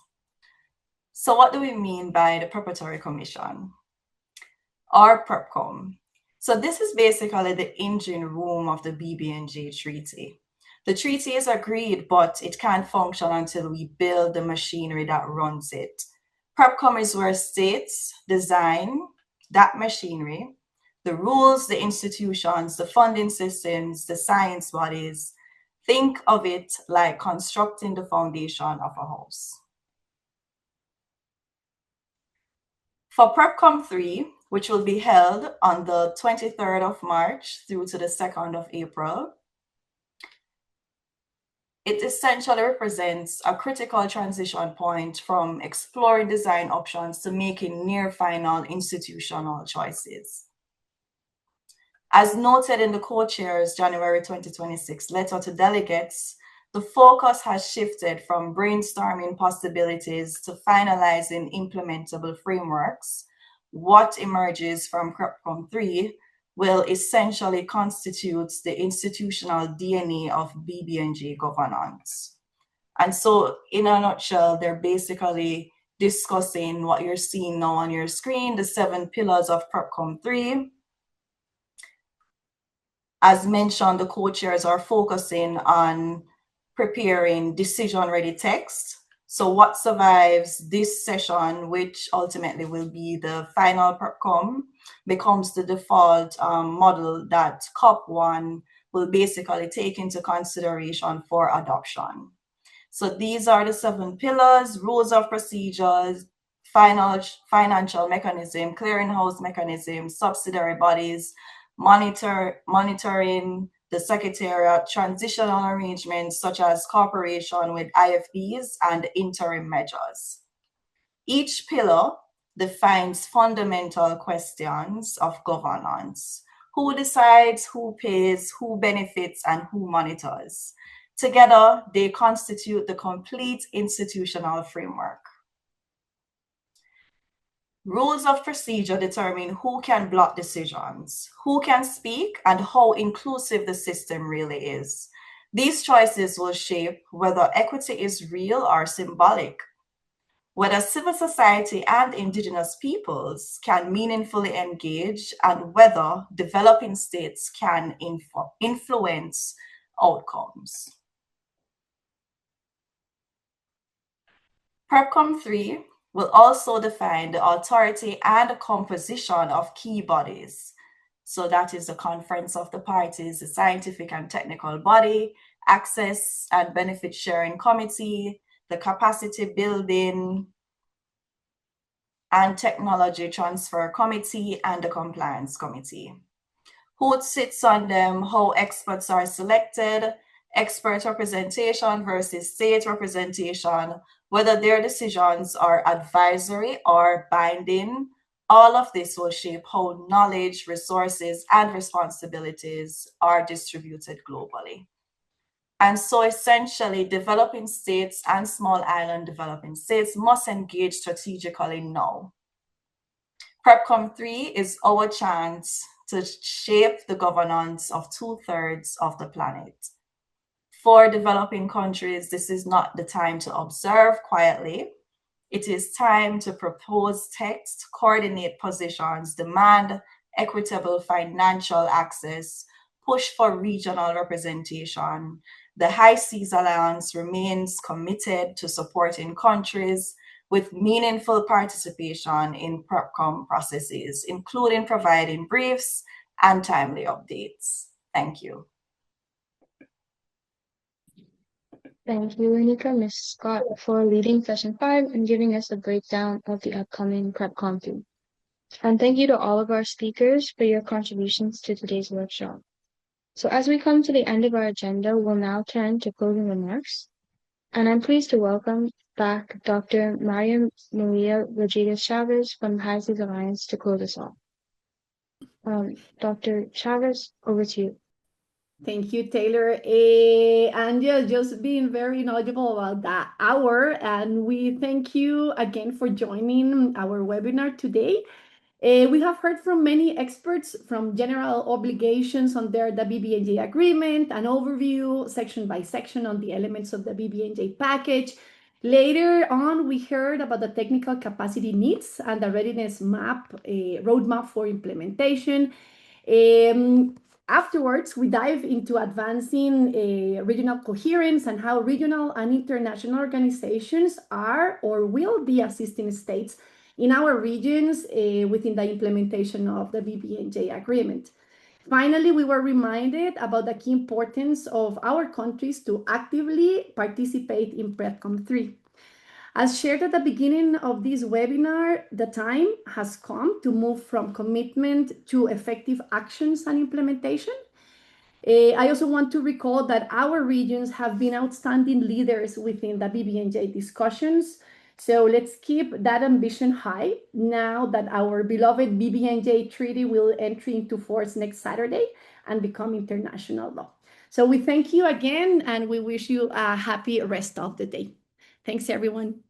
So what do we mean by the Preparatory Commission, or PrepCom? So this is basically the engine room of the BBNJ Treaty. The treaty is agreed, but it can't function until we build the machinery that runs it. PrepCom is where states design that machinery, the rules, the institutions, the funding systems, the science bodies. Think of it like constructing the foundation of a house. For PrepCom 3, which will be held on the 23rd of March through to the 2nd of April, it essentially represents a critical transition point from exploring design options to making near-final institutional choices. As noted in the co-chair's January 2026 letter to delegates, the focus has shifted from brainstorming possibilities to finalizing implementable frameworks. What emerges from PrepCom 3 will essentially constitute the institutional DNA of BBNJ governance. And so in a nutshell, they're basically discussing what you're seeing now on your screen, the 7 pillars of PrepCom 3. As mentioned, the co-chairs are focusing on preparing decision-ready text. So what survives this session, which ultimately will be the final PrepCom, becomes the default model that COP1 will basically take into consideration for adoption. So these are the 7 pillars: rules of procedures, financial mechanism, clearinghouse mechanism, subsidiary bodies, monitoring, the secretariat, transitional arrangements such as cooperation with IFBs, and interim measures. Each pillar defines fundamental questions of governance: who decides, who pays, who benefits, and who monitors. Together, they constitute the complete institutional framework. Rules of procedure determine who can block decisions, who can speak, and how inclusive the system really is. These choices will shape whether equity is real or symbolic, whether civil society and indigenous peoples can meaningfully engage, and whether developing states can influence outcomes. PrepCom 3 will also define the authority and the composition of key bodies. So that is the Conference of the Parties, the Scientific and Technical Body, Access and Benefit Sharing Committee, the Capacity Building and Technology Transfer Committee, and the Compliance Committee. Who sits on them, how experts are selected, expert representation versus state representation, whether their decisions are advisory or binding, all of this will shape how knowledge, resources, and responsibilities are distributed globally. And so essentially, developing states and small island developing states must engage strategically now. PrepCom 3 is our chance to shape the governance of 2/3 of the planet. For developing countries, this is not the time to observe quietly. It is time to propose text, coordinate positions, demand equitable financial access, push for regional representation. The High Seas Alliance remains committed to supporting countries with meaningful participation in PrepCom processes, including providing briefs and timely updates. Thank you. Thank you, Anika, Ms. Scott, for leading session 5 and giving us a breakdown of the upcoming PrepCom 3. And thank you to all of our speakers for your contributions to today's workshop. So as we come to the end of our agenda, we'll now turn to closing remarks. And I'm pleased to welcome back Dr. Maria Maria Rodriguez-Chavez from the High Seas Alliance to close us off. Dr. Chavez, over to you. Thank you, Taylor. And yeah, just being very knowledgeable about that hour. And we thank you again for joining our webinar today. We have heard from many experts from general obligations under the BBNJ agreement, an overview section by section on the elements of the BBNJ package. Later on, we heard about the technical capacity needs and the readiness map, roadmap for implementation. Afterwards, we dive into advancing regional coherence and how regional and international organizations are or will be assisting states in our regions within the implementation of the BBNJ agreement. Finally, we were reminded about the key importance of our countries to actively participate in PrepCom 3. As shared at the beginning of this webinar, the time has come to move from commitment to effective actions and implementation. I also want to recall that our regions have been outstanding leaders within the BBNJ discussions. So let's keep that ambition high now that our beloved BBNJ treaty will enter into force next Saturday and become international law. So we thank you again, and we wish you a happy rest of the day. Thanks, everyone.